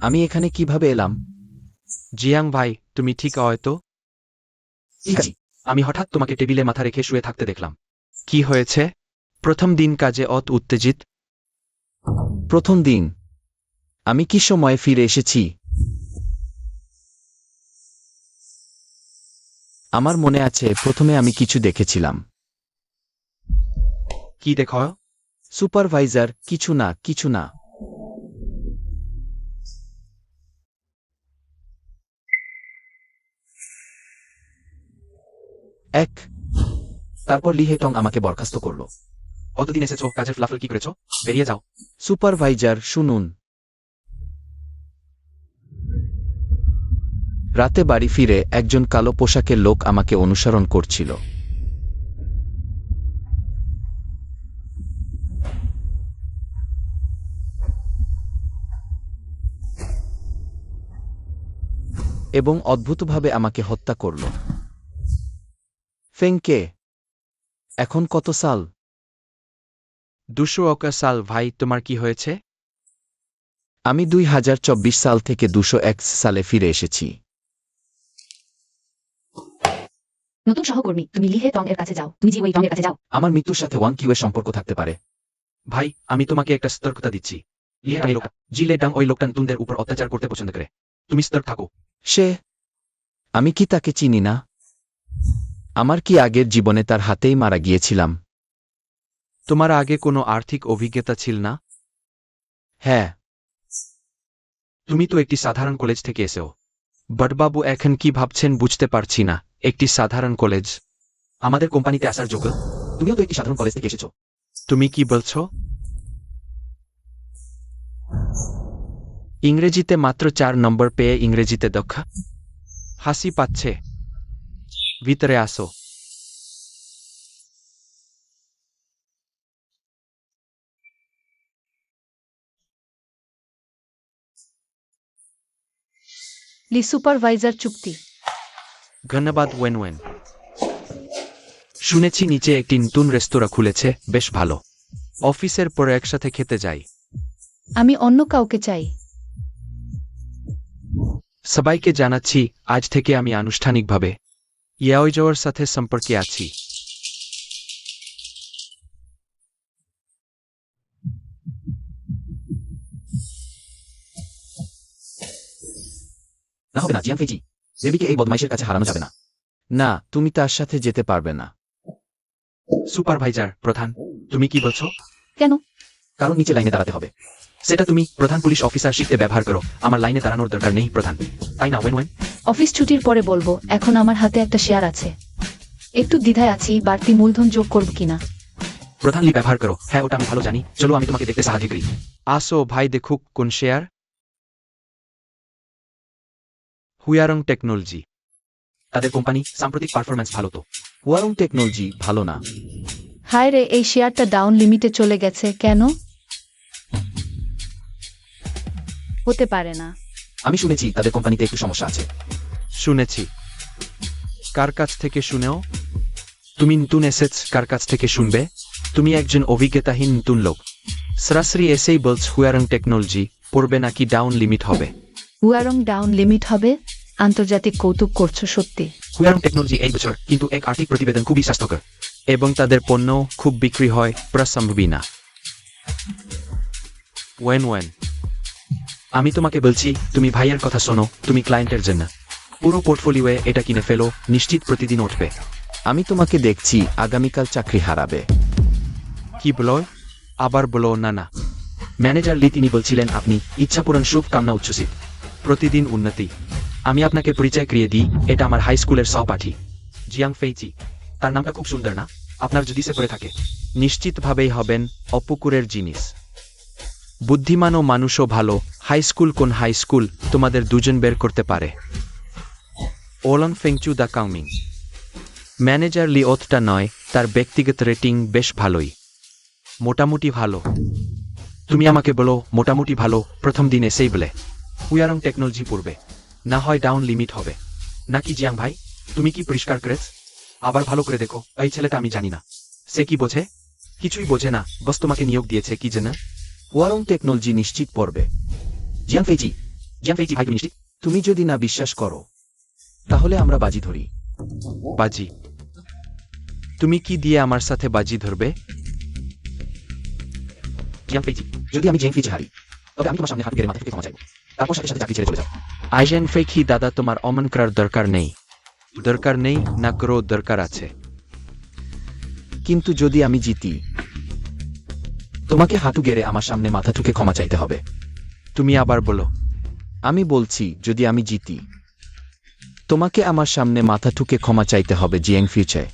আমি এখানে কিভাবে এলাম? জিয়াং ভাই, তুমি ঠিক হয়তো? ঠিক আছে। আমি হঠাৎ তোমাকে টেবিলে মাথা রেখে শুয়ে থাকতে দেখলাম। কি হয়েছে? প্রথম দিন কাজে উত্তেজিত? প্রথম দিন। আমি কি সময়ে ফিরে এসেছি? আমার মনে আছে প্রথমে আমি কিছু দেখেছিলাম। কি দেখো? সুপারভাইজার, কিছু না। এক। তারপর লি হেটং আমাকে বরখাস্ত করল। কতদিন এসেছো, কাজের ফলাফল কি করেছো? বেরিয়ে যাও। সুপারভাইজার, শুনুন। রাতে বাড়ি ফিরে একজন কালো পোশাকের লোক আমাকে অনুসরণ করছিল। এবং অদ্ভুতভাবে আমাকে হত্যা করল। ফেংকে। এখন কত সাল? 201 সাল। ভাই, তোমার কি হয়েছে? আমি 2024 সাল থেকে 201 সালে ফিরে এসেছি। নতুন সহকর্মী, তুমি লি হে টং এর কাছে যাও। তুমি জি ওই টং এর কাছে যাও। আমার মৃত্যুর সাথে ওয়াং কিউ এর সম্পর্ক থাকতে পারে। ভাই, আমি তোমাকে একটা সতর্কতা দিচ্ছি। জিলে ডাং ওই লোকটা নতুনদের উপর অত্যাচার করতে পছন্দ করে। তুমি সতর্ক থাকো। সে? আমি কি তাকে চিনি না? আমার কি আগের জীবনে তার হাতেই মারা গিয়েছিলাম? তোমার আগে কোনো আর্থিক অভিজ্ঞতা ছিল না? হ্যাঁ। তুমি তো একটি সাধারণ কলেজ থেকে এসেও। বটবাবু এখন কি ভাবছেন বুঝতে পারছি না। একটি সাধারণ কলেজ আমাদের কোম্পানিতে আসার যোগ্য? তুমিও তো একটি সাধারণ কলেজ থেকে এসেছো। তুমি কি বলছো? ইংরেজিতে মাত্র 4 নম্বর পেয়ে ইংরেজিতে দক্ষ? হাসি পাচ্ছে। ভিতরে আসো। লি সুপারভাইজার চুক্তি। ধন্যবাদ ওয়েন ওয়েন। শুনেছি নিচে একটি নতুন রেস্তোরাঁ খুলেছে, বেশ ভালো। অফিসের পরে একসাথে খেতে যাই। আমি অন্য কাউকে চাই। সবাইকে জানাচ্ছি, আজ থেকে আমি আনুষ্ঠানিকভাবে ইয়াওইজোর সাথে সম্পর্কে আছি। না, হবে না জিয়াং ফেইজি। বেবিকে এই বদমাইশের কাছে হারানো যাবে না। না, তুমি তার সাথে যেতে পারবে না। সুপারভাইজার, প্রধান, তুমি কি বলছো? কেন? কারণ নিচে লাইনে দাঁড়াতে হবে। সেটা তুমি প্রধান পুলিশ অফিসার শিখতে ব্যবহার করো। আমার লাইনে দাঁড়ানোর দরকার নেই প্রধান, তাই না ওয়েন ওয়েন? অফিস ছুটির পরে বলবো। এখন আমার হাতে একটা শেয়ার আছে। একটু দ্বিধায় আছি বাড়তি মূলধন যোগ করব কিনা। প্রধান লি ব্যবহার করো। হ্যাঁ, ওটা আমি ভালো জানি। চলো আমি তোমাকে দেখতে সাহায্য করি। আসো ভাই, দেখুক কোন শেয়ার। হুয়ারং টেকনোলজি। তাদের কোম্পানি সাম্প্রতিক পারফরম্যান্স ভালো তো। হুয়ারং টেকনোলজি ভালো না। হায় রে, এই শেয়ারটা ডাউন লিমিটে চলে গেছে কেন? হতে পারে না। আমি শুনেছি তাদের কোম্পানিতে একটু সমস্যা আছে। শুনেছি। কার কাছ থেকে শুনেও? তুমি নতুন এসেছ, কার কাছ থেকে শুনবে? তুমি একজন অভিজ্ঞতাহীন নতুন লোক। সরাসরি এসেই বলছ হুয়ারং টেকনোলজি পড়বে নাকি ডাউন লিমিট হবে। হুয়ারং ডাউন লিমিট হবে? আন্তর্জাতিক কৌতুক করছো সত্যি? হুয়ারং টেকনোলজি এই বছর কিন্তু এক আর্থিক প্রতিবেদন খুবই স্বাস্থ্যকর এবং তাদের পণ্য খুব বিক্রি হয়, প্রাসম্ভবী না। ওয়েন ওয়েন, আমি তোমাকে বলছি, তুমি ভাইয়ের কথা শোনো। তুমি ক্লায়েন্টের জন্য পুরো পোর্টফোলিওয়ে এটা কিনে ফেলো, নিশ্চিত প্রতিদিন উঠবে। আমি তোমাকে দেখছি আগামীকাল চাকরি হারাবে। কি বলো? আবার বলো না না। ম্যানেজার লি তিনি বলছিলেন আপনি ইচ্ছাপূরণ শুভকামনা উচ্ছ্বসিত। প্রতিদিন উন্নতি। আমি আপনাকে পরিচয় করিয়ে দিই, এটা আমার হাই স্কুলের সহপাঠী জিয়াং ফেইজি। তার নামটা খুব সুন্দর না? আপনার যদি সে পড়ে থাকে নিশ্চিতভাবেই হবেন অপুকুরের জিনিস। বুদ্ধিমান ও মানুষও ভালো। হাই স্কুল কোন হাই স্কুল তোমাদের দুজন বের করতে পারে? ওলং ফেংচু দা কাউমিং। ম্যানেজার লি ওথটা নয়, তার ব্যক্তিগত রেটিং বেশ ভালোই। মোটামুটি ভালো। তুমি আমাকে বলো মোটামুটি ভালো প্রথম দিন এসেই বলে হুয়ারং টেকনোলজি পড়বে, না হয় ডাউন লিমিট হবে নাকি? জিয়াং ভাই, তুমি কি পরিষ্কার করেছ? আবার ভালো করে দেখো। এই ছেলেটা আমি জানি না, সে কি বোঝে? কিছুই বোঝে না। বস তোমাকে নিয়োগ দিয়েছে কি জন্য? হুয়ারং টেকনোলজি নিশ্চিত পড়বে। জিয়াং ফেইজি, জিয়াং ফেইচি ভাই তুমি নিশ্চিত? তুমি যদি না বিশ্বাস করো তাহলে আমরা বাজি ধরি। বাজি? তুমি কি দিয়ে আমার সাথে বাজি ধরবে? জিয়াং ফেইচি, যদি আমি জিয়াং ফেইচি হারি তবে আমি তোমার সামনে হাত গেড়ে মাথা থেকে ক্ষমা চাইবো, তারপর সাথে সাথে চাকরি ছেড়ে চলে যাও। আইজেন ফেইকি দাদা তোমার অমন করার দরকার নেই। দরকার নেই না করো, দরকার আছে। কিন্তু যদি আমি জিতি তোমাকে হাঁটু গেড়ে আমার সামনে মাথা ঠুকে ক্ষমা চাইতে হবে। তুমি আবার বলো। আমি বলছি যদি আমি জিতি তোমাকে আমার সামনে মাথা ঠুকে ক্ষমা চাইতে হবে জিয়াং ফিউচার।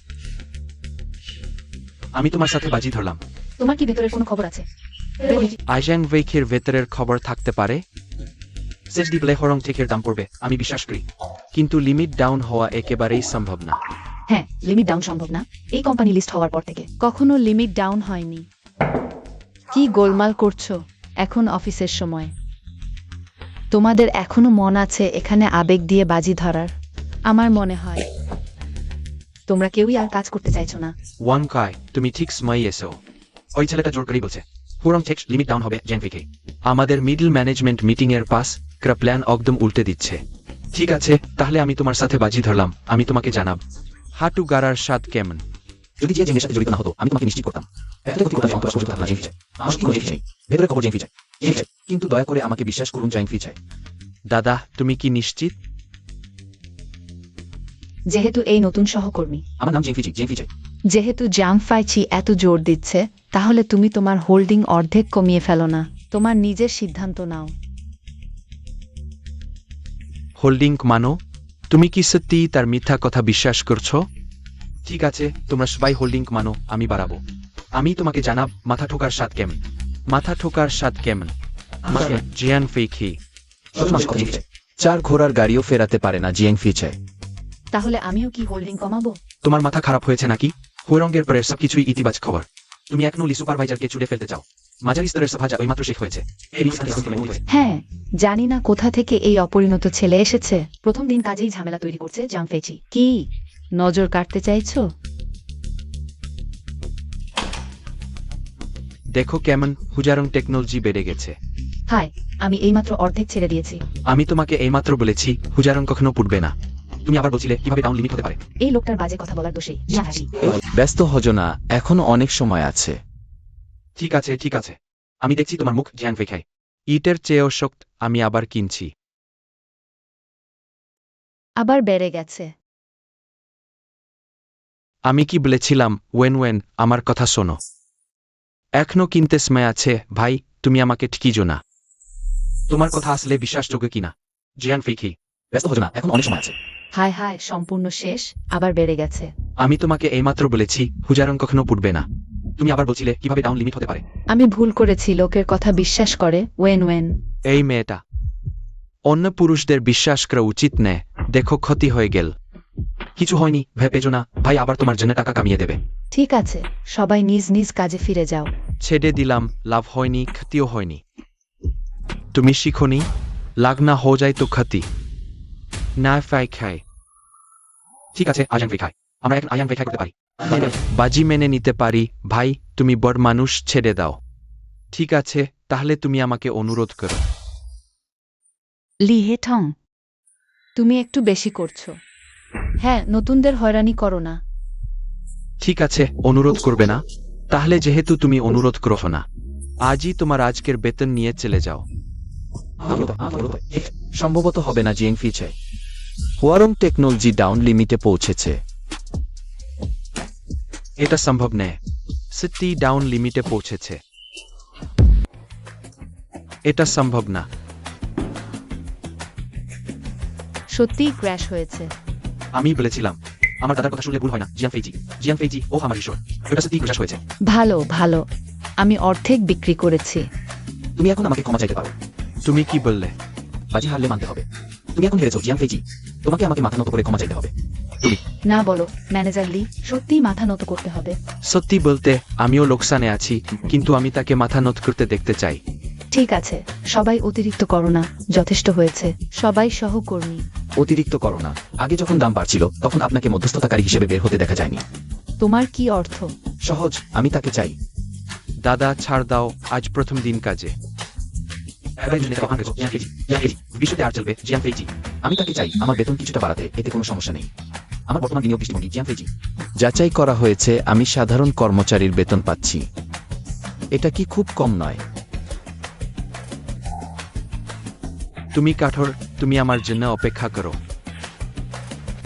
আমি তোমার সাথে বাজি ধরলাম। তোমার কি ভেতরের কোনো খবর আছে? আইজেন ফেইকির ভেতরের খবর থাকতে পারে। সেসডি প্লে হরং টেকের দাম পড়বে, আমি বিশ্বাস করি, কিন্তু লিমিট ডাউন হওয়া একেবারেই সম্ভব না। হ্যাঁ, লিমিট ডাউন সম্ভব না এই কোম্পানি লিস্ট হওয়ার পর থেকে। কখনো লিমিট ডাউন হয়নি। কি গোলমাল করছো? এখন অফিসের সময়। তোমাদের এখনো মন আছে এখানে আবেগ দিয়ে বাজি ধরার? আমার মনে হয় তোমরা কেউই আর কাজ করতে চাইছো না। ওয়ান কাই, তুমি ঠিক সময় এসো। ওই ছেলেটা জোর করেই বলছে হুরং টেক্স লিমিট ডাউন হবে জিয়াং ফেইকে। আমাদের মিডল ম্যানেজমেন্ট মিটিং এর পাস ক্রা প্ল্যান একদম উল্টে দিচ্ছে। ঠিক আছে, তাহলে আমি তোমার সাথে বাজি ধরলাম, আমি তোমাকে জানাব। হাঁটু গাড়ার স্বাদ কেমন? যদি জিয়া জিয়াংয়ের সাথে জড়িত না হতো আমি তোমাকে নিশ্চিত করতাম। এতটাই ক্ষতি করতাম অন্তর সুযোগ থাকতো না জিয়াং ফিউচার। আমার কি কোনো জিয়াং ফিউচার ভেতরে খবর জিয়াং ফিউচার। কিন্তু দয়া করে আমাকে বিশ্বাস করুন জিয়াং ফিউচার। দাদা তুমি কি নিশ্চিত? যেহেতু এই নতুন সহকর্মী, আমার নাম জিয়াং ফিউচার, জিয়াং ফিউচার। যেহেতু জাং ফাইচি এত জোর দিচ্ছে, তাহলে তুমি তোমার হোল্ডিং অর্ধেক কমিয়ে ফেলো না। তোমার নিজের সিদ্ধান্ত নাও। হোল্ডিং মানো? তুমি কি সত্যি তার মিথ্যা কথা বিশ্বাস করছো? ঠিক আছে, তোমরা সবাই হোল্ডিং মানো, আমি বাড়াবো। আমি তোমাকে জানাব মাথা ঠোকার স্বাদ কেমন। মাথা ঠোকার স্বাদ কেমন? জিয়াং ফেইকি। চার ঘোড়ার গাড়িও ফেরাতে পারে না জিয়াং ফিউচার। তাহলে আমিও কি হোল্ডিং কমাবো? তোমার মাথা খারাপ হয়েছে নাকি? হুরঙ্গের পরের সবকিছুই ইতিবাচক খবর। তুমি এক নলি সুপারভাইজারকে ছুড়ে ফেলতে চাও। মাঝারি স্তরের সভাজা ওই মাত্র শেষ হয়েছে। হ্যাঁ, জানি না কোথা থেকে এই অপরিণত ছেলে এসেছে। প্রথম দিন কাজেই ঝামেলা তৈরি করছে জাং ফেইচি। কি নজর কাটতে চাইছো? দেখো কেমন হুজারং টেকনোলজি বেড়ে গেছে। হাই, আমি এইমাত্র অর্ধেক ছেড়ে দিয়েছি। আমি তোমাকে এইমাত্র বলেছি হুজারং কখনো পুড়বে না। তুমি আবার বলছিলে কিভাবে ডাউন লিমিট হতে পারে। এই লোকটার বাজে কথা বলার দোষেই হাসি। ব্যস্ত হজো না, এখনো অনেক সময় আছে। ঠিক আছে ঠিক আছে, আমি দেখছি তোমার মুখ জিয়াং ফেইকাই। ইটের চেয়েও শক্ত আমি আবার কিনছি। আবার বেড়ে গেছে। আমি কি বলেছিলাম ওয়েন ওয়েন, আমার কথা শোনো। এখনো কিনতে সময় আছে ভাই, তুমি আমাকে ঠিকই না। তোমার কথা আসলে বিশ্বাসযোগ্য কিনা জিয়াং ফেইকি? ব্যস্ত হজো না, এখন অনেক সময় আছে। হায় হায়, সম্পূর্ণ শেষ, আবার বেড়ে গেছে। আমি তোমাকে এইমাত্র বলেছি হুজারং কখনো পুড়বে না। তুমি আবার বলছিলে কিভাবে ডাউন লিমিট হতে পারে। আমি ভুল করেছি, লোকের কথা বিশ্বাস করে ওয়েন ওয়েন। এই মেয়েটা অন্য পুরুষদের বিশ্বাস করা উচিত নেই। দেখো ক্ষতি হয়ে গেল। কিছু হয়নি ভেবেছো না, ভাই আবার তোমার জন্য টাকা কামিয়ে দেবে। ঠিক আছে, সবাই নিজ নিজ কাজে ফিরে যাও। ছেড়ে দিলাম, লাভ হয়নি ক্ষতিও হয়নি। তুমি শিখোনি লাগ না হো যায় তো ক্ষতি না ফাই খায়। ঠিক আছে, আজাং ফেই খায়, আমরা এখন আয়াং ফেই খাই করতে পারি। বাজি মেনে নিতে পারি ভাই, তুমি বড় মানুষ, ছেড়ে দাও। ঠিক আছে, তাহলে তুমি আমাকে অনুরোধ করো। লি হে ঠং, তুমি একটু বেশি করছো। হ্যাঁ, নতুনদের হয়রানি করো না। ঠিক আছে, অনুরোধ করবে না? তাহলে যেহেতু তুমি অনুরোধ করো না, আজই তোমার আজকের বেতন নিয়ে চলে যাও। সম্ভবত হবে না জিয়াং ফিউচার। হুয়ারং টেকনোলজি ডাউন লিমিটে পৌঁছেছে। এটা সম্ভব নয়। সত্যি ডাউন লিমিটে পৌঁছেছে। এটা সম্ভব না। সত্যিই ক্র্যাশ হয়েছে। আমি বলেছিলাম, আমার দাদার কথা শুনলে ভুল হয় না। জিয়াং ফেইজি, জিয়াং ফেইজি, ও আমার ঈশ্বর। এটা সত্যি ক্র্যাশ হয়েছে। ভালো ভালো, আমি অর্ধেক বিক্রি করেছি। তুমি এখন আমাকে ক্ষমা চাইতে পারো। তুমি কি বললে? বাজি হারলে মানতে হবে। তুমি এখন হেরেছো জিয়াং ফেইজি, তোমাকে আমাকে মাথা নত করে ক্ষমা চাইতে হবে। তুমি না বলো ম্যানেজার লি, সত্যিই মাথা নত করতে হবে। সত্যি বলতে আমিও লোকসানে আছি, কিন্তু আমি তাকে মাথা নত করতে দেখতে চাই। ঠিক আছে, সবাই অতিরিক্ত করো না, যথেষ্ট হয়েছে। সবাই সহকর্মী। অতিরিক্ত করো না। আগে যখন দাম বাড়ছিল তখন আপনাকে মধ্যস্থতাকারী হিসেবে বের হতে দেখা যায়নি। তোমার কি অর্থ? সহজ, আমি তাকে চাই। দাদা ছাড় দাও, আজ প্রথম দিন কাজে। বিশ্বতে আর চলবে জিয়াং ফেইজি। আমি তাকে চাই আমার বেতন কিছুটা বাড়াতে, এতে কোনো সমস্যা নেই। আমার বর্তমান বিনিয়োগ দৃষ্টিভঙ্গি জিয়াং ফেইজি। যাচাই করা হয়েছে, আমি সাধারণ কর্মচারীর বেতন পাচ্ছি। এটা কি খুব কম নয়? তুমি কাঠোর, তুমি আমার জন্য অপেক্ষা করো।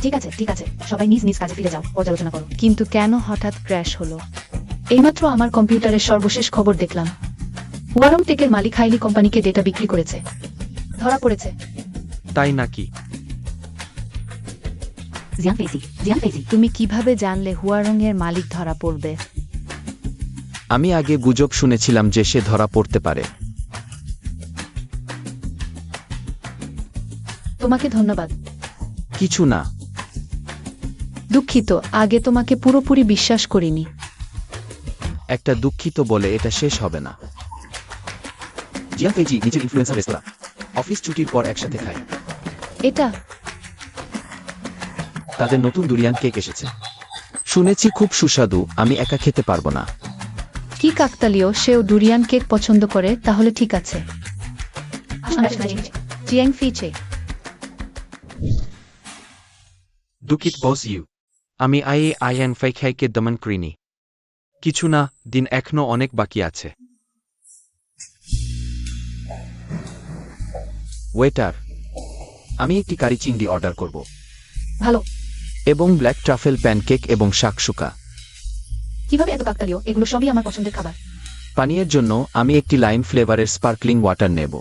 ঠিক আছে ঠিক আছে, সবাই নিজ নিজ কাজে ফিরে যাও, পর্যালোচনা করো। কিন্তু কেন হঠাৎ ক্র্যাশ হলো? এইমাত্র আমার কম্পিউটারের সর্বশেষ খবর দেখলাম। হুয়ারং টেকের মালিক হাইলি কোম্পানিকে ডেটা বিক্রি করেছে, ধরা পড়েছে। তাই নাকি? জিয়াং ফেইজি। তুমি কিভাবে জানলে হুয়ারং এর মালিক ধরা পড়বে? আমি আগে গুজব শুনেছিলাম যে সে ধরা পড়তে পারে। তোমাকে ধন্যবাদ। কিছু না। দুঃখিত, আগে তোমাকে পুরোপুরি বিশ্বাস করিনি। একটা দুঃখিত বলে এটা শেষ হবে না। জিয়াং ফেইজি নিজের ইনফ্লুয়েন্সার রেস্তোরাঁ, অফিস ছুটির পর একসাথে খায়। এটা তাদের নতুন দুরিয়ান কেক এসেছে। শুনেছি খুব সুস্বাদু, আমি একা খেতে পারবো না। কি কাকতালীয়, সেও ডুরিয়ান কেক পছন্দ করে, তাহলে ঠিক আছে। জিয়াং ফিচে। দুঃখিত বস ইউ। আমি আইএন ফেইখাইকে দমন করিনি। কিছু না, দিন এখনো অনেক বাকি আছে। ওয়েটার, আমি একটি কারি চিংড়ি অর্ডার করব। ভালো। এবং ব্ল্যাক ট্রাফেল প্যানকেক এবং শাকসুকা। কিভাবে এত কাকতালীয়? এগুলো সবই আমার পছন্দের খাবার। পানীয়ের জন্য আমি একটি লাইম ফ্লেভারের স্পার্কলিং ওয়াটার নেব।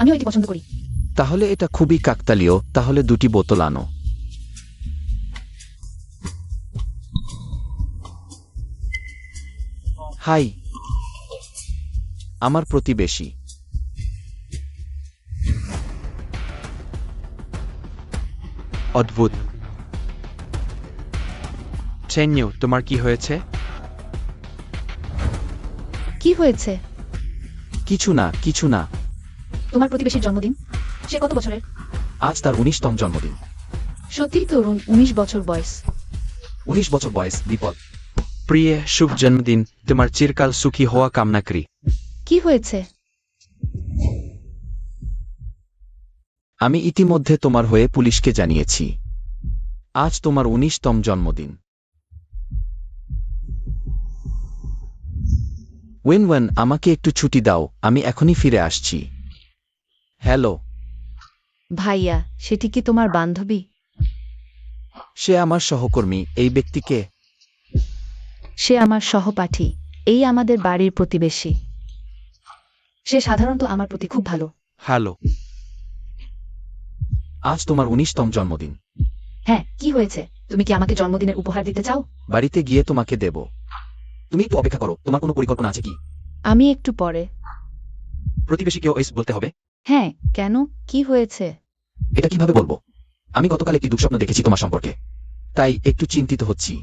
আমিও এটি পছন্দ করি। তাহলে এটা খুবই কাকতালীয়, তাহলে 2টি বোতল আনো। হাই, আমার প্রতিবেশী। অদ্ভুত। চেন্যু, তোমার কি হয়েছে? কি হয়েছে? কিছু না, কিছু না। তোমার প্রতিবেশীর জন্মদিন। সে কত বছরের? আজ তার 19তম জন্মদিন। সত্যিই তরুণ, 19 বছর বয়স। 19 বছর বয়স। বিপদ। প্রিয়, শুভ জন্মদিন। তোমার চিরকাল সুখী হওয়া কামনা করি। কি হয়েছে? আমি ইতিমধ্যে তোমার হয়ে পুলিশকে জানিয়েছি। আজ তোমার 19তম জন্মদিন। ওয়েন, আমাকে একটু ছুটি দাও, আমি এখনই ফিরে আসছি। হ্যালো। ভাইয়া, সেটি কি তোমার বান্ধবী? সে আমার সহকর্মী। এই ব্যক্তিকে? সে আমার সহপাঠী, এই আমাদের বাড়ির প্রতিবেশী। সে সাধারণত আমার প্রতি খুব ভালো। হ্যালো। আজ তোমার 19তম জন্মদিন। হ্যাঁ, কি হয়েছে? তুমি কি আমাকে জন্মদিনের উপহার দিতে চাও? বাড়িতে গিয়ে তোমাকে দেব। তুমি একটু অপেক্ষা করো, তোমার কোনো পরিকল্পনা আছে কি? আমি একটু পরে। প্রতিবেশীকেও এস বলতে হবে? হ্যাঁ, কেন? কি হয়েছে? এটা কিভাবে বলবো? আমি গতকাল একটি দুঃস্বপ্ন দেখেছি তোমার সম্পর্কে, তাই একটু চিন্তিত হচ্ছি।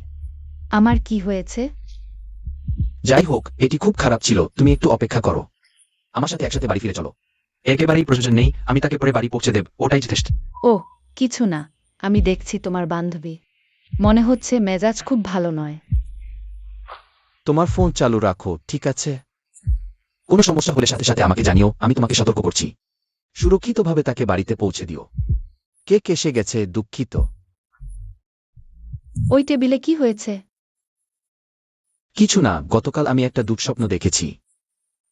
আমার কি হয়েছে? যাই হোক, এটি খুব খারাপ ছিল, তুমি একটু অপেক্ষা করো। আমার সাথে একসাথে বাড়ি ফিরে চলো। একেবারেই প্রয়োজন নেই, আমি তাকে পরে বাড়ি পৌঁছে দেব, ওটাই যথেষ্ট। ও, কিছু না। আমি দেখছি তোমার বান্ধবী। মনে হচ্ছে মেজাজ খুব ভালো নয়। তোমার ফোন চালু রাখো, ঠিক আছে? কোনো সমস্যা হলে সাথে সাথে আমাকে জানিও, আমি তোমাকে সতর্ক করছি। সুরক্ষিতভাবে তাকে বাড়িতে পৌঁছে দিও। কেক এসে গেছে, দুঃখিত। ওই টেবিলে কি হয়েছে? কিছু না, গতকাল আমি একটা দুঃস্বপ্ন দেখেছি।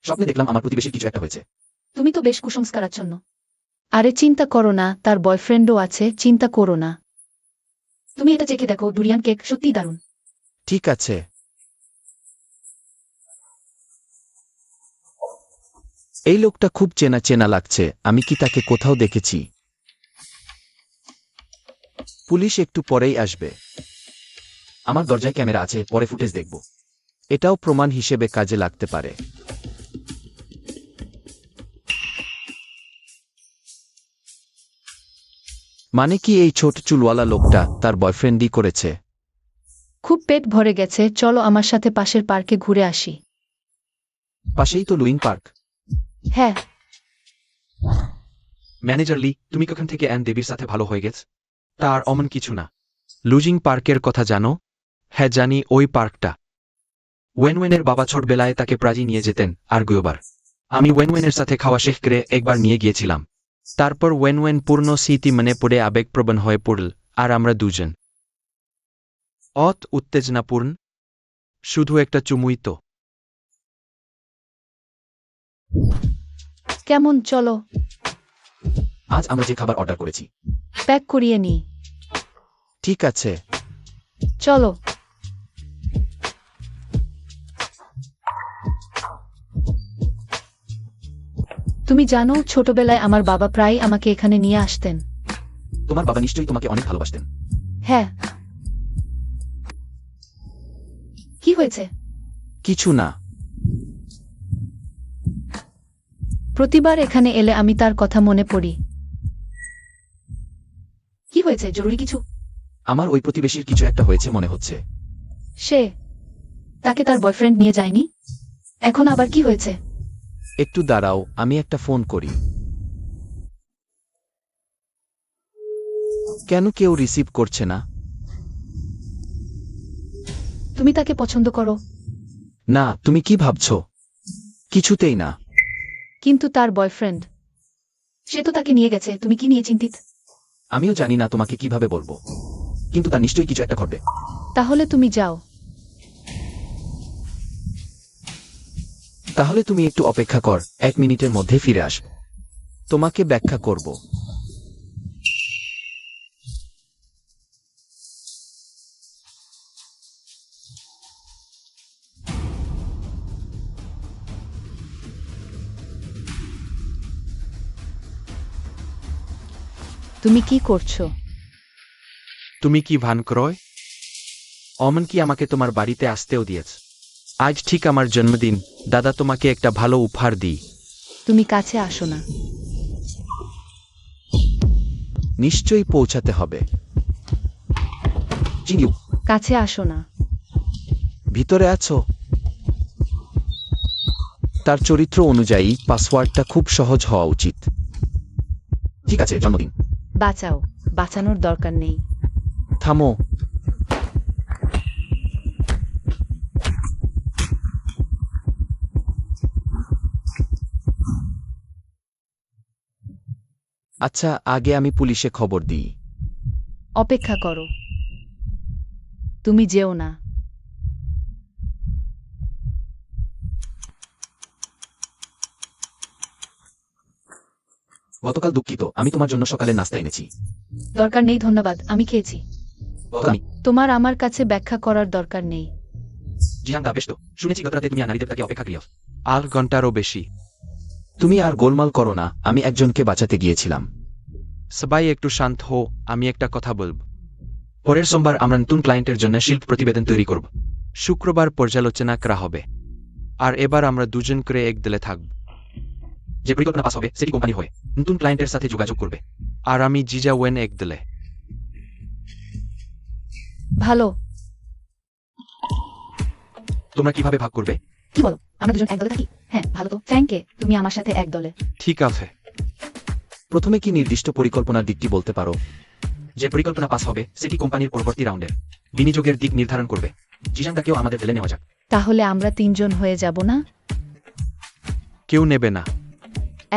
স্বপ্নে দেখলাম আমার প্রতিবেশীর কিছু একটা হয়েছে। তুমি তো বেশ কুসংস্কারাচ্ছন্ন। আরে চিন্তা করো না, তার বয়ফ্রেন্ডও আছে, চিন্তা করো না। তুমি এটা চেখে দেখো, ডুরিয়ান কেক সত্যিই দারুণ। ঠিক আছে। এই লোকটা খুব চেনা চেনা লাগছে, আমি কি তাকে কোথাও দেখেছি? পুলিশ একটু পরেই আসবে। আমার দরজায় ক্যামেরা আছে, পরে ফুটেজ দেখব। এটাও প্রমাণ হিসেবে কাজে লাগতে পারে। মানে কি এই ছোট চুলওয়ালা লোকটা তার বয়ফ্রেন্ডই করেছে? খুব পেট ভরে গেছে, চলো আমার সাথে পাশের পার্কে ঘুরে আসি। পাশেই তো লুইন পার্ক। হ্যাঁ। ম্যানেজার লি, তুমি কখন থেকে অ্যান দেবীর সাথে ভালো হয়ে গেছ? তার অমন কিছু না। লুজিং পার্কের কথা জানো? হ্যাঁ জানি, ওই পার্কটা। ওয়েনের বাবা ছোটবেলায় তাকে প্রায়ই নিয়ে যেতেন, আর গয়বার আমি ওয়েনওয়েনের সাথে খাওয়া শেষ করে একবার নিয়ে গিয়েছিলাম। তারপর ওয়েনওয়েন পূর্ণ স্মৃতি মনে পড়ে আবেগপ্রবণ হয়ে পড়ল, আর আমরা দুজন উত্তেজনাপূর্ণ, শুধু একটা চুমুই তো। কেমন, চলো আজ আমরা যে খাবার অর্ডার করেছি প্যাক করিয়ে নি। ঠিক আছে। চলো। তুমি জানো, ছোটবেলায় আমার বাবা প্রায় আমাকে এখানে নিয়ে আসতেন। তোমার বাবা নিশ্চয়ই তোমাকে অনেক ভালোবাসতেন। হ্যাঁ। কি হয়েছে? কিছু না। প্রতিবার এখানে এলে আমি তার কথা মনে পড়ি। কি হয়েছে? জরুরি কিছু? আমার ওই প্রতিবেশীর কিছু একটা হয়েছে মনে হচ্ছে। সে তাকে তার বয়ফ্রেন্ড নিয়ে যায়নি? এখন আবার কি হয়েছে? একটু দাঁড়াও, আমি একটা ফোন করি। কেন কেউ রিসিভ করছে না? তুমি তাকে পছন্দ করো? না, তুমি কি ভাবছো? কিছুতেই না। কিন্তু তার বয়ফ্রেন্ড। সে তো তাকে নিয়ে গেছে, তুমি কি নিয়ে চিন্তিত? আমিও জানি না তোমাকে কিভাবে বলবো, কিন্তু তার নিশ্চয়ই কিছু একটা ঘটবে। তাহলে তুমি যাও। তাহলে তুমি একটু অপেক্ষা কর, 1 মিনিটের মধ্যে ফিরে আস। তোমাকে ব্যাখ্যা করব। তুমি কি করছো? তুমি কি ভান ক্রয়? অমন কি আমাকে তোমার বাড়িতে আসতেও দিয়েছ? আজ ঠিক আমার জন্মদিন, দাদা তোমাকে একটা ভালো উপহার দিই। তুমি কাছে আসো না। নিশ্চয়ই পৌঁছাতে হবে। চিনিও। কাছে আসো না। ভিতরে আছো? তার চরিত্র অনুযায়ী পাসওয়ার্ডটা খুব সহজ হওয়া উচিত। ঠিক আছে, জন্মদিন। বাঁচাও। বাঁচানোর দরকার নেই। থামো। আচ্ছা, আগে আমি পুলিশে খবর দিই। অপেক্ষা করো। তুমি যেও না। গতকাল দুঃখিত, আমি তোমার জন্য সকালে নাস্তা এনেছি। দরকার নেই ধন্যবাদ, আমি খেয়েছি। গতকাল আমি তোমার আমার কাছে ব্যাখ্যা করার দরকার নেই। জিয়াং দা বেশ তো, শুনেছি গত রাতে তুমি আর নারীদের তাকে অপেক্ষা করিও। 8 ঘন্টারও বেশি। তুমি আর গোলমাল করো না, আমি একজনকে বাঁচাতে গিয়েছিলাম। সবাই একটু শান্ত হো, আমি একটা কথা বলব। পরের সোমবার আমরা নতুন ক্লায়েন্টের জন্য শিল্প প্রতিবেদন তৈরি করব। শুক্রবার পর্যালোচনা করা হবে। আর এবার আমরা দুজন করে এক দলে থাকব। যে পরিকল্পনা পাস হবে সেটি কোম্পানি হয়ে নতুন ক্লায়েন্টের সাথে যোগাযোগ করবে। আর আমি জিজা ওয়েন এক দলে। ভালো। তোমরা কিভাবে ভাগ করবে? কি বলো, আমরা দুজন এক দলে থাকি? হ্যাঁ, ভালো তো। ফ্র্যাঙ্কে, তুমি আমার সাথে এক দলে। ঠিক আছে। প্রথমে কি নির্দিষ্ট পরিকল্পনার দিকটি বলতে পারো? যে পরিকল্পনা পাস হবে সেটি কোম্পানির পরবর্তী রাউন্ডের বিনিয়োগের দিক নির্ধারণ করবে। জিজাংদাকেও আমাদের দলে নেওয়া যাক। তাহলে আমরা 3 জন হয়ে যাব না? কেউ নেবে না।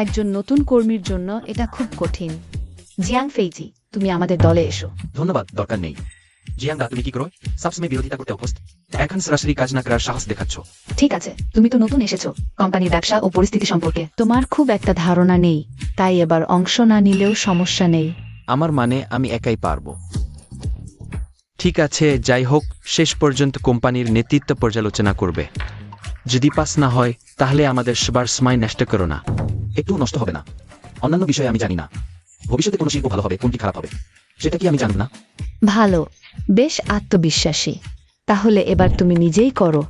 একজন নতুন কর্মীর জন্য এটা খুব কঠিন। জিয়াং ফেইজি, তুমি আমাদের দলে এসো। ধন্যবাদ, দরকার নেই। জিয়াংদা, তুমি কি করো? সবসময় বিরোধিতা করতে অভ্যস্ত, এখন সরাসরি কাজ না করার সাহস দেখাচ্ছ। ঠিক আছে, তুমি তো নতুন এসেছো কোম্পানির ব্যবসা ও পরিস্থিতি সম্পর্কে। তোমার খুব একটা ধারণা নেই, তাই এবার অংশ না নিলেও সমস্যা নেই। আমার মানে আমি একাই পারবো। ঠিক আছে, যাই হোক, শেষ পর্যন্ত কোম্পানির নেতৃত্ব পর্যালোচনা করবে। যদি পাস না হয় তাহলে আমাদের সবার সময় নষ্ট করো না। একটু নষ্ট হবে না। অন্যান্য বিষয়ে আমি জানি না, ভবিষ্যতে কোন শিল্প ভালো হবে কোনটি খারাপ হবে সেটা কি আমি জানি না। ভালো, বেশ আত্মবিশ্বাসী। তাহলে এবার তুমি নিজেই করো।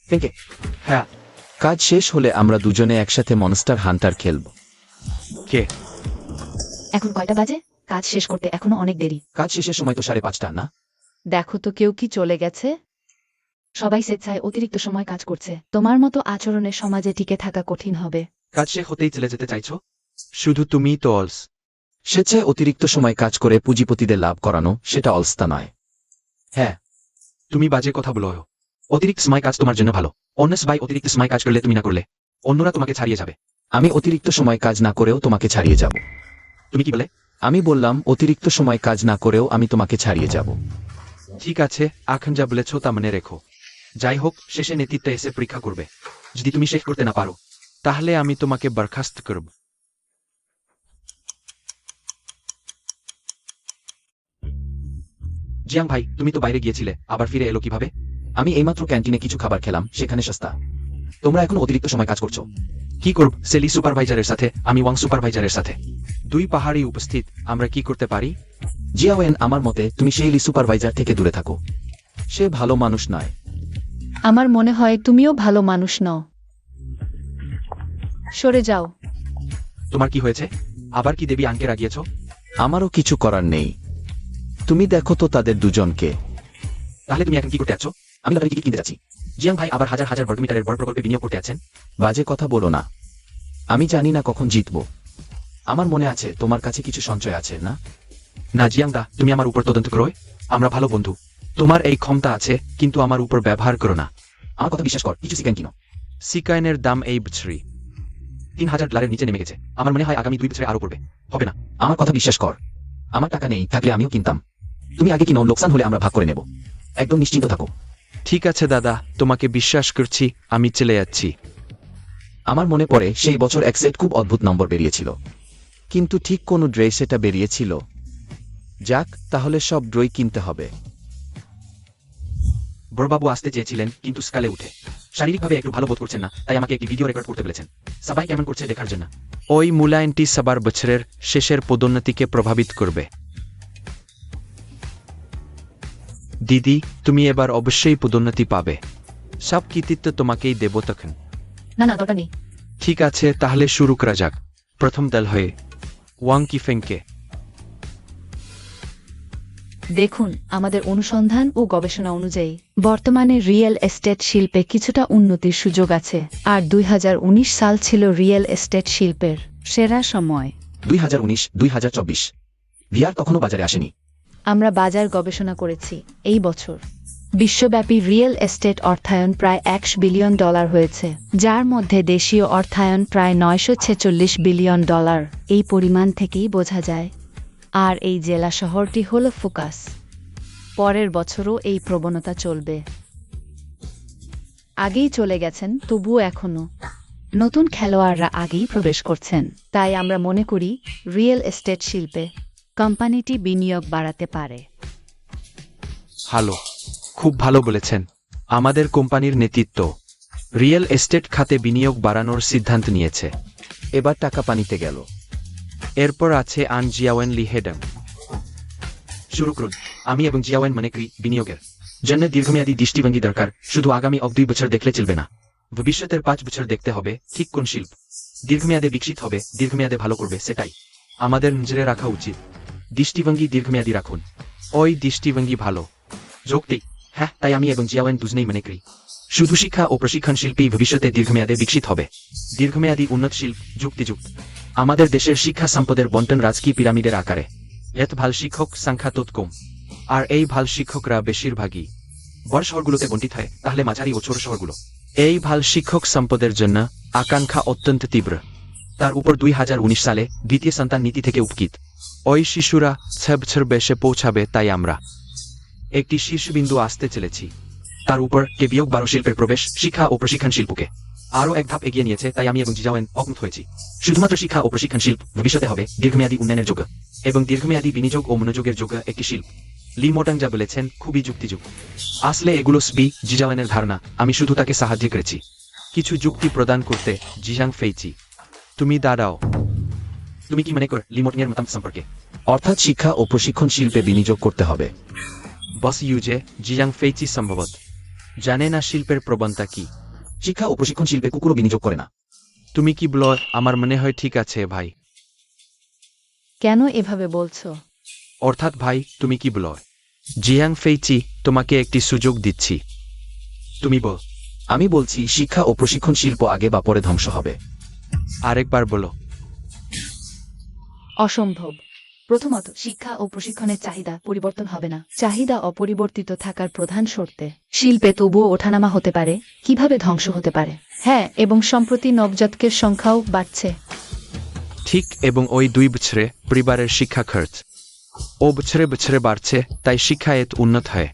ফেঙ্কে, হ্যাঁ। কাজ শেষ হলে আমরা দুজনে একসাথে মনস্টার হান্টার খেলব। কে? এখন কয়টা বাজে? কাজ শেষ করতে এখনো অনেক দেরি। কাজ শেষের সময় তো 5:30 না? দেখো তো, কেউ কি চলে গেছে? সবাই স্বেচ্ছায় অতিরিক্ত সময় কাজ করছে। তোমার মতো আচরণে সমাজে টিকে থাকা কঠিন হবে। কাজ শেষ হতেই চলে যেতে চাইছো? শুধু তুমিই তো অলস। স্বেচ্ছায় অতিরিক্ত সময় কাজ করে পুঁজিপতিদের লাভ করানো, সেটা অলস্তা নয়। হ্যাঁ, তুমি বাজে কথা বলো। অতিরিক্ত সময় কাজ তোমার জন্য ভালো। অন্য সবাই অতিরিক্ত সময় কাজ করলে তুমি না করলে অন্যরা তোমাকে ছাড়িয়ে যাবে। আমি অতিরিক্ত সময় কাজ না করেও তোমাকে ছাড়িয়ে যাব। তুমি কি বলে? আমি বললাম অতিরিক্ত সময় কাজ না করেও আমি তোমাকে ছাড়িয়ে যাব। ঠিক আছে, এখন যা বলেছ তা মনে রেখো। যাই হোক, শেষে নেতৃত্বে এসে পরীক্ষা করবে। যদি তুমি শেষ করতে না পারো তাহলে আমি তোমাকে বরখাস্ত করব। জিয়াং ভাই, তুমি তো বাইরে গিয়েছিলে, আবার ফিরে এলো কিভাবে? আমি এইমাত্র ক্যান্টিনে কিছু খাবার খেলাম, সেখানে সস্তা। তোমরা এখন অতিরিক্ত সময় কাজ করছো। কি করব? সেলি সুপারভাইজারের সাথে, আমি ওয়াং সুপারভাইজারের সাথে। দুই পাহাড়ি উপস্থিত, আমরা কি করতে পারি? জিয়াওয়েন, আমার মতে তুমি সেই লি সুপারভাইজার থেকে দূরে থাকো। সে ভালো মানুষ নয়। আমার মনে হয় তুমিও ভালো মানুষ নও। সরে যাও। তোমার কি হয়েছে? আবার কি দেবী আঙ্কে রাগিয়েছ? আমারও কিছু করার নেই। তুমি দেখো তো তাদের দুজনকে। তাহলে তুমি এখন কি করতে আছো? আমি লটারি টিকিট কিনতে যাচ্ছি। জিয়াং ভাই আবার হাজার হাজার বর্গমিটারের বড় প্রকল্পে বিনিয়োগ করতে আছেন। বাজে কথা বলো না। আমি জানি না কখন জিতবো। আমার মনে আছে তোমার কাছে কিছু সঞ্চয় আছে না? না জিয়াং দা, তুমি আমার উপর তদন্ত করো। আমরা ভালো বন্ধু। তোমার এই ক্ষমতা আছে, কিন্তু আমার উপর ব্যবহার করো না। আমার কথা বিশ্বাস কর, কিছু সিকেন কিনো। সিকাইনের দাম এই বছরই $3000 নিচে নেমে গেছে। আমার মনে হয় আগামী 2 বছরে আরো পড়বে। হবে না? আমার কথা বিশ্বাস কর। আমার টাকা নেই, থাকলে আমিও কিনতাম। তুমি আগে কিনো, লোকসান হলে আমরা ভাগ করে নেব। একদম নিশ্চিন্ত থাকো। ঠিক আছে দাদা, তোমাকে বিশ্বাস করছি, আমি চলে যাচ্ছি। আমার মনে পড়ে সেই বছর এক সেট খুব অদ্ভুত নম্বর বেরিয়েছিল। কিন্তু ঠিক কোন ড্রেস এটা বেরিয়েছিল? যাক, তাহলে সব ড্রই কিনতে হবে। বড়বাবু আসতে চেয়েছিলেন, কিন্তু স্কালে উঠে শারীরিকভাবে একটু ভালো বোধ করছেন না, তাই আমাকে একটি ভিডিও রেকর্ড করতে বলেছেন, সবাই কেমন করছে দেখার জন্য। ওই মূল্যায়নটি সবার বছরের শেষের পদোন্নতিকে প্রভাবিত করবে। দিদি, তুমি এবার অবশ্যই পদোন্নতি পাবে। সব কৃতিত্ব তোমাকেই দেব তখন। না না, দরকার নেই। ঠিক আছে, তাহলে শুরু করা যাক। প্রথম দল হয়ে ওয়াং কিফেংকে। দেখুন, আমাদের অনুসন্ধান ও গবেষণা অনুযায়ী বর্তমানে রিয়েল এস্টেট শিল্পে কিছুটা উন্নতির সুযোগ আছে, আর 2019 সাল ছিল রিয়েল এস্টেট শিল্পের সেরা সময়। 2019, 2024 ভিআর তখনও বাজারে আসেনি। আমরা বাজার গবেষণা করেছি। এই বছর বিশ্বব্যাপী রিয়েল এস্টেট অর্থায়ন প্রায় $100 বিলিয়ন হয়েছে, যার মধ্যে দেশীয় অর্থায়ন প্রায় $946 বিলিয়ন। এই পরিমাণ থেকেই বোঝা যায়। আর এই জেলা শহরটি হল ফোকাস। পরের বছরও এই প্রবণতা চলবে। আগেই চলে গেছেন, তবুও এখনো নতুন খেলোয়াড়রা আগেই প্রবেশ করছেন। তাই আমরা মনে করি রিয়েল এস্টেট শিল্পে কোম্পানিটি বিনিয়োগ বাড়াতে পারে। ভালো, খুব ভালো বলেছেন। আমাদের কোম্পানির নেতৃত্ব রিয়েল এস্টেট খাতে বিনিয়োগ বাড়ানোর সিদ্ধান্ত নিয়েছে। এবার টাকা পানিতে গেল। এরপর আছে আন জিয়াওয়েন লি হেডাং। শুরু করুন। আমি এবং জিয়াওয়েন মনে করি বিনিয়োগের জন্য দীর্ঘমেয়াদী দৃষ্টিভঙ্গি দরকার। শুধু আগামী 2 বছর দেখলে চলবে না, ভবিষ্যতের 5 বছর দেখতে হবে। ঠিক কোন শিল্প দীর্ঘমেয়াদে বিকশিত হবে, দীর্ঘমেয়াদে ভালো করবে, সেটাই আমাদের নজরে রাখা উচিত। দৃষ্টিভঙ্গি দীর্ঘমেয়াদী রাখুন। ওই দৃষ্টিভঙ্গি ভালো। যৌক্তিক। হ্যাঁ, তাই আমি এবং জিয়াওয়েন দুজনেই মনে করি শুধু শিক্ষা ও প্রশিক্ষণ শিল্পী ভবিষ্যতে দীর্ঘমেয়াদে বিকশিত হবে। দীর্ঘমেয়াদী উন্নত শিল্প যুক্তিযুক্ত। আমাদের দেশের শিক্ষা সম্পদের বন্টন রাজকীয় পিরামিডের আকারে। এত ভাল শিক্ষক সংখ্যা তত কম, আর এই ভাল শিক্ষকরা বেশিরভাগই বড় শহরগুলোতে বন্টিত হয়, তাহলে মাঝারি ও ছোট শহরগুলো। এই ভাল শিক্ষক সম্পদের জন্য আকাঙ্ক্ষা অত্যন্ত তীব্র। তার উপর 2019 সালে দ্বিতীয় সন্তান নীতি থেকে উপকৃত ওই শিশুরা 6 বছর বয়সে পৌঁছাবে, তাই আমরা একটি শীর্ষবিন্দু আসতে চলেছি। তার উপর কে বিয়োগ 12 শিল্পের প্রবেশ শিক্ষা ও প্রশিক্ষণ শিল্পকে আরও এক ধাপ এগিয়ে নিয়েছে, তাই আমি এবং জিয়াওয়েন একমত হয়েছি শুধুমাত্র শিক্ষা ও প্রশিক্ষণ শিল্প ভবিষ্যতে হবে দীর্ঘমেয়াদী উন্নয়নের যোগ্য এবং দীর্ঘমেয়াদী বিনিয়োগ ও মনোযোগের যোগ্য একটি শিল্প। লি মোটাং যা বলেছেন খুবই যুক্তিযুক্ত। আসলে এগুলো জিয়াওয়েনের ধারণা, আমি শুধু তাকে সাহায্য করেছি কিছু যুক্তি প্রদান করতে। জিয়াং ফেইচি, তুমি দাঁড়াও। তুমি কি মনে কর লি মোটিংয়ের মতামত সম্পর্কে? অর্থাৎ শিক্ষা ও প্রশিক্ষণ শিল্পে বিনিয়োগ করতে হবে। বস ইউজে জিয়াং ফেইচি সম্ভবত জানে না শিল্পের প্রবণতা কি। শিক্ষা ও প্রশিক্ষণ শিল্পে কুকুরও বিনিয়োগ করে না। তুমি কি বলো? আমার মনে হয় ঠিক আছে ভাই। কেন এভাবে বলছো? অর্থাৎ ভাই, তুমি কি বলো? জিয়াং ফেইচি, তোমাকে একটি সুযোগ দিচ্ছি, তুমি বল। আমি বলছি শিক্ষা ও প্রশিক্ষণ শিল্প আগে বা পরে ধ্বংস হবে। আরেকবার বলো। অসম্ভব। প্রথমত, শিক্ষা ও প্রশিক্ষণের চাহিদা পরিবর্তন হবে না। চাহিদা অপরিবর্তিত থাকার প্রধান শর্তে শিল্পে তবুও ওঠানামা হতে পারে, কিভাবে ধ্বংস হতে পারে। হ্যাঁ, এবং সম্প্রতি নবজাতকের সংখ্যাও বাড়ছে। ঠিক, এবং ওই 2 বছরে পরিবারের শিক্ষা খরচ ও বছরে বছরে বাড়ছে, তাই শিক্ষায়ত উন্নত হয়।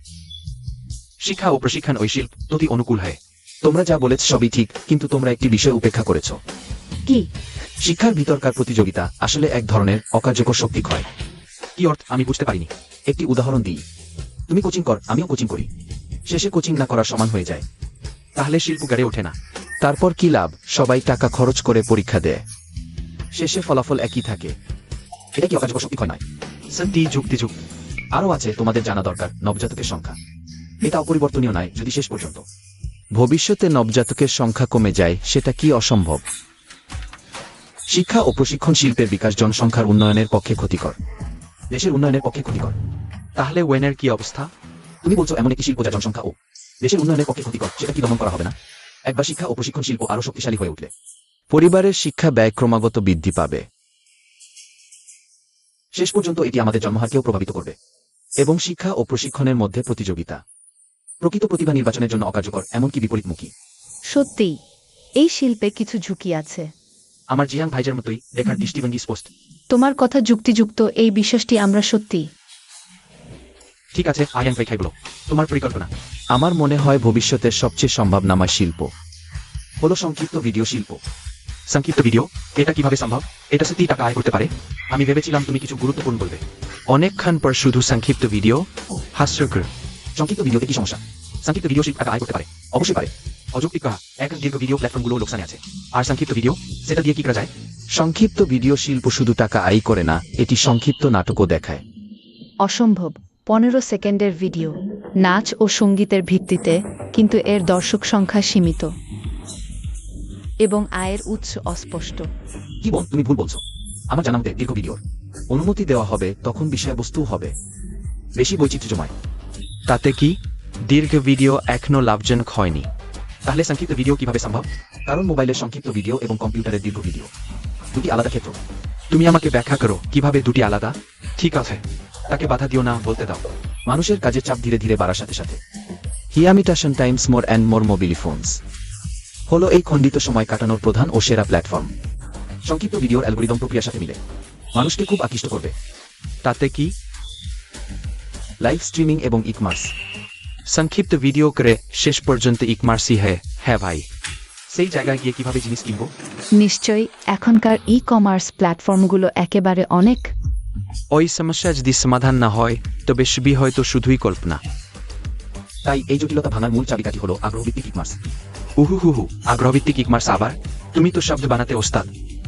শিক্ষা ও প্রশিক্ষণ ওই শিল্প অতি অনুকূল হয়। তোমরা যা বলেছ সবই ঠিক, কিন্তু তোমরা একটি বিষয় উপেক্ষা করেছ। কি? শিক্ষার ভিতরকার প্রতিযোগিতা আসলে এক ধরনের অকার্যকর শক্তি ক্ষয়। কি অর্থ আমি বুঝতে পারিনি। একটি উদাহরণ দিই। তুমি কোচিং কর, আমিও কোচিং করি। শেষে কোচিং না করার সমান হয়ে যায়। তাহলে শিল্প গড়ে ওঠে না। তারপর কি লাভ? সবাই টাকা খরচ করে পরীক্ষা দেয়, শেষে ফলাফল একই থাকে। এটা কি অকার্যকর শক্তি ক্ষয় নয়? সত্যি যুক্তিযুক্ত। আরও আছে, তোমাদের জানা দরকার নবজাতকের সংখ্যা। এটা অপরিবর্তনীয় নয় যদি শেষ পর্যন্ত। ভবিষ্যতে নবজাতকের সংখ্যা কমে যায়, সেটা কি অসম্ভব? শিক্ষা ও প্রশিক্ষণ শিল্পের বিকাশ জনসংখ্যার উন্নয়নের পক্ষে ক্ষতিকর, দেশের উন্নয়নের পক্ষে ক্ষতিকর। তাহলে ওয়েনের কি অবস্থা? তুমি বলছো এমন একটি শিল্প যা জনসংখ্যা ও দেশের উন্নয়নের পক্ষে ক্ষতিকর, সেটা কি দমন করা হবে না? একবার শিক্ষা ও প্রশিক্ষণ শিল্প আরও শক্তিশালী হয়ে উঠলে পরিবারের শিক্ষা ব্যয় ক্রমাগত বৃদ্ধি পাবে। শেষ পর্যন্ত এটি আমাদের জন্মহারকেও প্রভাবিত করবে। এবং শিক্ষা ও প্রশিক্ষণের মধ্যে প্রতিযোগিতা প্রকৃত প্রতিভা নির্বাচনের জন্য অকার্যকর, এমনকি বিপরীতমুখী। সত্যিই, এই শিল্পে কিছু ঝুঁকি আছে। আমার জিয়াং ভাইজের মতোই দেখার দৃষ্টিভঙ্গি স্পষ্ট। তোমার কথা যুক্তিযুক্ত, এই বিশ্বাসটি আমরা সত্যি। ঠিক আছে, আয়াং ভাই খাইবলো। তোমার পরিকল্পনা? আমার মনে হয় ভবিষ্যতের সবচেয়ে সম্ভাবনাময় শিল্প হলো সংক্ষিপ্ত ভিডিও শিল্প। সংক্ষিপ্ত ভিডিও? এটা কিভাবে সম্ভব? এটা সত্যি টাকা আয় করতে পারে? আমি ভেবেছিলাম তুমি কিছু গুরুত্বপূর্ণ বলবে। অনেকক্ষণ পর শুধু সংক্ষিপ্ত ভিডিও? হাস্যকর। সংক্ষিপ্ত ভিডিওতে কি সমস্যা? সংক্ষিপ্ত ভিডিও শিল্প টাকা আয় করতে পারে, অবশ্যই পারে। অযৌক্তিক কথা। এখন দীর্ঘ ভিডিও প্ল্যাটফর্মগুলো লোকসানে আছে। আর সংক্ষিপ্ত ভিডিও, সেটা দিয়ে কি করা যায়? সংক্ষিপ্ত ভিডিও শিল্প শুধু টাকা আয় করে না, এটি সংক্ষিপ্ত নাটকও দেখায়। অসম্ভব। 15 সেকেন্ডের ভিডিও, নাচ ও সঙ্গীতের ভিত্তিতে, কিন্তু এর দর্শক সংখ্যা সীমিত এবং আয়ের উৎস অস্পষ্ট। কি বোন, তুমি ভুল বলছো। আমার জানা মতে দীর্ঘ ভিডিওর অনুমতি দেওয়া হবে তখন বিষয়বস্তু হবে বেশি বৈচিত্র্যময়। তাতে কি? দীর্ঘ ভিডিও এখনো লাভজনক হয়নি। তাহলে সংক্ষিপ্ত ভিডিও কিভাবে সম্ভব? কারণ মোবাইলের সংক্ষিপ্ত ভিডিও এবং কম্পিউটারের দীর্ঘ ভিডিও দুটি আলাদা ক্ষেত্র। তুমি আমাকে ব্যাখ্যা করো কিভাবে দুটি আলাদা। ঠিক আছে, তাকে বাধা দিও না, বলতে দাও। মানুষের কাজের চাপ ধীরে ধীরে বাড়ার সাথে সাথে হিয়ামিটেশন times more and more mobile phones হলো এই খণ্ডিত সময় কাটানোর প্রধান ও সেরা প্ল্যাটফর্ম। সংক্ষিপ্ত ভিডিওর অ্যালগোরিদম প্রক্রিয়ার সাথে মিলে মানুষকে খুব আকৃষ্ট করবে। তাতে কি? লাইভ স্ট্রিমিং এবং ইকমার্স। সংক্ষিপ্ত ভিডিও করে শেষ পর্যন্ত ইকমার্সি হ্যাঁ ভাই। সেই জায়গায় গিয়ে কিভাবে জিনিস কিনবো? নিশ্চয়ই, এখনকার ই-কমার্স প্ল্যাটফর্মগুলো একেবারে অনেক। ওই সমস্যা যদি সমাধান না হয় তবে সবই হয়তো শুধুই কল্পনা। তাই এই জটিলতা ভাঙার মূল চাবিকাঠি হলো আগ্রহভিত্তিক ইকমার্স। উহু, আগ্রহভিত্তিক ইকমার্স আবার? তুমি তো শব্দ বানাতে ওস্তাদ।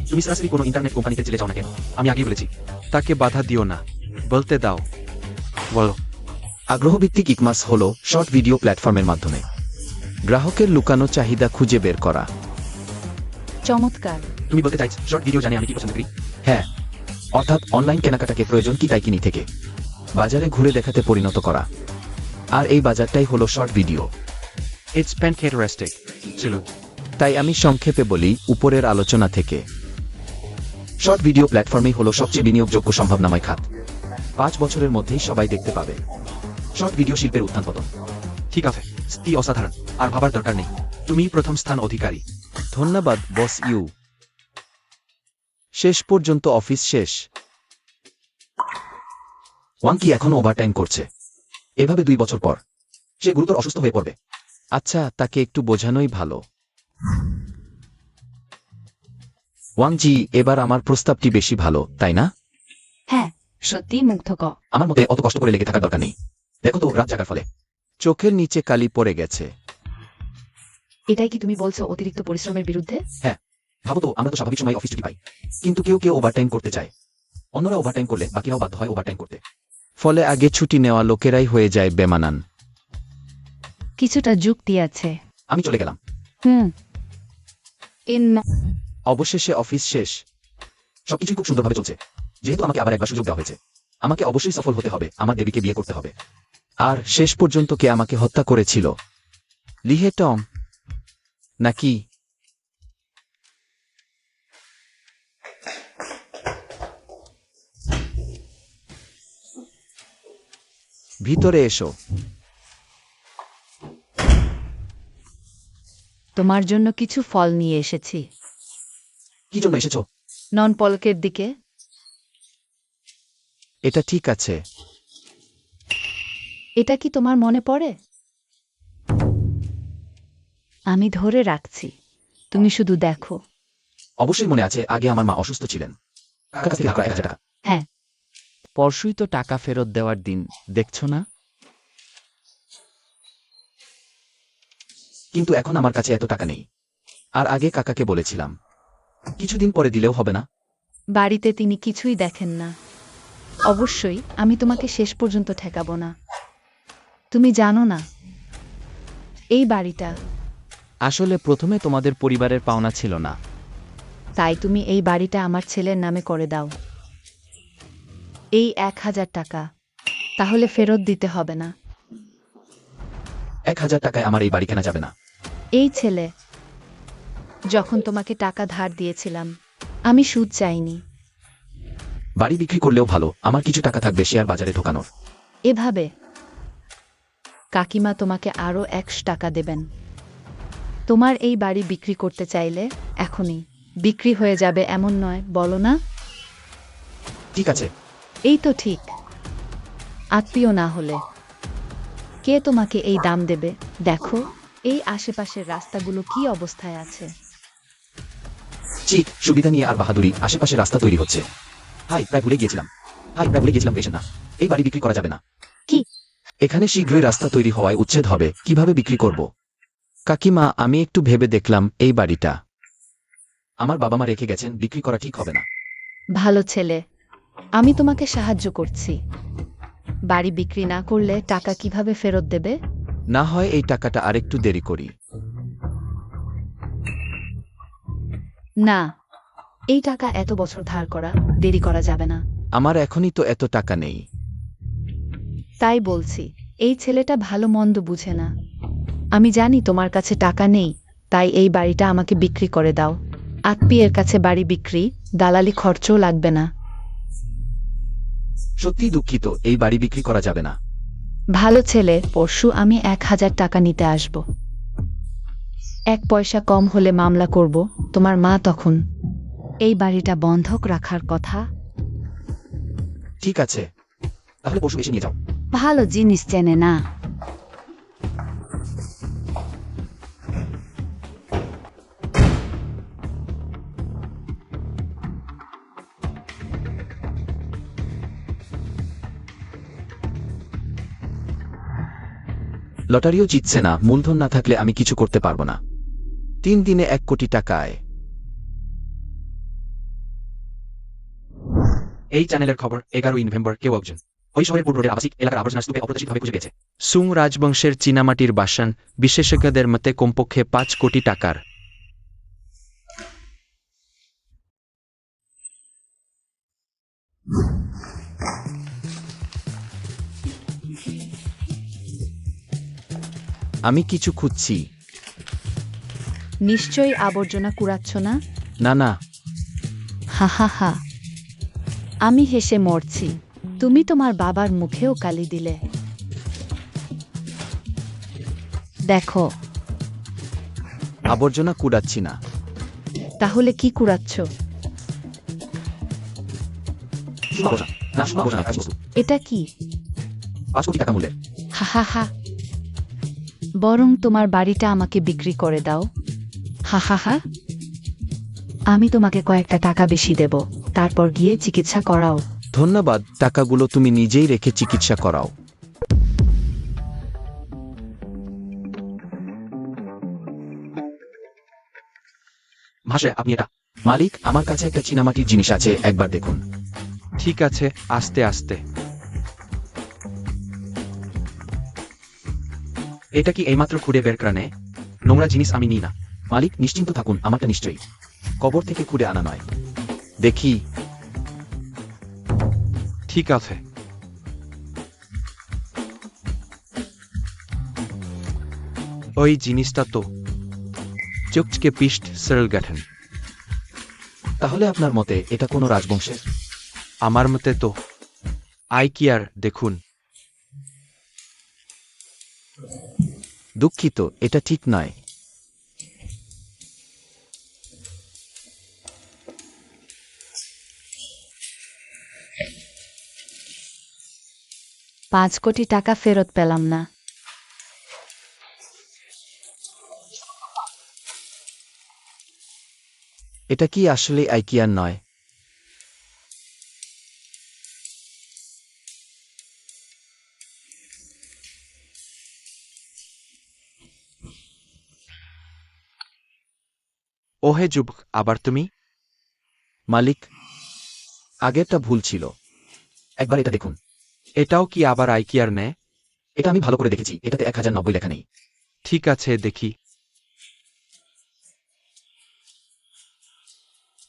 তুমি সরাসরি কোনো ইন্টারনেট কোম্পানিতে চলে যাও না কেন? আমি আগেই বলেছি। তাকে বাধা দিও না, বলতে দাও। বলো। আগ্রহভিত্তিক ইকমার্স হলো শর্ট ভিডিও প্ল্যাটফর্মের মাধ্যমে গ্রাহকের লুকানো চাহিদা খুঁজে বের করা। চমৎকার। তুমি বলতে চাইছ শর্ট ভিডিও জানে আমি কি পছন্দ করি? হ্যাঁ, অর্থাৎ অনলাইন কেনাকাটাকে প্রয়োজন কি তাই কিনি থেকে বাজারে ঘুরে দেখাতে পরিণত করা। আর এই বাজারটাই হলো শর্ট ভিডিও। It's fantastic. চলো, তাই আমি সংক্ষেপে বলি, উপরের আলোচনা থেকে শর্ট ভিডিও প্ল্যাটফর্মই হলো সবচেয়ে বিনিয়োগযোগ্য সম্ভাবনাময় খাত। 5 বছরের মধ্যেই সবাই দেখতে পাবে শর্ট ভিডিও শিল্পের উত্থান পতন। ঠিক আছে, স্থিতি অসাধারণ, আর ভাবার দরকার নেই। তুমি প্রথম স্থান অধিকারী। ধন্যবাদ বস ইউ। শেষ পর্যন্ত অফিস শেষ। ওয়াং কি এখনো ওভারটাইম করছে? এভাবে 2 বছর পর সে গুরুতর অসুস্থ হয়ে পড়বে। আচ্ছা, তাকে একটু বোঝানোই ভালো। ওয়াংজি, এবার আমার প্রস্তাবটি বেশি ভালো, তাই না? হ্যাঁ, সত্যি মুগ্ধকর। আমার মতে অত কষ্ট করে লেগে থাকার দরকার নেই। দেখো তো রাত জাগার ফলে চোখের নিচে কালি পড়ে গেছে। এটাই কি তুমি বলছো অতিরিক্ত পরিশ্রমের বিরুদ্ধে? হ্যাঁ, ভাবো তো, আমরা তো স্বাভাবিক সময় অফিস ছুটি পাই, কিন্তু কেউ কেউ ওভারটাইম করতে চায়। অন্যরা ওভারটাইম করলে বাকিরাও বাধ্য হয় ওভারটাইম করতে। ফলে আগে ছুটি নেওয়া লোকেরাই হয়ে যায় বেমানান। কিছুটা যুক্তি আছে। আমি চলে গেলাম। অবশেষে অফিস শেষ। সবকিছুই খুব সুন্দরভাবে চলছে। যেহেতু আমাকে আবার একবার সুযোগ দেওয়া হয়েছে, আমাকে অবশ্যই সফল হতে হবে। আমার দেবীকে বিয়ে করতে হবে। আর শেষ পর্যন্ত কে আমাকে হত্যা করেছিল? লিহে টম নাকি? ভিতরে এসো। তোমার জন্য কিছু ফল নিয়ে এসেছি। কি জন্য এসেছো? নন পলকের দিকে। এটা ঠিক আছে। এটা কি তোমার মনে পড়ে? আমি ধরে রাখছি, তুমি শুধু দেখো। অবশ্যই মনে আছে, আগে আমার মা অসুস্থ ছিলেন। কাকার কাছ থেকে ধার করা 1000 টাকা। হ্যাঁ, পরশুই তো টাকা ফেরত দেওয়ার দিন, দেখছো না? কিন্তু এখন আমার কাছে এত টাকা নেই। আর আগে কাকাকে বলেছিলাম কিছুদিন পরে দিলেও হবে না? বাড়িতে তিনি কিছুই দেখেন না। অবশ্যই আমি তোমাকে শেষ পর্যন্ত ঠেকাবো না। তুমি জানো না, এই বাড়িটা, আসলে প্রথমে তোমাদের পরিবারের পাওনা ছিল না। তাই তুমি এই বাড়িটা আমার ছেলের নামে করে দাও। এই 1000 টাকা তাহলে ফেরত দিতে হবে না। 1000 টাকায় আমার এই বাড়ি কেনা যাবে না। এই ছেলে, যখন তোমাকে টাকা ধার দিয়েছিলাম, আমি সুদ চাইনি। বাড়ি বিক্রি করলেও ভালো, আমার কিছু টাকা থাকবে শেয়ার বাজারে ঢোকানোর। এভাবে কাকিমা তোমাকে আরও 100 টাকা দেবেন। তোমার এই বাড়ি বিক্রি করতে চাইলে এখনই বিক্রি হয়ে যাবে, এমন নয়, বলো না? ঠিক আছে। এই তো ঠিক। আত্মীয় না হলে কে তোমাকে এই দাম দেবে? দেখো এই আশেপাশের রাস্তাগুলো কি অবস্থায় আছে। চিট, সুবিধা নিয়ে আর বাহাদুরি, আশেপাশে রাস্তা তৈরি হচ্ছে। প্রায় ভুলে গিয়েছিলাম। পেশেন্ট না, এই বাড়ি বিক্রি করা যাবে না। কি? এখানে শীঘ্রই রাস্তা তৈরি হওয়ায় উচ্ছেদ হবে, কিভাবে বিক্রি করব? কাকিমা, আমি একটু ভেবে দেখলাম এই বাড়িটা। আমার বাবা মা রেখে গেছেন, বিক্রি করা ঠিক হবে না। ভালো ছেলে, আমি তোমাকে সাহায্য করছি। বাড়ি বিক্রি না করলে টাকা কিভাবে ফেরত দেবে? না হয় এই টাকাটা আরেকটু দেরি করি। না, এই টাকা এত বছর ধার করা, দেরি করা যাবে না। আমার এখনই তো এত টাকা নেই। তাই বলছি, এই ছেলেটা ভালো মন্দ বুঝে না। আমি জানি তোমার কাছে টাকা নেই, তাই এই বাড়িটা আমাকে বিক্রি করে দাও। আত্মীয়ের কাছে বাড়ি বিক্রি, দালালি খরচও লাগবে না। সত্যি দুঃখিত, এই বাড়ি বিক্রি করা যাবে না। ভালো ছেলে, পরশু আমি 1000 টাকা নিতে আসব। 1 পয়সা কম হলে মামলা করব। তোমার মা তখন এই বাড়িটা বন্ধক রাখার কথা। ঠিক আছে, তাহলে পরশু এসে নিয়ে যাও। ভালো জিনিস চেনে না। লটারিও জিতছে না, মূলধন না থাকলে আমি কিছু করতে পারবো না। 3 দিনে 1 কোটি টাকা আয়। এই চ্যানেলের খবর 11 নভেম্বর। কেউ একজন ওই শহরের পূর্ব রোডের আবাসিক এলাকার আবর্জনা স্তূপে অপ্রত্যাশিতভাবে খুঁজে পেয়েছে। সুং রাজবংশের চীনামাটির বাসন, বিশেষজ্ঞদের মতে কমপক্ষে 5 কোটি টাকার। আমি কিছু খুঁজছি। নিশ্চয়ই আবর্জনা কুড়াচ্ছ না? না না, হা হা হা, আমি হেসে মরছি। তুমি তোমার বাবার মুখেও কালি দিলে। দেখো, আবর্জনা কুড়াচ্ছি না। তাহলে কি কুড়াচ্ছ? শুধু আবর্জনা, না শুধু আবর্জনা, কাজ বস্তু। এটা কি? 5 কোটি টাকা মূল্যের। হা হা হা, বরং তোমার বাড়িটা আমাকে বিক্রি করে দাও। হা হা হা, আমি তোমাকে কয়েকটা টাকা বেশি দেব, তারপর গিয়ে চিকিৎসা করাও। ধন্যবাদ, টাকাগুলো তুমি নিজেই রেখে চিকিৎসা করাও। ভাষে আপনি এটা। মালিক, আমার কাছে একটা চীনামাটির জিনিস আছে, একবার দেখুন। ঠিক আছে, আস্তে আস্তে। এটা কি এইমাত্র খুঁড়ে বের করা নেই? নোংরা জিনিস আমি নিই না। মালিক, নিশ্চিন্ত থাকুন, আমারটা নিশ্চয়ই কবর থেকে খুঁড়ে আনা নয়। দেখি। ঠিক আছে। ওই জিনিসটা তো চুকচকে পিষ্ট সরল গঠন। তাহলে আপনার মতে এটা কোনো রাজবংশের? আমার মতে তো। আই কি আর দেখুন। দুঃখিত, এটা ঠিক নয়। $5 কোটি ফেরত পেলাম না। এটা কি আসলে আইকিয়ার নয়? ওহে যুবক, আবার তুমি? মালিক, আগেরটা ভুল ছিল। একবার এটা দেখুন। এটাও কি আবার আইকিয়ার নে? এটা আমি ভালো করে দেখেছি, এটাতে 1090 লেখা নেই। ঠিক আছে, দেখি।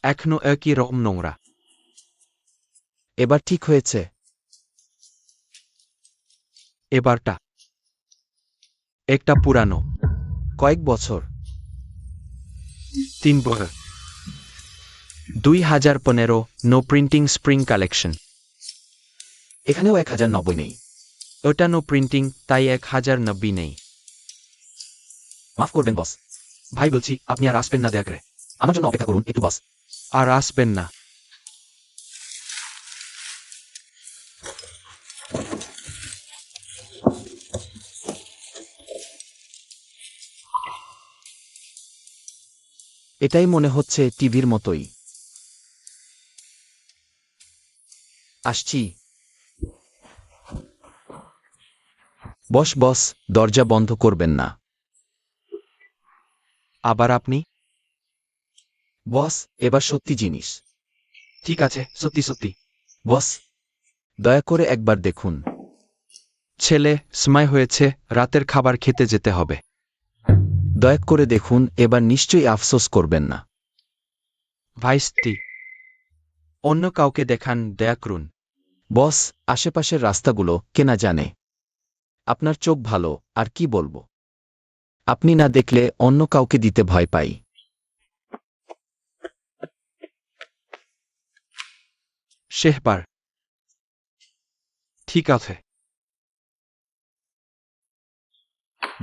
এখনো একই রকম নোংরা। এবার ঠিক হয়েছে। এবারটা একটা পুরানো। কয়েক বছর? 3 বছর। 2015 নো প্রিন্টিং স্প্রিং কালেকশন। এখানেও 1090 নেই। ওটা নো প্রিন্টিং, তাই 1090 নেই। মাফ করবেন বস। ভাই বলছি, আপনি আর আসবেন না, দয়া করে আমার জন্য অপেক্ষা করুন একটু বস। আর আসবেন না। এটাই মনে হচ্ছে টিভির মতোই। আসছি। বস, দরজা বন্ধ করবেন না। আবার আপনি? বস, এবার সত্যি জিনিস। ঠিক আছে, সত্যি সত্যি। বস, দয়া করে একবার দেখুন। ছেলে, সময় হয়েছে, রাতের খাবার খেতে যেতে হবে। দয়া করে দেখুন, এবার নিশ্চয়ই আফসোস করবেন না। ভাইস্তি, অন্য কাউকে দেখান, দয়া করুন। বস, আশেপাশের রাস্তাগুলো কেনা জানে। আপনার চোখ ভালো, আর কি বলবো। আপনি না দেখলে অন্য কাউকে দিতে ভয় পাই। শেষবার। ঠিক আছে।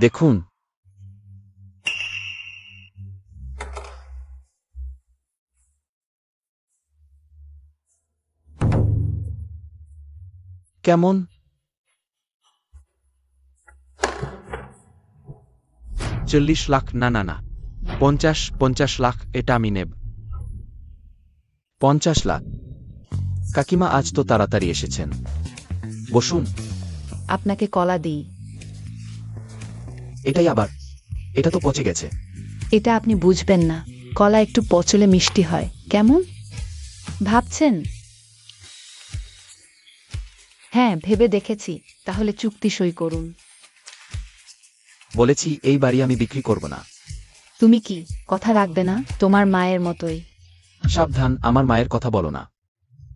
দেখুন। কেমন? $40 লাখ? না না না, 50 লাখ, এটা আমি নেব। 50 লাখ? কাকিমা, আজ তো তাড়াতাড়ি এসেছেন। বসুন। আপনাকে কলা দিই। এটাই আবার? এটা তো পচে গেছে। এটা আপনি বুঝবেন না। কলা একটু পচলে মিষ্টি হয়, কেমন ভাবছেন? হ্যাঁ, ভেবে দেখেছি। তাহলে চুক্তি সই করুন। বলেছি, এই বাড়ি আমি বিক্রি করব না। তুমি কি কথা রাখবে না? তোমার মায়ের মতোই। সাবধান, আমার মায়ের কথা বলো না।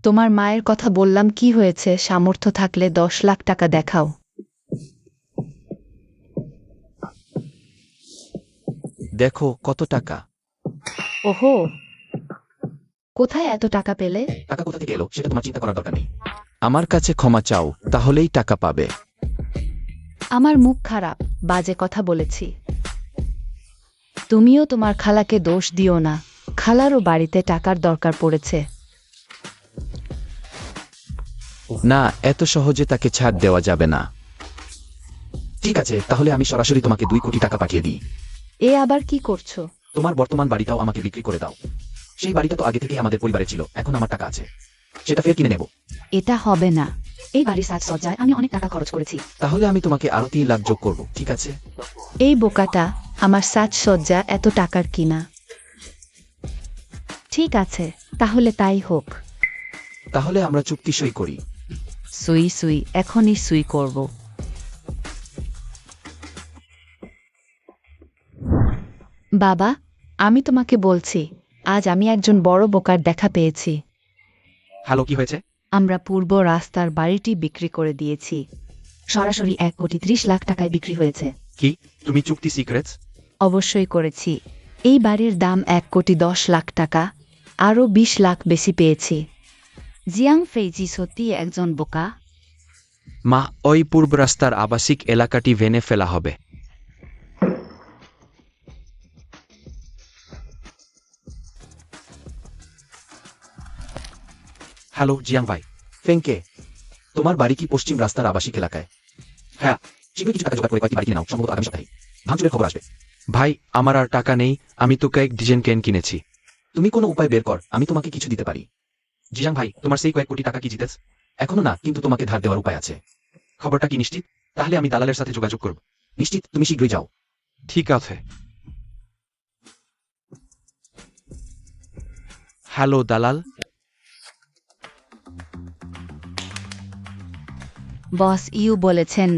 তোমার মায়ের কথা বললাম, কি হয়েছে? সামর্থ্য থাকলে 10 লাখ টাকা দেখাও। দেখো কত টাকা। ওহো, কোথায় এত টাকা পেলে? টাকা কোথা থেকে এলো সেটা তোমার চিন্তা করার দরকার নেই। আমার কাছে ক্ষমা চাও, তাহলেই টাকা পাবে। আমার মুখ খারাপ, বাজে কথা বলেছি। তুমিও তোমার খালাকে দোষ দিও না। খালারও বাড়িতে টাকার দরকার পড়েছে। না, এত সহজে তাকে ছাড় দেওয়া যাবে না। ঠিক আছে, তাহলে আমি সরাসরি তোমাকে 2 কোটি টাকা পাঠিয়ে দিই। এ আবার কি করছো? তোমার বর্তমান বাড়িটাও আমাকে বিক্রি করে দাও। সেই বাড়িটা তো আগে থেকেই আমাদের পরিবারে ছিল, এখন আমার টাকা আছে, সেটা ফের কিনে নেব। এটা হবে না। এই বাড়ির সাজসজ্জায় আমি অনেক টাকা খরচ করেছি। তাহলে আমি তোমাকে আরো 3 লাখ যোগ করব, ঠিক আছে? এই বোকাটা, আমার সাজসজ্জা এত টাকার কিনা। ঠিক আছে, তাহলে তাই হোক। তাহলে আমরা চুক্তি সই করি। সুই, এখনই সুই করব। বাবা, আমি তোমাকে বলছি, আজ আমি একজন বড় বোকার দেখা পেয়েছি। হ্যালো, কি হয়েছে? আমরা পূর্ব রাস্তার বাড়িটি বিক্রি করে দিয়েছি। সরাসরি 1,30,00,000 টাকায় বিক্রি হয়েছে। কি, তুমি চুক্তি সিক্রেটস? অবশ্যই করেছি। এই বাড়ির দাম 1,10,00,000 টাকা, আরও 20 লাখ বেশি পেয়েছি। জিয়াং ফেইজি সত্যি একজন বোকা। মা, ওই পূর্ব রাস্তার আবাসিক এলাকাটি ভেঙে ফেলা হবে। হ্যালো জিয়াং ভাই। ফেংকে, তোমার বাড়ি কি পশ্চিম রাস্তার আবাসিক এলাকায়? হ্যাঁ শীঘ্রই কিছু টাকা জোগাড় করে কয়েকটি বাড়ি কিনে নাও, সম্ভবত আগামী সপ্তাহে। ভাঙচুরের খবর আসবে। ভাই, আমার আর টাকা নেই, আমি তো কয়েক ডিজাইন কেন কিনেছি। তুমি কোনো উপায় বের কর, আমি তোমাকে কিছু দিতে পারি। জিয়াং ভাই, তোমার সেই কয়েক কোটি টাকা কি জিতেছ? এখনো না, কিন্তু তোমাকে ধার দেওয়ার উপায় আছে। খবরটা কি নিশ্চিত? তাহলে আমি দালালের সাথে যোগাযোগ করব। নিশ্চিত, তুমি শীঘ্রই যাও। ঠিক আছে। হ্যালো দালাল। বস ইউ বলেছেন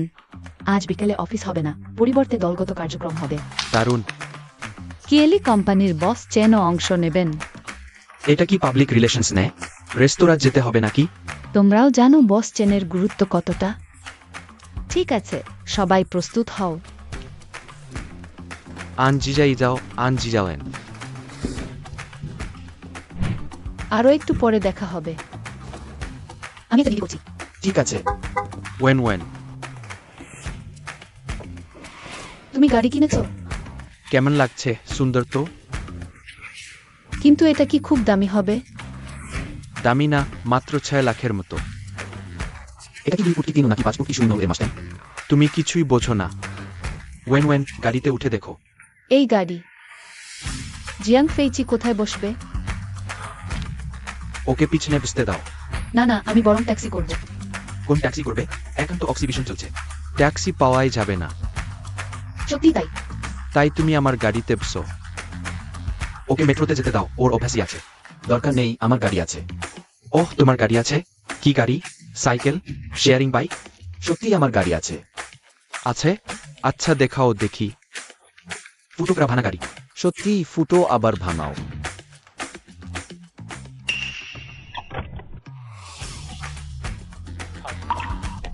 আজ বিকেলে অফিস হবে না, পরিবর্তে দলগত কার্যক্রম হবে। দারুণ। কিয়েলি কোম্পানির বস চেনও অংশ নেবেন। এটা কি পাবলিক রিলেশনস নেয়? রেস্তোরাঁ যেতে হবে নাকি? তোমরাও জানো বস চেনের গুরুত্ব কতটা। ঠিক আছে, সবাই প্রস্তুত হও। আন জিজাই যাও, আন জিজাওয়েন। আরও একটু পরে দেখা হবে। আমি এটা ডিল করছি। ঠিক আছে। ওয়েন ওয়েন। তুমি গাড়ি কিনেছো? কেমন লাগছে? সুন্দর তো। কিন্তু এটা কি খুব দামি হবে? দামি না, মাত্র 6 লাখের মতো। এটা কি 2 ফুট কি 3 নাকি 5 ফুট কি 0 এর মাস্টার? তুমি কিছুই বোঝো না। ওয়েন ওয়েন, গাড়িতে উঠে দেখো। এই গাড়ি। জিয়াং ফেইচি কোথায় বসবে? ওকে পিছনে বসতে দাও। না না, আমি বরং ট্যাক্সি করব। কোন ট্যাক্সি করবে? এখন তো অক্সিবিশন চলছে, ট্যাক্সি পাওয়াই যাবে না। সত্যি তাই? তাই তুমি আমার গাড়িতে বসো। ওকে মেট্রোতে যেতে দাও, ওর অভ্যাসই আছে। দরকার নেই, আমার গাড়ি আছে। ওহ, তোমার গাড়ি আছে? কি গাড়ি? সাইকেল? Sharing bike? সত্যিই আমার গাড়ি আছে। আছে? আচ্ছা দেখাও দেখি। ফুটোকরা ভানা গাড়ি। সত্যি ফুটো আবার ভাঙাও।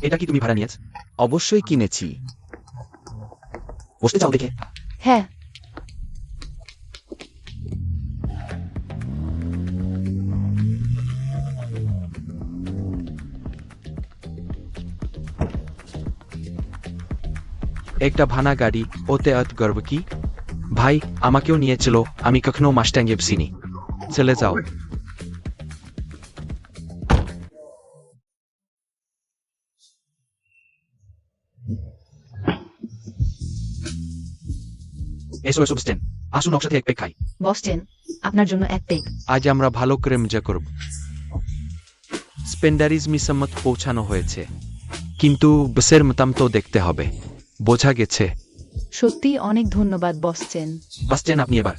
এটা কি তুমি ভাড়া নিয়েছ? অবশ্যই কিনেছি। বসতে চাও দেখে? হ্যাঁ। একটা ভানা গাড়ি, ওতে এত গর্ব কি? ভাই, আমাকেও নিয়েছিল, আমি কখনো মাস্ট্যাঙ্গে বসিনি। চলে যাও। এসো এসো স্টেন, আসুন একসাথে এক পেক খাই। বস চেন, আপনার জন্য এক পেগ। আজ আমরা ভালো করে মজা করব। স্পেন্ডারিজ মিসাম্মত পৌঁছানো হয়েছে, কিন্তু বসের মতাম তো দেখতে হবে। বোঝা গেছে। সত্যি অনেক ধন্যবাদ বস চেন। বাসছেন আপনি এবার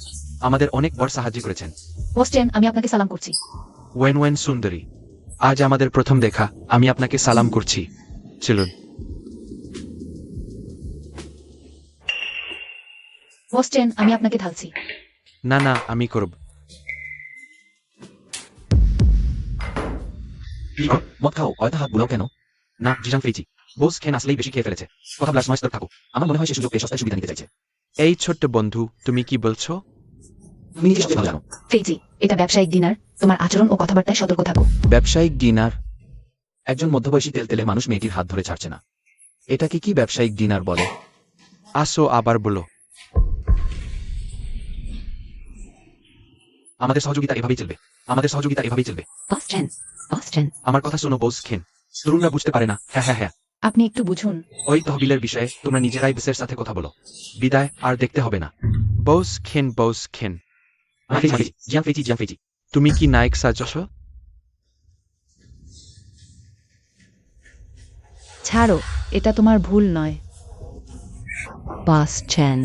আমাদের অনেক বড় সাহায্য করেছেন। বস চেন, আমি আপনাকে সালাম করছি। ওয়েন ওয়েন সুন্দরী, আজ আমাদের প্রথম দেখা, আমি আপনাকে সালাম করছি। চলুন। বস চেন, আমি আপনাকে ঢালছি। না না, আমি করব। মদ খাও, অয়থা হাত বুলাও কেন? না জিজাং ফেইচি, বোস খেন আসলেই বেশি খেয়ে ফেলেছে। কথা ব্লাস নয়, থাকো। আমার মনে হয় সে সুযোগ সস্তায় সুবিধা নিতে চাইছে। এই ছোট্ট বন্ধু, তুমি কি বলছো? তুমি নিজে সবচেয়ে ভালো জানো। ফেজি, এটা ব্যবসায়িক ডিনার, তোমার আচরণ ও কথাবার্তায় সতর্ক থাকো। ব্যবসায়িক ডিনার? একজন মধ্যবয়সী তেলতেলে মানুষ মেয়েটির হাত ধরে ছাড়ছে না। এটাকে কি ব্যবসায়িক ডিনার বলে? আসো আবার বলো। আমাদের সহযোগিতা এভাবেই চলবে, আমাদের সহযোগিতা এভাবেই চলবে। বস চেন, বস চেন, আমার কথা শোনো বোস খেন, তরুণরা বুঝতে পারে না। হ্যাঁ হ্যাঁ হ্যাঁ, আপনি একটু বুঝুন। ওই তহবিলের বিষয়ে তোমরা নিজেরাই বসের সাথে কথা বলো। বিদায়, আর দেখতে হবে না। Boss Chen, boss Chen. Jiang Feichi, Jiang Feichi. তুমি কি নায়ক সাজছ? ছাড়ো, এটা তোমার ভুল নয়। Boss Chen.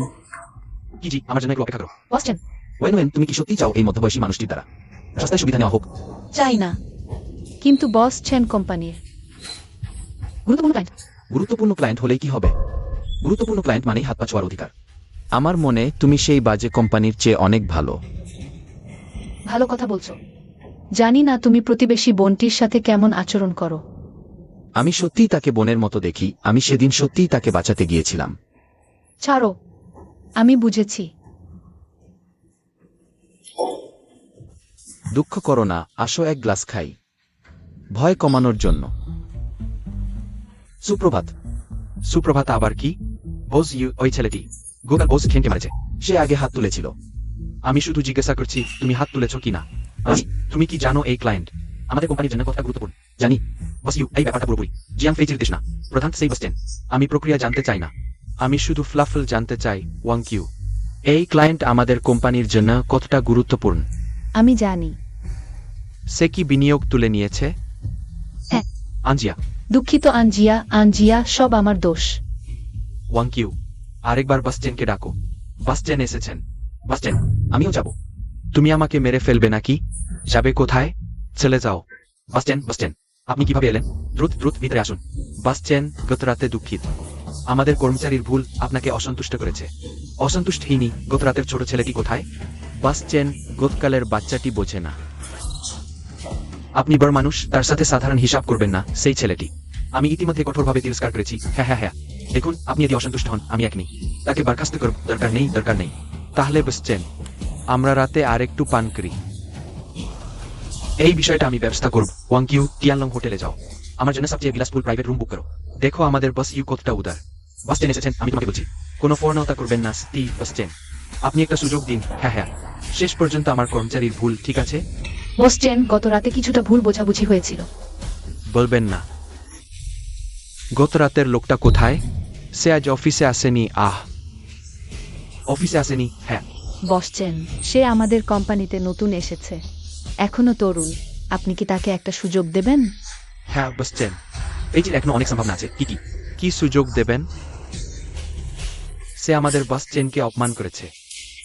কি জি, আমার জন্য একটু অপেক্ষা করো। বস চেন, ওয়েন ওয়েন, তুমি কি সত্যিই চাও এই মধ্যবয়সী মানুষটির দ্বারা সস্তায় সুবিধা নেওয়া হোক? চাই না, কিন্তু বস চেন কোম্পানির গুরুত্বপূর্ণ ক্লায়েন্ট। গুরুত্বপূর্ণ ক্লায়েন্ট হলেই কি হবে? গুরুত্বপূর্ণ ক্লায়েন্ট মানেই হাত পা ছোঁয়ার অধিকার। আমার মনে তুমি সেই বাজে কোম্পানির চেয়ে অনেক ভালো। ভালো কথা বলছো। জানি না তুমি প্রতিবেশী বোনটির সাথে কেমন আচরণ করো। আমি সত্যিই তাকে বোনের মতো দেখি, আমি সেদিন সত্যিই তাকে বাঁচাতে গিয়েছিলাম। ছাড়ো, আমি বুঝেছি। দুঃখ করো না, আসো এক গ্লাস খাই, ভয় কমানোর জন্য। সুপ্রভাত। সুপ্রভাত আবার কি? বস ওই ছেলেটি গোকাল বস খেনকে মারেছে। সে আগে হাত তুলেছিল। আমি শুধু জিজ্ঞাসা করছি তুমি হাত তুলেছ কিনা। তুমি কি জানো এই ক্লায়েন্ট আমাদের কোম্পানির জন্য কতটা গুরুত্বপূর্ণ? জানি। বস এই ব্যাপারটা পুরোপুরি জিয়াং ফেইচির দেশ না, প্রধান সেই বসছেন। আমি প্রক্রিয়া জানতে চাই না, আমি শুধু ফ্লাফল জানতে চাই। ওয়াং কিউ, এই ক্লায়েন্ট আমাদের কোম্পানির জন্য কতটা গুরুত্বপূর্ণ? আমি জানি। সে কি বিনিয়োগ তুলে নিয়েছে? হ্যাঁ। আনজিয়া। দুঃখিত আনজিয়া, সব আমার দোষ। ওয়াং কিউ, আরেকবার বাসচেনকে ডাকো। বাসচেন এসেছেন। বাসচেন, আমিও যাব। তুমি আমাকে মেরে ফেলবে নাকি? যাবে কোথায়? চলে যাও। বাসচেন, আপনি কিভাবে এলেন? দ্রুত ভিতরে আসুন। বাসচেন, গত রাতে দুঃখিত। আমাদের কর্মচারীর ভুল আপনাকে অসন্তুষ্ট করেছে। অসন্তুষ্ট হইনি। গত রাতের ছোট ছেলেটি কোথায়? বাসচেন, গতকালের বাচ্চাটি বোঝে না। আপনি বড় মানুষ, তার সাথে সাধারণ হিসাব করবেন না। সেই ছেলেটি আমি ইতিমধ্যে কঠোরভাবে তিরস্কার করেছি। হ্যাঁ, দেখুন আপনি যদি অসন্তুষ্ট হন আমি এক নেই, তাকে বরখাস্ত করব। দরকার নেই। তাহলে বাসচেন, আমরা রাতে আরেকটু পান করি। এই বিষয়টা আমি ব্যবস্থা করব। ওয়াং কিউ, টিয়ানলং হোটেলে যাও, আমার জন্য সবচেয়ে বিলাসপুর প্রাইভেট রুম বুক করো। দেখো আমাদের বস ইউ কতটা উদার। বাসচেন এসেছেন, আমি তোমাকে বলছি কোনো ফর্মালিটি করবেন না। বাসচেন, আপনি একটা সুযোগ দিন। হ্যাঁ, শেষ পর্যন্ত আমার কর্মচারীর ভুল, ঠিক আছে? বসছেন, গত রাতে কিছুটা ভুল বোঝাবুঝি হয়েছিল। বলবেন না। গত রাতের লোকটা কোথায়? সে আজ অফিসে আসেনি। অফিসে আসেনি? হ্যাঁ। বসছেন, সে আমাদের কোম্পানিতে নতুন এসেছে, এখনো তরুণ। আপনি কি তাকে একটা সুযোগ দেবেন? হ্যাঁ বাসচেন, এই যে এখনো অনেক সম্ভাবনা আছে। কি সুযোগ দেবেন? সে আমাদের বাসচেনকে অপমান করেছে।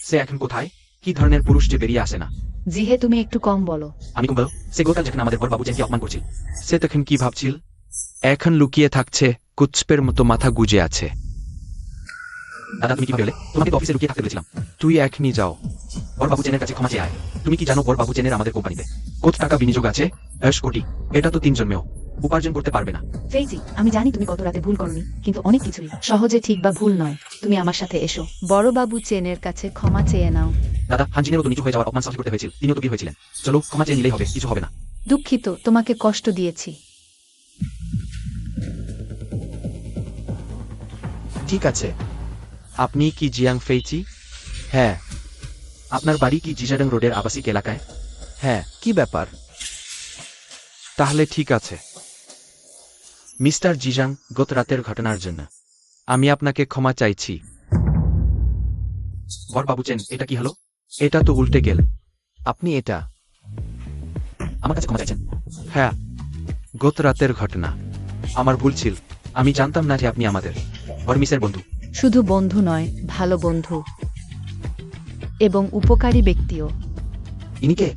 সে এখন কোথায়? কি ধরনের পুরুষ যে বেরিয়ে আসে না? জিহে, তুমি একটু কম বলো। আমি কম বলো? সে গোকাল যেখানে আমাদের বড় বাবুচেনকে অপমান করছিল, সে তখন কি ভাবছিল? এখন লুকিয়ে থাকছে, কুৎসপের মতো মাথা গুজে আছে। দাদা, তুমি কি ভেবে? তোমাকে তো অফিসে লুকিয়ে থাকতে বলেছিলাম। তুই এখনই যাও, বড় বাবুচেনের কাছে ক্ষমা চেয়ে আয়। তুমি কি জানো বড় বাবুচেনের আমাদের কোম্পানিতে কত টাকা বিনিয়োগ আছে? 10 কোটি। এটা তো 3 জন্মেও উপার্জন করতে পারবে না। ফেইজি, আমি জানি তুমি গত রাতে ভুল করনি, কিন্তু অনেক কিছুই সহজে ঠিক বা ভুল নয়। তুমি আমার সাথে এসো। বড়বাবু চেনের কাছে ক্ষমা চেয়ে নাও। দাদা, হানজিনেরও তো নিচু হয়ে যাওয়ার অপমান সহ্য করতে হয়েছিল। তিনিও তো বীর হয়েছিলেন। চলো, ক্ষমা চেয়ে নিলেই হবে, কিছু হবে না। দুঃখিত, তোমাকে কষ্ট দিয়েছি। ঠিক আছে। আপনি কি জিয়াং ফেইচি? হ্যাঁ। আপনার বাড়ি কি জিজাডং রোডের আবাসিক এলাকায়? হ্যাঁ, কি ব্যাপার? তাহলে ঠিক আছে। মিস্টার জিজাং, গত রাতের ঘটনার জন্য আমি আপনাকে ক্ষমা চাইছি। বড় বাবুচেন, এটা কি হলো? এটা তো উল্টে গেল। আপনি এটা আমার কাছে ক্ষমা চাইছেন? হ্যাঁ, গত রাতের ঘটনা আমার ভুল ছিল। আমি জানতাম না যে আপনি আমাদের বড় মিসের বন্ধু। শুধু বন্ধু নয়, ভালো বন্ধু এবং উপকারী ব্যক্তিও। ইনিকে?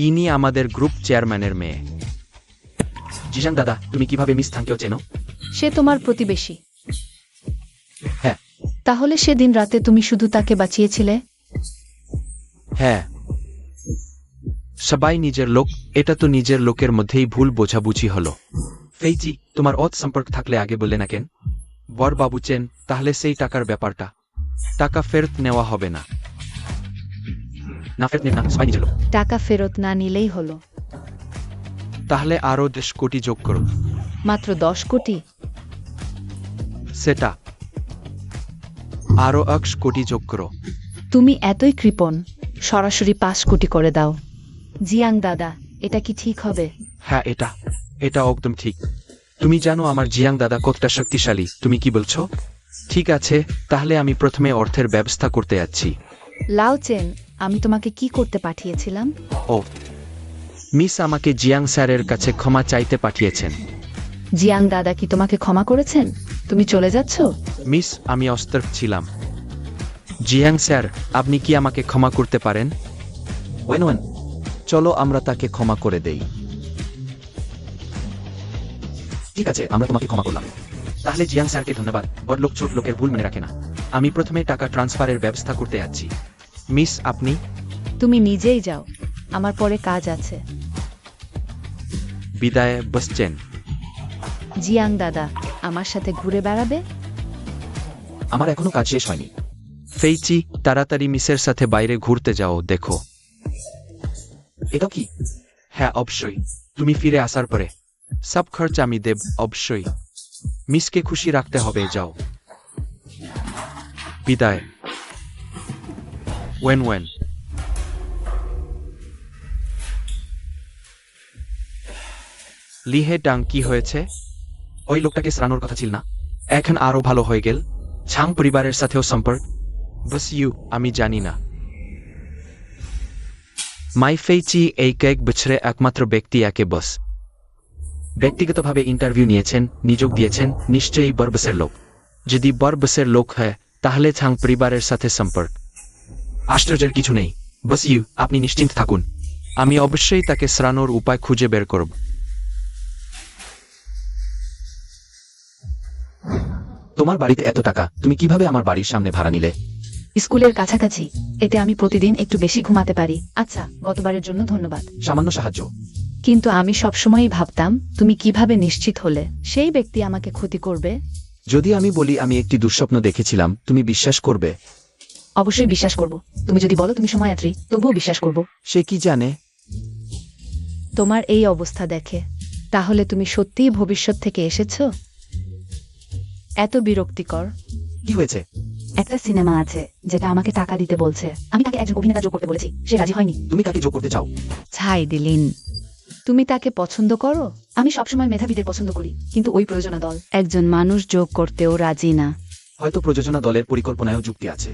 ইনি আমাদের গ্রুপ চেয়ারম্যানের মেয়ে। জিজাং দাদা, তুমি কিভাবে মিস থাংকেও চেনো? সে তোমার প্রতিবেশী। হ্যাঁ। তাহলে সেদিন রাতে তুমি শুধু তাকে বাঁচিয়েছিলে? হ্যাঁ, সবাই নিজের লোক। এটা তো নিজের লোকের মধ্যেই ভুল বোঝাবুঝি হলো। ফেইচি, তোমার সম্পর্ক থাকলে আগে বললে না কেন? বড় বাবুচেন, তাহলে সেই টাকার ব্যাপারটা? টাকা ফেরত নেওয়া হবে না। না, ফেরত নেব না, সবাই নিজের লোক। টাকা ফেরত না নিলেই হলো। তাহলে আরো 10 কোটি যোগ করো। মাত্র 10 কোটি? সেটা আরো 1 কোটি যোগ করো। তুমি এতই কৃপণ, সরাসরি 5 কোটি করে দাও। জিয়াং দাদা, এটা কি ঠিক হবে? হ্যাঁ, এটা একদম ঠিক। তুমি জানো আমার জিয়াং দাদা কতটা শক্তিশালী। তুমি কি বলছো? ঠিক আছে, তাহলে আমি প্রথমে অর্থের ব্যবস্থা করতে যাচ্ছি। লাও চেন, আমি তোমাকে কি করতে পাঠিয়েছিলাম? ও, মিস আমাকে জিয়াং স্যারের কাছে ক্ষমা চাইতে পাঠিয়েছেন। জিয়াং দাদা কি তোমাকে ক্ষমা করেছেন? তুমি চলে যাচ্ছ? মিস, আমি অস্তর্ক ছিলাম। জিয়াং স্যার, আপনি কি আমাকে ক্ষমা করতে পারেন? ওয়েন, চলো আমরা তাকে ক্ষমা করে দেই। ঠিক আছে, আমরা তোমাকে ক্ষমা করলাম। তাহলে জিয়াং স্যারকে ধন্যবাদ। বড় লোক ছোট লোকের ভুল মনে রাখে না। আমি প্রথমে টাকা ট্রান্সফারের ব্যবস্থা করতে যাচ্ছি। মিস, আপনি? তুমি নিজেই যাও, আমার পরে কাজ আছে। বিদায়, বাসচেন। জিয়াং দাদা, আমার সাথে ঘুরে বেড়াবে? আমার এখনো কাজ শেষ হয়নি। ফেইচি, তাড়াতাড়ি মিসের সাথে বাইরে ঘুরতে যাও। দেখো। এটা কি? হ্যাঁ, অবশ্যই। তুমি ফিরে আসার পরে সব খরচ আমি দেব অবশ্যই। মিসকে খুশি রাখতে হবে, যাও। বিদায়। ওয়েন লিহে ডাং, কি হয়েছে? ওই লোকটাকে সরানোর কথা ছিল না? এখন আরো ভালো হয়ে গেল। ছাং পরিবারের সাথেও সম্পর্ক। বস ইউ, আমি জানি না। মাই ফেইচি এই কয়েক বছরে একমাত্র ব্যক্তি একে বস। ব্যক্তিগতভাবে ইন্টারভিউ নিয়েছেন, নিযোগ দিয়েছেন, নিশ্চয়ই বরবসের লোক। যদি বরবসের লোক হয় তাহলে ছাং পরিবারের সাথে সম্পর্ক। আশ্চর্যের কিছু নেই। বস ইউ, আপনি নিশ্চিন্ত থাকুন। আমি অবশ্যই তাকে সরানোর উপায় খুঁজে বের করব। তোমার বাড়িতে এত টাকা, তুমি কিভাবে আমার বাড়ির সামনে ভাড়া নিলে? স্কুলের কাছাকাছি, এতে আমি প্রতিদিন একটু বেশি ঘুমাতে পারি। আচ্ছা, গতবারের জন্য ধন্যবাদ। সামান্য সাহায্য। কিন্তু আমি সবসময়ই ভাবতাম তুমি কিভাবে নিশ্চিত হলে সেই ব্যক্তি আমাকে ক্ষতি করবে। যদি আমি বলি আমি একটি দুঃস্বপ্ন দেখেছিলাম, তুমি বিশ্বাস করবে? অবশ্যই বিশ্বাস করব। তুমি যদি বলো তুমি সময়যাত্রী, তবুও বিশ্বাস করব। সে কি জানে? তোমার এই অবস্থা দেখে তাহলে তুমি সত্যিই ভবিষ্যৎ থেকে এসেছো? এত বিরক্তিকর। কি হয়েছে? একটা সিনেমা আছে যেটা আমাকে টাকা দিতে বলছে। আমি তাকে একজন অভিনেতা যোগ করতে বলেছি, সে রাজি হয়নি। তুমি কাকে যোগ করতে চাও? ছাই দিলিন, তুমি তাকে পছন্দ করো? আমি সবসময় মেধাবীদের পছন্দ করি, কিন্তু ওই প্রয়োজনা দল। একজন মানুষ যোগ করতেও রাজি না। হয়তো প্রযোজনা দলের পরিকল্পনায়ও যুক্তি আছে।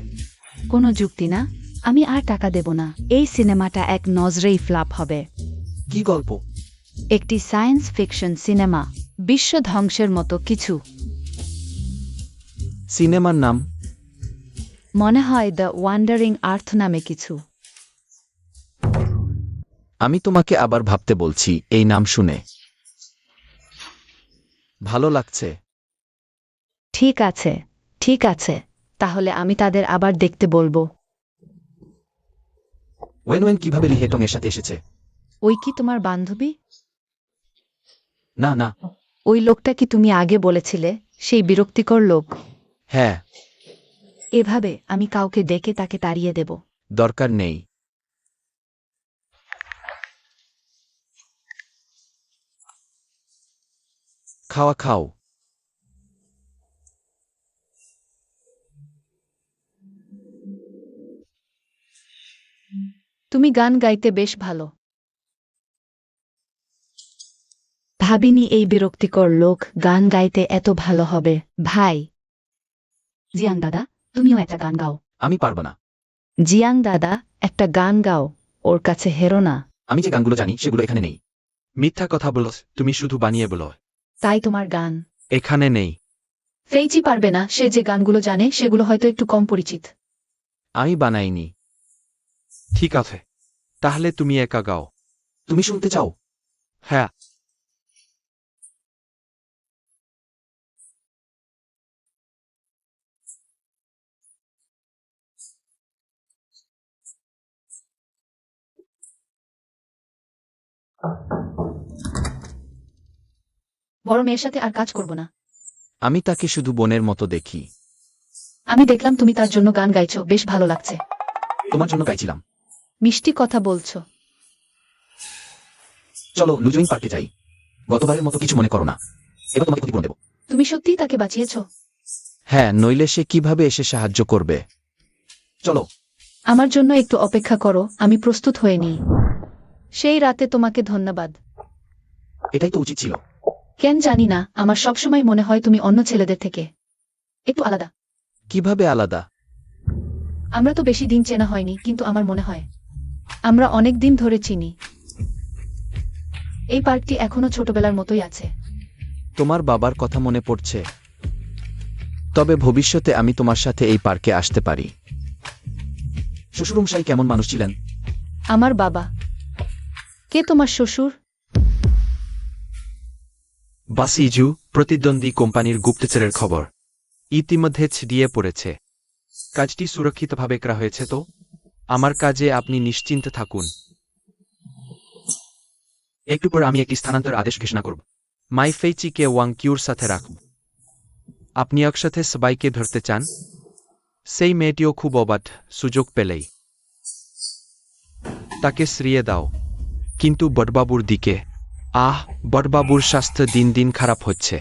কোনো যুক্তি না। আমি আর টাকা দেব না। এই সিনেমাটা এক নজরেই ফ্লপ হবে। কি গল্প? একটি সায়েন্স ফিকশন সিনেমা, বিশ্ব ধ্বংসের মতো কিছু। সিনেমার নাম? মনে হয় দ্য ওয়ান্ডারিং আর্থ নামে কিছু। আমি তোমাকে আবার ভাবতে বলছি এই নাম শুনে। ভালো লাগছে। ঠিক আছে, ঠিক আছে, তাহলে আমি তাদের আবার দেখতে বলবো। ওয়েন কিভাবে লিহেটং এর সাথে এসেছে? ওই কি তোমার বান্ধবী? না না। ওই লোকটা কি তুমি আগে বলেছিলে, সেই বিরক্তিকর লোক? হ্যাঁ। এভাবে আমি কাউকে ডেকে তাকে তাড়িয়ে দেব? দরকার নেই। খাওয়া খাও। তুমি গান গাইতে বেশ ভালো। ভাবিনি এই বিরক্তিকর লোক গান গাইতে এত ভালো হবে। ভাই। জিয়াং দাদা, তুমিও একটা গান গাও। আমি পারবো না। জিয়াং দাদা, একটা গান গাও। ওর কাছে হেরো না। আমি যে গানগুলো জানি সেগুলো এখানে নেই। মিথ্যা কথা বলো, তুমি শুধু বানিয়ে বলো। তাই তোমার গান এখানে নেই। ফেইচি পারবে না, সে যে গানগুলো জানে সেগুলো হয়তো একটু কম পরিচিত। আমি বানাইনি। ঠিক আছে, তাহলে তুমি একা গাও। তুমি শুনতে চাও? হ্যাঁ। বড় মেয়ের সাথে আর কাজ করব না। আমি তাকে শুধু বোনের মতো দেখি। আমি দেখলাম তুমি তার জন্য গান গাইছো, বেশ ভালো লাগছে। তোমার জন্য গাইছিলাম। মিষ্টি কথা বলছো। চলো লুজুইং পার্কে যাই। গতবারের মতো কিছু মনে করো না। এবার তোমাকে ক্ষতিপূরণ দেবো। তুমি সত্যিই তাকে বাঁচিয়েছো? হ্যাঁ, নইলে সে কিভাবে এসে সাহায্য করবে? চলো। আমার জন্য একটু অপেক্ষা করো, আমি প্রস্তুত হয়ে নিই। সেই রাতে তোমাকে ধন্যবাদ। এটাই তো উচিত ছিল। কেন জানি না, আমার সবসময় মনে হয় তুমি অন্য ছেলেদের থেকে একটু আলাদা। কিভাবে আলাদা? আমরা তো বেশি দিন চেনা হয়নি, কিন্তু আমার মনে হয় আমরা অনেক দিন ধরে চিনি। এই পার্কটি এখনো ছোটবেলার মতোই আছে। তোমার বাবার কথা মনে পড়ছে? তবে ভবিষ্যতে আমি তোমার সাথে এই পার্কে আসতে পারি। শ্বশুরমশাই কেমন মানুষ ছিলেন? আমার বাবা। কে তোমার শ্বশুর? বাসিজু, প্রতিদ্বন্দ্বী কোম্পানির গুপ্তচরের খবর ইতিমধ্যে ছড়িয়ে পড়েছে। কাজটি সুরক্ষিতভাবে করা হয়েছে তো? আমার কাজে আপনি নিশ্চিন্ত থাকুন। একটু পর আমি একটি স্থানান্তর আদেশ ঘোষণা করব। মাই ফেইচিকে ওয়াং কিউর সাথে রাখব। আপনি একসাথে সবাইকে ধরতে চান? সেই মেয়েটিও খুব অবাধ, সুযোগ পেলেই তাকে সরিয়ে দাও। কিন্তু বড়বাবুর দিকে বড়বাবুর স্বাস্থ্য দিন দিন খারাপ হচ্ছে।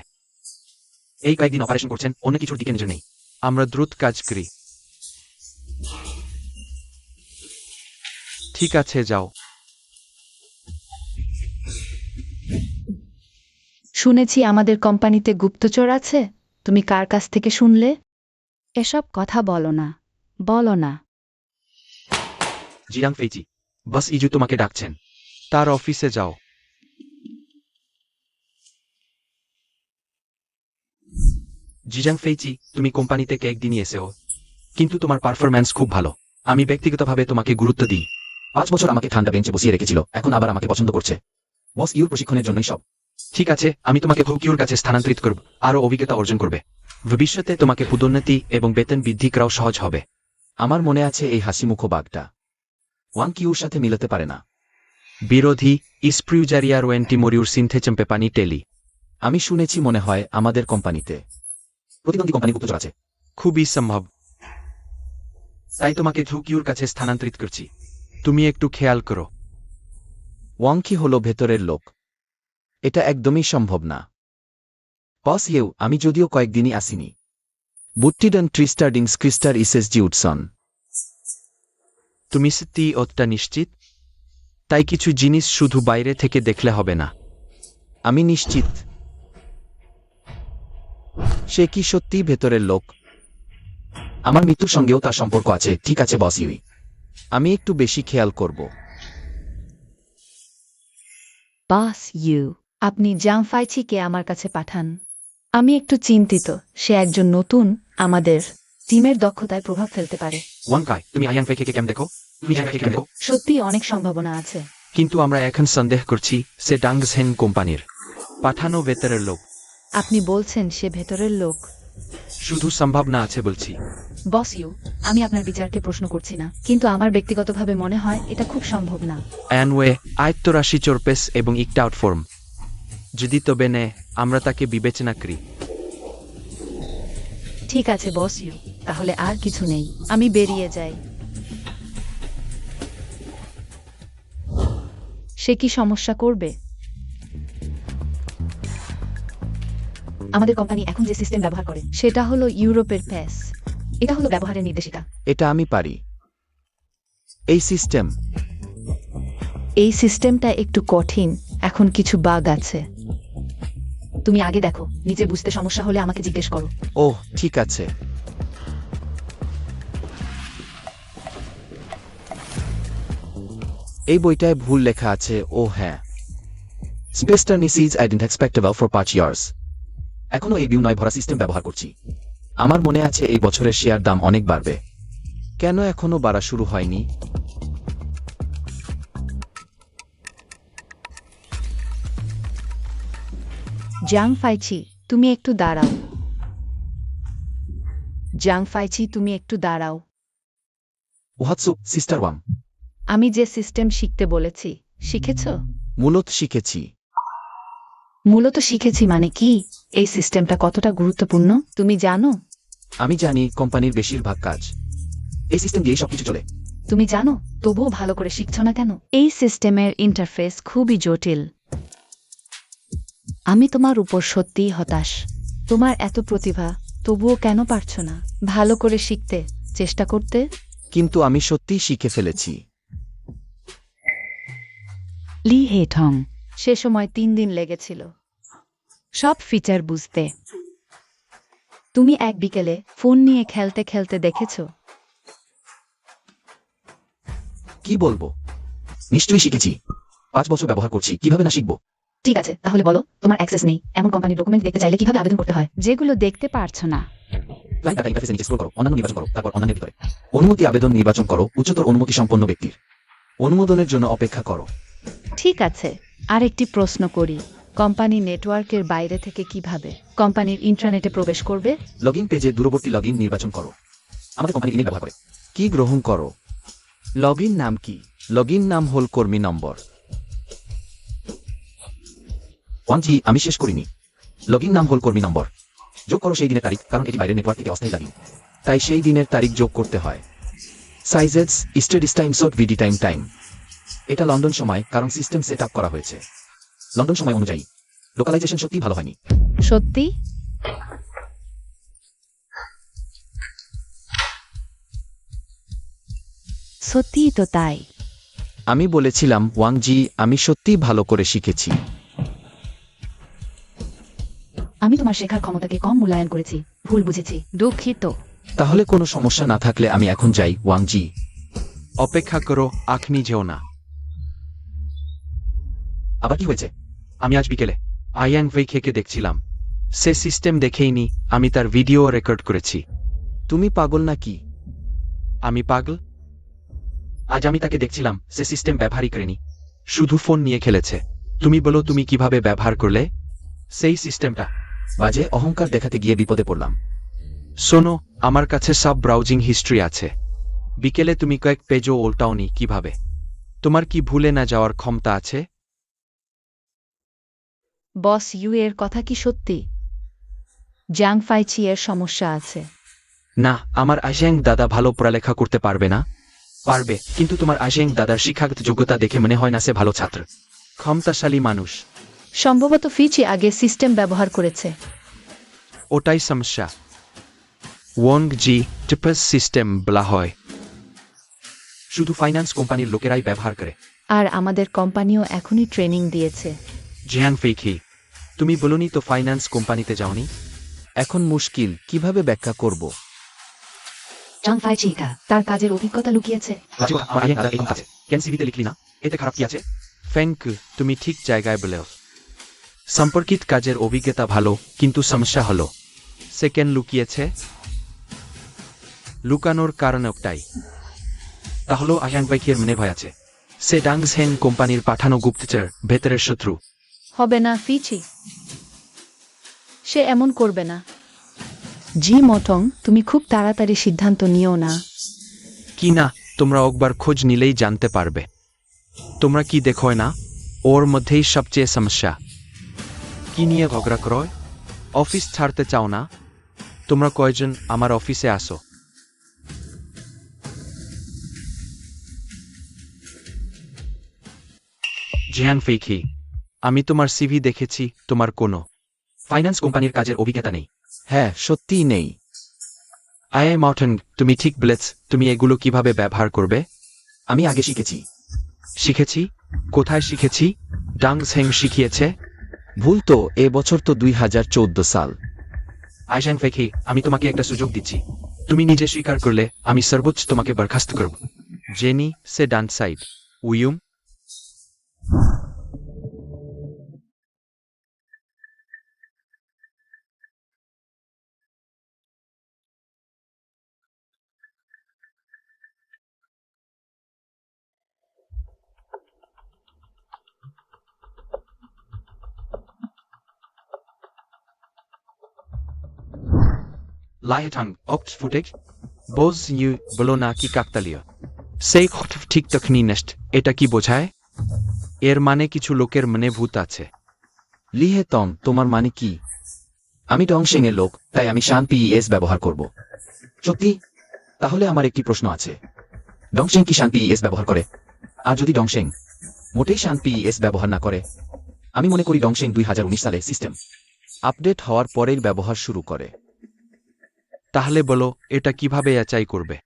এই কয়েকদিন অপারেশন করছেন, অন্য কিছুর দিকে নজর নেই। আমরা দ্রুত কাজ করি। ঠিক আছে, যাও। শুনেছি আমাদের কোম্পানিতে গুপ্তচর আছে। তুমি কার কাছ থেকে শুনলে? এসব কথা বলো না, বলো না। জিয়াং ফেইচি, বস ইজু তোমাকে ডাকছেন। তার অফিসে যাও। জিজাং ফেইচি, তুমি কোম্পানিতে একদিনই এসেও, কিন্তু তোমার পারফরম্যান্স খুব ভালো। আমি ব্যক্তিগতভাবে তোমাকে গুরুত্ব দিই। 5 বছর আমাকে ঠান্ডা বেঞ্চে বসিয়ে রেখেছিল, এখন আবার আমাকে পছন্দ করছে। বস ইউর প্রশিক্ষণের জন্যই সব। ঠিক আছে, আমি তোমাকে ভৌকিউর কাছে স্থানান্তরিত করব, আরও অভিজ্ঞতা অর্জন করবে। ভবিষ্যতে তোমাকে পদোন্নতি এবং বেতন বৃদ্ধি করাও সহজ হবে। আমার মনে আছে এই হাসিমুখো বাঘটা ওয়াং কিউর সাথে মিলাতে পারে না। বিরোধী ইসপ্রিউজারিয়ার ওয়েন্টি মরিউর সিনথেচম্পে পানি টেলি। আমি শুনেছি মনে হয় আমাদের কোম্পানিতে প্রতিদ্বন্দ্বী কোম্পানি গুপ্তচর আছে। খুবই সম্ভব। তাই তোমাকে ভৌকিউর কাছে স্থানান্তরিত করছি। তুমি একটু খেয়াল করো। ওয়াংকি হল ভেতরের লোক। এটা একদমই সম্ভব না। বস ইউ, আমি যদিও কয়েকদিনই আসিনি। বুট্টিডন ট্রিস্টার্ডিং স্ক্রিস্টার ইসেস জিউটসন। তুমি সত্যি অতটা নিশ্চিত? তাই কিছু জিনিস শুধু বাইরে থেকে দেখলে হবে না। আমি নিশ্চিত। সে কি সত্যিই ভেতরের লোক? আমার মৃত্যুর সঙ্গেও তার সম্পর্ক আছে। ঠিক আছে বস ইউই, আমি একটু বেশি খেয়াল করব। বাস ইউ, আপনি জাং ফাইচিকে আমার কাছে পাঠান। আমি একটু চিন্তিত। সে একজন নতুন, আমাদের টিমের দক্ষতায় প্রভাব ফেলতে পারে। ওয়াং কাই, তুমি আয়াং ফেইকে কেমন দেখো? তুমি জাং ফেইকে কেমন দেখো? সত্যি অনেক সম্ভাবনা আছে। কিন্তু আমরা এখন সন্দেহ করছি সে ডাংসহেন কোম্পানির পাঠানো ভেতরের লোক। আপনি বলছেন সে ভেতরের লোক? শুধু সম্ভাবনা আছে বলছি। বস ইউ, আমি আপনার বিচারকে প্রশ্ন করছি না, কিন্তু আমার ব্যক্তিগতভাবে মনে হয় এটা খুব সম্ভব না। অ্যানওয়ে আয়ত্তরাশি চোরপেস এবং ইকটা আউটফর্ম। যদি তবে নে, আমরা তাকে বিবেচনা করি। ঠিক আছে বস ইউ, তাহলে আর কিছু নেই। আমি বেরিয়ে যাই। সে কি সমস্যা করবে? আমাদের কোম্পানি এখন যে সিস্টেম ব্যবহার করে সেটা হলো ইউরোপের প্যাস। এটা হলো ব্যবহারের নির্দেশিকা। এটা আমি পারি। এই সিস্টেম এই সিস্টেমটা একটু কঠিন, এখন কিছু বাগ আছে। তুমি আগে দেখো, নিচে বুঝতে সমস্যা হলে আমাকে জিজ্ঞেস করো। ওহ, ঠিক আছে। এই বইটায় ভুল লেখা আছে। ও হ্যাঁ, স্পেস্টারনিসিজ আইডেন্ট এক্সপেক্টেবল ফর 5 ইয়ার্স। এখনো এই বিউ নয় ভরা সিস্টেম ব্যবহার করছি। আমার মনে আছে এই বছরের শেয়ার দাম অনেক বাড়বে। কেন এখনো বাড়া শুরু হয়নি? জাং ফাইচি, তুমি একটু দাঁড়াও। জাং ফাইচি, তুমি একটু দাঁড়াও। ওহাৎসু, সিস্টার ওয়াং। আমি যে সিস্টেম শিখতে বলেছি, শিখেছ? মূলত শিখেছি। মূলত শিখেছি মানে কি? এই সিস্টেমটা কতটা গুরুত্বপূর্ণ তুমি জানো? আমি জানি কোম্পানির বেশিরভাগ কাজ এই সিস্টেম দিয়েই সবকিছু চলে। তুমি জানো, তবুও ভালো করে শিখছো না কেন? এই সিস্টেমের ইন্টারফেস খুবই জটিল। আমি তোমার উপর সত্যিই হতাশ। তোমার এত প্রতিভা, তবুও কেন পারছো না ভালো করে শিখতে, চেষ্টা করতে? কিন্তু আমি সত্যিই শিখে ফেলেছি। লি হে ঠং, সে সময় 3 দিন লেগেছিল সব ফিচার বুঝতে। তুমি এক বিকেলে ফোন নিয়ে খেলতে খেলতে দেখেছো? কি বলবো, নিশ্চয়ই শিখেছি। 5 বছর ব্যবহার করছি, কিভাবে না শিখবো? ঠিক আছে, তাহলে বলো, তোমার অ্যাক্সেস নেই এমন কোম্পানির ডকুমেন্ট দেখতে চাইলে কিভাবে আবেদন করতে হয়? যেগুলো দেখতে পারছো না। ক্লায়েন্ট ডাটা ইন্টারফেসে নিচে স্ক্রল করো, অন্যান্য নির্বাচন করো, তারপর অন্যান্য ভিতরে অনুমতি আবেদন নির্বাচন করো, উচ্চতর অনুমতি সম্পন্ন ব্যক্তির অনুমোদনের জন্য অপেক্ষা করো। ঠিক আছে, আরেকটি প্রশ্ন করি। কোম্পানি নেটওয়ার্কের বাইরে থেকে কিভাবে কোম্পানির ইন্টারনেটে প্রবেশ করবে? লগইন পেজে দূরবর্তী লগইন নির্বাচন করো। আমাদের কোম্পানি ইমেল ব্যবহার করে। কি গ্রহণ করো? লগইন নাম কি? লগইন নাম হল কর্মী নম্বর। ওয়ানজি, আমি শেষ করিনি। লগইন নাম হল কর্মী নম্বর। যোগ করো সেই দিনের তারিখ, কারণ এটি বাইরের নেটওয়ার্ক থেকে অস্থায়ী লগইন। তাই সেই দিনের তারিখ যোগ করতে হয়। সাইজেস স্টেডিস টাইম সট ভিডি টাইম। এটা লন্ডন সময়, কারণ সিস্টেম সেট আপ করা হয়েছে। লন্ডন সময় অনুযায়ী লোকালাইজেশন সত্যি ভালো হয়নি। সত্যি? সত্যিই তো তাই। আমি বলেছিলাম ওয়াংজি, আমি সত্যিই ভালো করে শিখেছি। আমি তোমার শেখার ক্ষমতাকে কম মূল্যায়ন করেছি, ভুল বুঝেছি। দুঃখিত। তাহলে কোনো সমস্যা না থাকলে আমি এখন যাই ওয়াংজি। অপেক্ষা করো, আখনি যেও না। আবার কি হয়েছে? আমি আজ বিকেলে আয়াং ভেইকে দেখছিলাম। সে সিস্টেম দেখেইনি, আমি তার ভিডিও রেকর্ড করেছি। তুমি পাগল নাকি? আমি পাগল? আজ আমি তাকে দেখছিলাম, সে সিস্টেম ব্যবহারই করেনি। শুধু ফোন নিয়ে খেলেছে। তুমি বলো তুমি কিভাবে ব্যবহার করলে সেই সিস্টেমটা? বাজে অহংকার দেখাতে গিয়ে বিপদে পড়লাম। শোনো, আমার কাছে সব ব্রাউজিং হিস্ট্রি আছে। বিকেলে তুমি কয়েক পেজও উল্টাওনি কিভাবে? তোমার কি ভুলে না যাওয়ার ক্ষমতা আছে? বস ইউ এর কথা কি সত্যি? জাং ফাইচি এর সমস্যা আছে। না, আমার আশিয়াং দাদা ভালো পড়ালেখা করতে পারবে না। পারবে, কিন্তু তোমার আশিয়াং দাদার শিক্ষাগত যোগ্যতা দেখে মনে হয় না সে ভালো ছাত্র। ক্ষমতাশালী মানুষ। সম্ভবত ফিচি আগে সিস্টেম ব্যবহার করেছে। ওটাই সমস্যা। ওয়ং জি টিপাস সিস্টেম বলা হয়। শুধু ফাইন্যান্স কোম্পানির লোকেরাই ব্যবহার করে। আর আমাদের কোম্পানিও এখনই ট্রেনিং দিয়েছে। জিয়াং ফেইকি, তুমি বলনি তো ফাইন্যান্স কোম্পানিতে যাওনি? এখন মুশকিল, কিভাবে ব্যাখ্যা করব? জাং ফাইচিকা তার কাজের অভিজ্ঞতা লুকিয়েছে। বাজে কথা, আমার আশিয়াং দাদা এরকম আছে। কেন সিভিতে লিখলি না? এতে খারাপ কি আছে? ফ্যাংক, তুমি ঠিক জায়গায় বলেও। সম্পর্কিত কাজের অভিজ্ঞতা ভালো, কিন্তু সমস্যা হলো সে কেন লুকিয়েছে? লুকানোর কারণ একটাই। তাহলেও আশিয়াং ভাইয়ের মনে ভয় আছে। সে ডাংসহেং কোম্পানির পাঠানো গুপ্তচর, ভেতরের শত্রু। হবে না ফিচি, সে এমন করবে না। জি মটং, তুমি খুব তাড়াতাড়ি সিদ্ধান্ত নিও না। কি না, তোমরা একবার খোঁজ নিলেই জানতে পারবে। তোমরা কি দেখো না, ওর মধ্যেই সবচেয়ে সমস্যা। কি নিয়ে ঝগড়া করো? অফিস ছাড়তে চাও না? তোমরা কয়জন আমার অফিসে আসো। জিয়াং ফেইকি, আমি তোমার সিভি দেখেছি, তোমার কোনো ফাইন্যান্স কোম্পানির কাজের অভিজ্ঞতা নেই। হ্যাঁ, সত্যিই নেই। আই মাউন্টেন, তুমি ঠিক বলেছ। তুমি এগুলো কিভাবে ব্যবহার করবে? আমি আগে শিখেছি। শিখেছি? কোথায় শিখেছি? ডাংসহেং শিখিয়েছে? ভুল তো, এ বছর তো 2014 সাল। আইশাং ফেইকি, আমি তোমাকে একটা সুযোগ দিচ্ছি। তুমি নিজে স্বীকার করলে আমি সর্বোচ্চ তোমাকে বরখাস্ত করব। জেনি, সে ডান সাইড। উইয়ুম, লাইটাং অক্ট ফুটেজ। বোঝ ইউ বলো না কি কাকতালীয়। সেই ঠিক তখনই নেস্ট, এটা কি বোঝায়? এর মানে কিছু লোকের মনে ভূত আছে। লিহে তং, তোমার মানে কি? আমি ডংশেং এর লোক, তাই আমি শান পিএস ব্যবহার করব। সত্যি? তাহলে আমার একটি প্রশ্ন আছে। ডংশেং কি শান পিএস ব্যবহার করে? আর যদি ডংশেং মোটেই শান পিএস ব্যবহার না করে? আমি মনে করি ডংশেং 2019 সালে সিস্টেম আপডেট হওয়ার পরেই ব্যবহার শুরু করে। তাহলে বলো, এটা কিভাবে যাচাই করবে?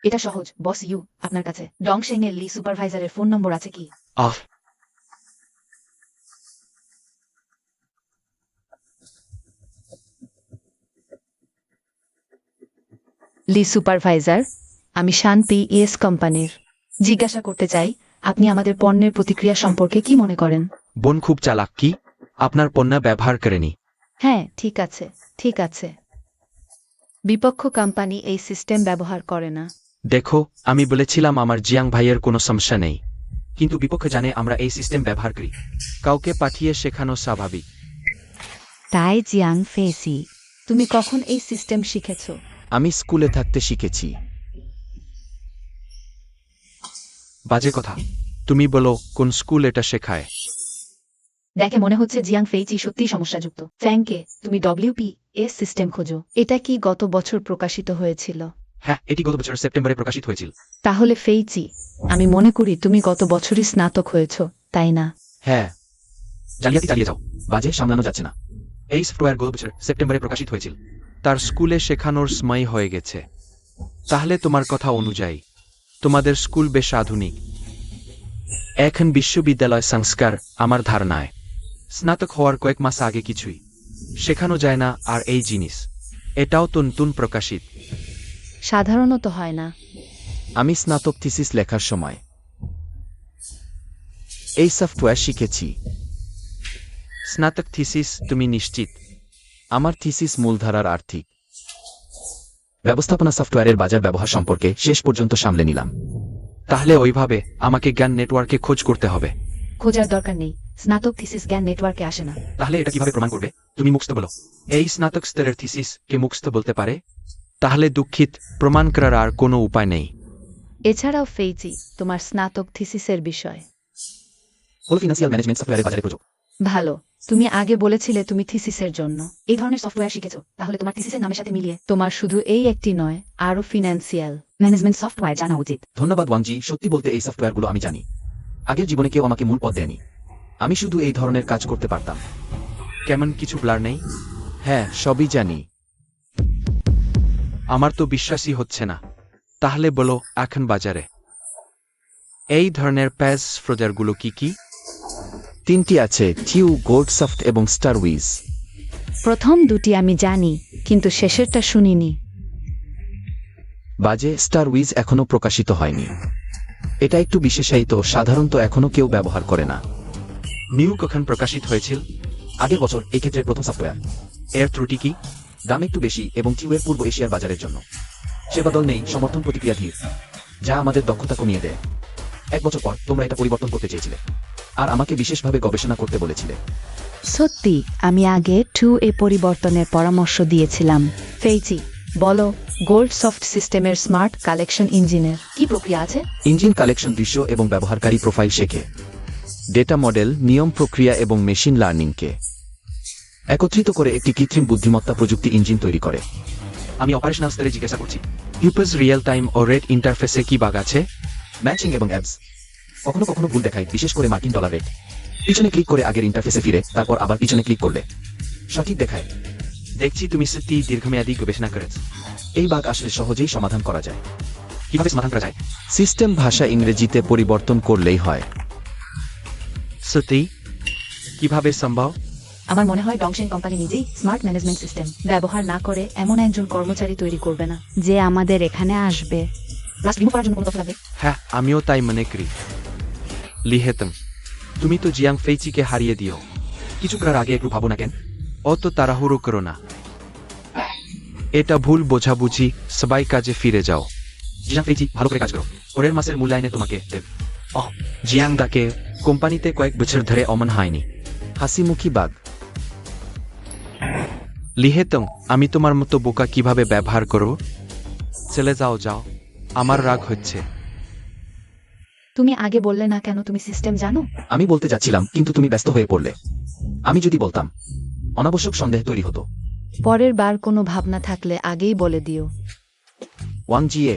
এটা সহজ বস ইউ, আপনার কাছে ডংশেং এর লি সুপারভাইজারের ফোন নম্বর আছে কি? আহ, লি সুপারভাইজার, আমি শান পিএস কোম্পানির। জিজ্ঞাসা করতে চাই, আপনি আমাদের পণ্যের প্রতিক্রিয়া সম্পর্কে কি মনে করেন? বোন খুব চালাক কি? আপনার পণ্য ব্যবহার করেনি। হ্যাঁ, ঠিক আছে, ঠিক আছে। বিপক্ষ কোম্পানি এই সিস্টেম ব্যবহার করে না। দেখো, আমি বলেছিলাম আমার জিয়াং ভাইয়ের কোনো সমস্যা নেই। কিন্তু বিপক্ষ জানে আমরা এই সিস্টেম ব্যবহার করি। কাউকে পাঠিয়ে শেখানো স্বাভাবিক। তাই জিয়াং ফেসি, তুমি কখন এই সিস্টেম শিখেছো? আমি স্কুলে থাকতে শিখেছি। বাজে কথা। তুমি বলো কোন স্কুল এটা শেখায়? দেখে মনে হচ্ছে জিয়াং ফেইচি সত্যিই সমস্যাযুক্ত। ফ্যাংকে, তুমি WPS সিস্টেম খোঁজো। এটা কি গত বছর প্রকাশিত হয়েছিল? হ্যাঁ, এটি গত বছর সেপ্টেম্বরে প্রকাশিত হয়েছিল। তাহলে ফেইচি, আমি মনে করি তুমি গত বছরই স্নাতক হয়েছ, তাই না? হ্যাঁ, জালিয়াতি চালিয়ে যাও, বাজে সামলানো যাচ্ছে না। এই সফটওয়্যার গত বছর সেপ্টেম্বরে প্রকাশিত হয়েছিল। তার স্কুলে শেখানোর সময় হয়ে গেছে। তাহলে তোমার কথা অনুযায়ী তোমাদের স্কুল বেশ আধুনিক। এখন বিশ্ববিদ্যালয় সংস্কার আমার ধারণায় স্নাতক হওয়ার কয়েক মাস আগে কিছুই শেখানো যায় না। আর এই জিনিস এটাও তো নতুন প্রকাশিত। সাধারণত হয় না। আমি স্নাতক থিসিস লেখার সময় এই সফটওয়্যার শিখেছি। স্নাতক থিসিস তুমি নিশ্চিত? আমার থিসিস মূলধারার আর্থিক ব্যবস্থাপনা সফটওয়্যারের বাজার ব্যবহার সম্পর্কে শেষ পর্যন্ত সামলে নিলাম। তাহলে ওইভাবে আমাকে জ্ঞান নেটওয়ার্কে খোঁজ করতে হবে। খোঁজার দরকার নেই, স্নাতক থিসিস জ্ঞান নেটওয়ার্কে আসে না। তাহলে এটা কিভাবে প্রমাণ করবে? তুমি মুখস্থ বলো। এই স্নাতক স্তরের থিসিস কে মুখস্থ বলতে পারে? তাহলে দুঃখিত, প্রমাণ করার আর কোনো উপায় নেই। এছাড়াও ফেইজি, তোমার স্নাতক থিসিসের বিষয় হলো ফিনান্সিয়াল ম্যানেজমেন্ট সফটওয়্যারের বাজারে প্রযোগ। ভালো। তুমি আগে বলেছিলে তুমি থিসিসের জন্য। এই ধরনের সফটওয়্যার শিখেছো, তাহলে তোমার থিসিসের নামের সাথে মিলিয়ে তোমার শুধু এই একটি নয়, আরও ফিনান্সিয়াল ম্যানেজমেন্ট সফটওয়্যার জানা উচিত। ধন্যবাদ ওয়াংজি, সত্যি বলতে এই সফটওয়্যারগুলো আমি জানি। আগের জীবনে কেউ আমাকে মূল পদ দেয়নি। আমি শুধু এই ধরনের কাজ করতে পারতাম। কেমন কিছু ব্লার নেই? হ্যাঁ, সবই জানি। আমার তো বিশ্বাসই হচ্ছে না। তাহলে বলো, এখন বাজারে এই ধরনের প্যাজ ফ্রোজারগুলো কি কি? 3টি আছে, টিউ, গোল্ডসফট এবং স্টারউইজ। প্রথম দুটি আমি জানি, কিন্তু শেষেরটা শুনিনি। বাজে, স্টারউইজ এখনো প্রকাশিত হয়নি। এটা একটু বিশেষায়িত, সাধারণত এখনো কেউ ব্যবহার করে না। নিউ কখন প্রকাশিত হয়েছিল? আগের বছর, এই ক্ষেত্রে প্রথম সফটওয়্যার। এর ত্রুটি কি? দাম একটু বেশি এবং কিউএর পূর্ব এশিয়ার বাজারের জন্য সেবা দল নেই, সমর্থন প্রতিক্রিয়া ধীর, যা আমাদের দক্ষতা কমিয়ে দেয়। 1 বছর পর তোমরা এটা পরিবর্তন করতে চেয়েছিলে আর আমাকে বিশেষভাবে গবেষণা করতে বলেছিলে। সত্যি, আমি আগে 2A পরিবর্তনের পরামর্শ দিয়েছিলাম। ফেইজি, বলো, গোল্ড সফট সিস্টেমের স্মার্ট কালেকশন ইঞ্জিনের কি প্রক্রিয়া আছে? ইঞ্জিন কালেকশন দৃশ্য এবং ব্যবহারকারী প্রোফাইল শেখে। ডেটা মডেল, নিয়ম প্রক্রিয়া এবং মেশিন লার্নিংকে একত্রিত করে একটি কৃত্রিম বুদ্ধিমত্তা প্রযুক্তি ইঞ্জিন তৈরি করে। আমি অপারেশনাল স্তরে জিজ্ঞাসা করছি। ইউপাস রিয়েল টাইম ও রেট ইন্টারফেসে কি বাগ আছে? ম্যাচিং এবং অ্যাবস কখনো কখনো ভুল দেখায়, বিশেষ করে মার্কিন ডলার রেট। পিছনে ক্লিক করে আগের ইন্টারফেসে ফিরে তারপর আবার পিছনে ক্লিক করলে সঠিক দেখায়। দেখছি তুমি সত্যি দীর্ঘমেয়াদী গবেষণা করেছ। এই বাগ আসলে সহজেই সমাধান করা যায়। কিভাবে সমাধান করা যায়? সিস্টেম ভাষা ইংরেজিতে পরিবর্তন করলেই হয়। সত্যি? কিভাবে সম্ভব? আমার মনে হয় ডংশেন কোম্পানি নিজেই স্মার্ট ম্যানেজমেন্ট সিস্টেম ব্যবহার না করে এমন একজন কর্মচারী তৈরি করবে না যে আমাদের এখানে আসবে। প্লাস রিমুভ করার জন্য কোনো তথ্য লাগবে। হ্যাঁ, আমিও তাই মনে করি। লিহেতম, তুমি তো জিয়াং ফেইচিকে হারিয়ে দিও। কিছু করার আগে একটু ভাবো না কেন? অত তাড়াহুড়ো করো না। এটা ভুল বোঝাবুঝি, সবাই কাজে ফিরে যাও। জিয়াং ফেইচি, ভালো করে কাজ করো, পরের মাসের মূল্যায়নে তোমাকে দেব। জিয়াং দাকে কোম্পানিতে কয়েক বছর ধরে অমন হয়নি। হাসিমুখী বাগ। লিহেতং, আমি তোমার মতো বোকা কিভাবে ব্যবহার করব? চলে যাও, যাও, আমার রাগ হচ্ছে। তুমি আগে বললে না কেন তুমি সিস্টেম জানো? আমি বলতে যাচ্ছিলাম, কিন্তু তুমি ব্যস্ত হয়ে পড়লে। আমি যদি বলতাম, অনাবশ্যক সন্দেহ তৈরি হতো। পরের বার কোনো ভাবনা থাকলে আগেই বলে দিও। ওয়াংজিয়ে,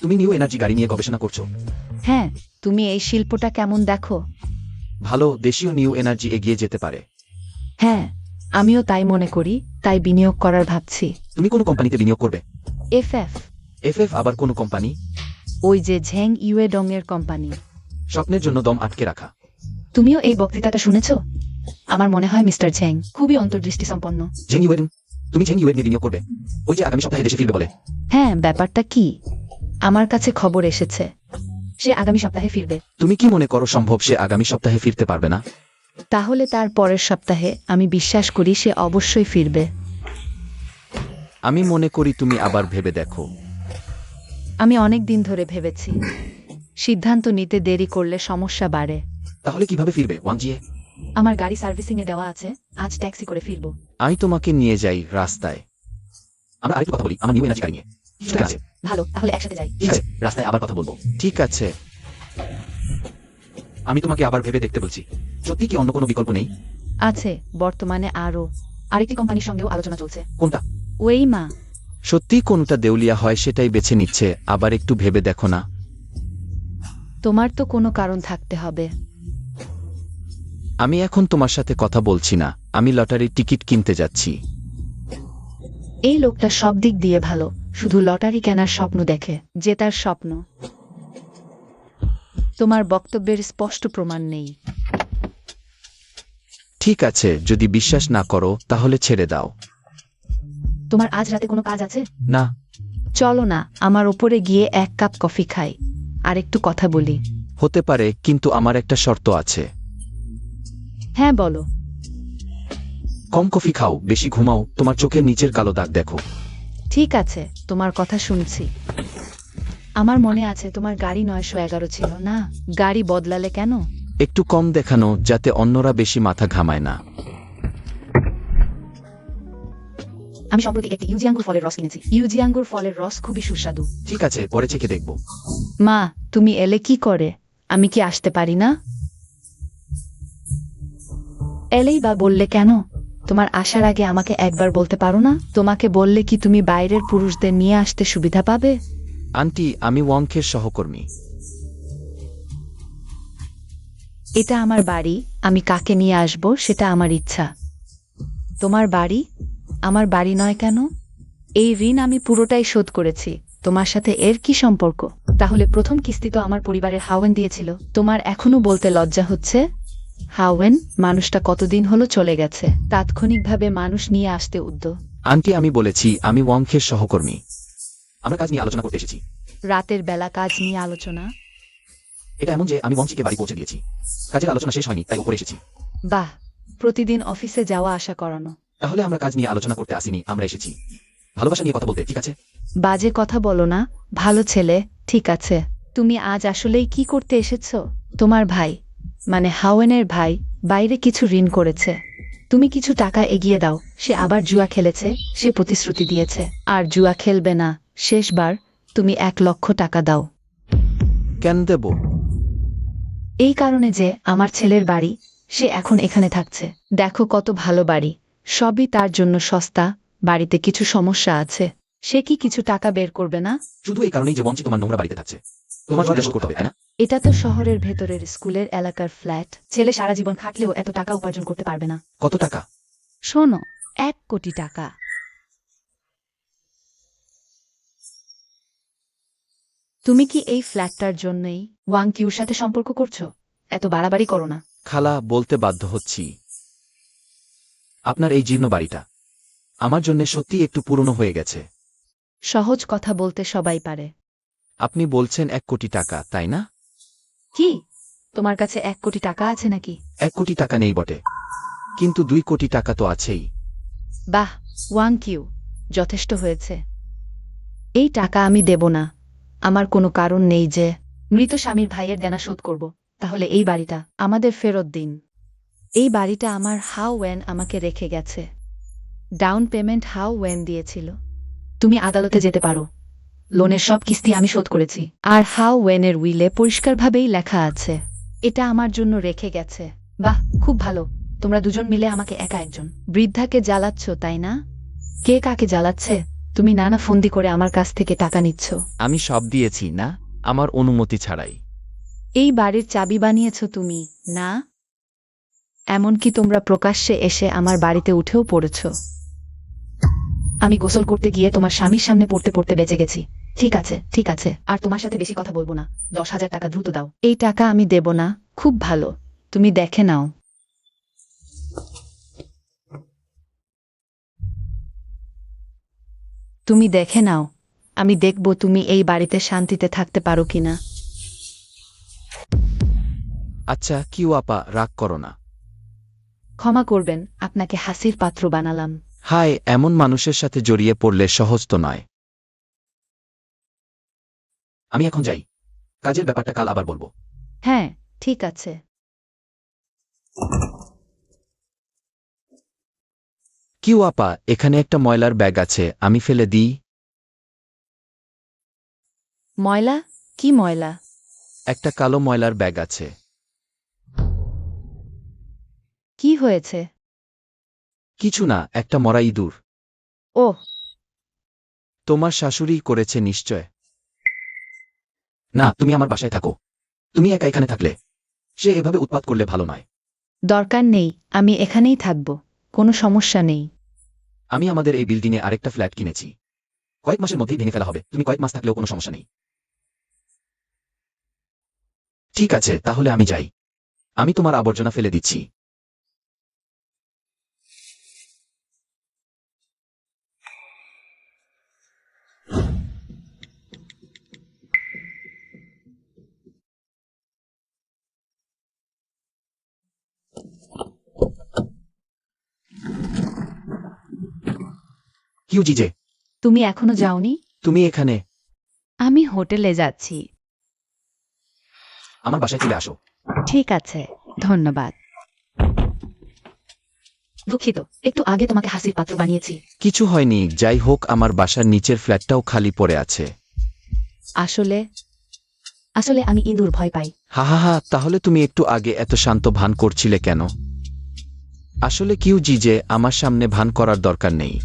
তুমি নিউ এনার্জি গাড়ি নিয়ে গবেষণা করছো। হ্যাঁ, তুমি এই শিল্পটা কেমন দেখো? ভালো, দেশীয় নিউ এনার্জি এগিয়ে যেতে পারে। হ্যাঁ, আমিও তাই মনে করি, তাই বিনিয়োগ করার ভাবছি। তুমি কোন কোম্পানিতে বিনিয়োগ করবে? এফএফ, এফএফ আবার কোন কোম্পানি? ওই যে ঝেং ইউয়েডং এর কোম্পানি। স্বপ্নের জন্য দম আটকে রাখা। তুমিও এই বক্তৃতাটা শুনেছো? আমার মনে হয় মিস্টার ঝেং খুবই অন্তর্দৃষ্টি সম্পন্ন। ঝেং ইউয়েন, তুমি ঝেং ইউয়েন নিয়ে বিনিয়োগ করবে? ওই যে আগামী সপ্তাহে দেশে ফিরবে বলে। হ্যাঁ, ব্যাপারটা কি? আমার কাছে খবর এসেছে। সে আগামী সপ্তাহে ফিরবে। তুমি কি মনে করো সম্ভব সে আগামী সপ্তাহে ফিরতে পারবে না? তাহলে তার পরের সপ্তাহে আমি বিশ্বাস করি সে অবশ্যই ফিরবে। আমি মনে করি তুমি আবার ভেবে দেখো। আমি অনেক দিন ধরে ভেবেছি, সিদ্ধান্ত নিতে দেরি করলে সমস্যা বাড়ে। তাহলে কিভাবে ফিরবে ওয়াংজিয়ে? আমার গাড়ি সার্ভিসিং এ দেওয়া আছে, আজ ট্যাক্সি করে ফিরবো। আমি তোমাকে নিয়ে যাই রাস্তায়। আমরা আরেকটু কথা বলি আমার নিউ এনার্জি গাড়ি নিয়ে। ঠিক আছে, ভালো, তাহলে একসাথে যাই। ঠিক আছে, রাস্তায় আবার কথা বলবো। ঠিক আছে। আমি তোমাকে আবার ভেবে দেখতে বলছি। সত্যি কি অন্য কোনো বিকল্প নেই? আছে, বর্তমানে আরও। আরেকটি কোম্পানির সঙ্গেও আলোচনা চলছে। কোনটা? ওয়েইমা। সত্যি কোনটা দেউলিয়া হয় সেটাই বেছে নিচ্ছে, আবার একটু ভেবে দেখো না। তোমার তো কোনো কারণ থাকতে হবে। আমি এখন তোমার সাথে কথা বলছি না, আমি লটারির টিকিট কিনতে যাচ্ছি। এই লোকটা সব দিক দিয়ে ভালো, শুধু লটারি কেনার স্বপ্ন দেখে, জেতার স্বপ্ন। তোমার বক্তব্যের স্পষ্ট প্রমাণ নেই। ঠিক আছে, যদি বিশ্বাস না করো তাহলে ছেড়ে দাও। তোমার আজ রাতে কোনো কাজ আছে? না। চলো না, আমার ওপরে গিয়ে 1 কাপ কফি খাই, আর একটু কথা বলি। হতে পারে, কিন্তু আমার একটা শর্ত আছে। হ্যাঁ বলো। কম কফি খাও, বেশি ঘুমাও, তোমার চোখের নিচের কালো দাগ দেখো। ঠিক আছে, তোমার কথা শুনছি। আমার মনে আছে তোমার গাড়ি 911 ছিল না? গাড়ি বদলালে কেন? একটু কম দেখানো, যাতে অন্যরা বেশি মাথা ঘামায় না। আমি সম্প্রতি একটি ইউজি আঙ্গুর ফলের রস কিনেছি। ইউজি আঙ্গুর ফলের রস খুবই সুস্বাদু। ঠিক আছে, পরে চেখে দেখব। মা, তুমি এলে কি করে? আমি কি আসতে পারি না? এলেই বা বললে কেন? তোমার আসার আগে আমাকে একবার বলতে পারো না? তোমাকে বললে কি তুমি বাইরের পুরুষদের নিয়ে আসতে সুবিধা পাবে? আন্টি, আমি ওয়াংখের সহকর্মী। এটা আমার বাড়ি, আমি কাকে নিয়ে আসব সেটা আমার ইচ্ছা। তোমার বাড়ি? আমার বাড়ি নয় কেন? এই ঋণ আমি পুরোটাই শোধ করেছি, তোমার সাথে এর কি সম্পর্ক? তাহলে প্রথম কিস্তি তো আমার পরিবারের হাওয়েন দিয়েছিল। তোমার এখনো বলতে লজ্জা হচ্ছে? হাওয়েন মানুষটা কতদিন হলো চলে গেছে, তাৎক্ষণিকভাবে মানুষ নিয়ে আসতে উদ্যোগ। আন্টি, আমি বলেছি আমি ওয়াংখের সহকর্মী। আমরা কাজ নিয়ে আলোচনা করতে এসেছি। রাতের বেলা কাজ নিয়ে আলোচনা? এটা এমন যে আমি ওয়াংচিকে বাড়ি পৌঁছে দিয়েছি। কাজের আলোচনা শেষ হয়নি, তাই উপরে এসেছি। বাহ, প্রতিদিন অফিসে যাওয়া আসা করানো। তাহলে আমরা কাজ নিয়ে আলোচনা করতে আসিনি, আমরা এসেছি ভালোবাসা নিয়ে কথা বলতে, ঠিক আছে? বাজে কথা বলো না, ভালো ছেলে, ঠিক আছে। তুমি আজ আসলেই কি করতে এসেছো? তোমার ভাই, মানে হাওয়েনের ভাই, বাইরে কিছু ঋণ করেছে। তুমি কিছু টাকা এগিয়ে দাও, সে আবার জুয়া খেলেছে, সে প্রতিশ্রুতি দিয়েছে। আর জুয়া খেলবে না, শেষবার তুমি 1 লক্ষ টাকা দাও। কেন দেব? এই কারণে যে আমার ছেলের বাড়ি, সে এখন এখানে থাকছে। দেখো কত ভালো বাড়ি, সবই তার জন্য সস্তা। বাড়িতে কিছু সমস্যা আছে, সে কি কিছু টাকা বের করবে না? শুধু এই কারণেই যে ওয়াংচি তোমার নোংরা বাড়িতে থাকছে। তোমার জন্য করতে হবে, তাই না? এটা তো শহরের ভেতরের স্কুলের এলাকার ফ্ল্যাট। ছেলে সারা জীবন খাটলেও এত টাকা উপার্জন করতে পারবে না। কত টাকা? শোনো, 1 কোটি টাকা। তুমি কি এই ফ্ল্যাটটার জন্যই? ওয়াং কিউর সাথে সম্পর্ক করছো? এত বাড়াবাড়ি করো না। খালা, বলতে বাধ্য হচ্ছি। আপনার এই জীর্ণ বাড়িটা আমার জন্য সত্যি একটু পুরনো হয়ে গেছে। সহজ কথা বলতে সবাই পারে। আপনি বলছেন 1 কোটি টাকা, তাই না? কি তোমার কাছে 1 কোটি টাকা আছে নাকি? 1 কোটি টাকা নেই বটে, কিন্তু 2 কোটি টাকা তো আছেই। বাহ, ওয়াং কিউ, যথেষ্ট হয়েছে। এই টাকা আমি দেব না, আমার কোনো কারণ নেই যে। মৃত স্বামীর ভাইয়ের দেনা শোধ করব, তাহলে এই বাড়িটা আমাদের ফেরত দিন। এই বাড়িটা আমার হাওয়েন আমাকে রেখে গেছে। ডাউন পেমেন্ট হাওয়েন দিয়েছিল। তুমি আদালতে যেতে পারো। লোনের সব কিস্তি আমি শোধ করেছি। আর হাওয়েনের উইলে পরিষ্কারভাবেই লেখা আছে এটা আমার জন্য রেখে গেছে। বাহ, খুব ভালো। তোমরা দুজন মিলে আমাকে একা একজন। বৃদ্ধাকে জ্বালাচ্ছ, তাই না? কে কাকে জ্বালাচ্ছে? তুমি নানা ফন্দি করে আমার কাছ থেকে টাকা নিচ্ছ। আমি সব দিয়েছি না, আমার অনুমতি ছাড়াই। এই বাড়ির চাবি বানিয়েছ তুমি, না? এমনকি তোমরা প্রকাশ্যে এসে আমার বাড়িতে উঠেও পড়েছ। আমি গোসল করতে গিয়ে তোমার স্বামীর সামনে পড়তে পড়তে বেঁচে গেছি। ঠিক আছে, ঠিক আছে, আর তোমার সাথে বেশি কথা বলবো না। 10,000 টাকা দ্রুত দাও। এই টাকা আমি দেব না। খুব ভালো, তুমি দেখে নাও। তুমি দেখে নাও, আমি দেখব তুমি এই বাড়িতে শান্তিতে থাকতে পারো কিনা। আচ্ছা কিউ আপা, রাগ করো না। ক্ষমা করবেন, আপনাকে হাসির পাত্র বানালাম। হায়, এমন মানুষের সাথে জড়িয়ে পড়লে সহজ তো নয়। আমি এখন যাই, কাজের ব্যাপারটা কাল আবার বলবো। হ্যাঁ, ঠিক আছে। কিউ আপা, এখানে একটা ময়লার ব্যাগ আছে, আমি ফেলে দিই? ময়লা? কি ময়লা? একটা কালো ময়লার ব্যাগ আছে। কি হয়েছে? কিছু না, একটা মরা ইঁদুর। ওহ, তোমার শাশুড়ি করেছে নিশ্চয়। না, তুমি আমার বাসায় থাকো। তুমি একা এখানে থাকলে সে এভাবে উৎপাত করলে ভালো নয়। দরকার নেই, আমি এখানেই থাকব, কোনো সমস্যা নেই। আমি আমাদের এই বিল্ডিংয়ে আরেকটা ফ্ল্যাট কিনেছি। কয়েক মাসের মধ্যেই ভেঙে ফেলা হবে, তুমি কয়েক মাস থাকলেও কোনো সমস্যা নেই। ঠিক আছে, তাহলে আমি যাই। আমি তোমার আবর্জনা ফেলে দিচ্ছি। কিউ জিজে, তুমি এখনো যাওনি? তুমি এখানে? আমি হোটেলে যাচ্ছি। আমার বাসায় চলে আসো। ঠিক আছে, ধন্যবাদ। দুঃখিত, একটু আগে তোমাকে হাসির পাত্র বানিয়েছি। কিছু হয়নি, যাই হোক আমার বাসার নিচের ফ্ল্যাটটাও খালি পড়ে আছে। আসলে আসলে আমি ইঁদুর ভয় পাই। হা হা হা, তাহলে তুমি একটু আগে এত শান্ত ভান করছিলে কেন? আসলে কিউ জিজে, আমার সামনে ভান করার দরকার নেই।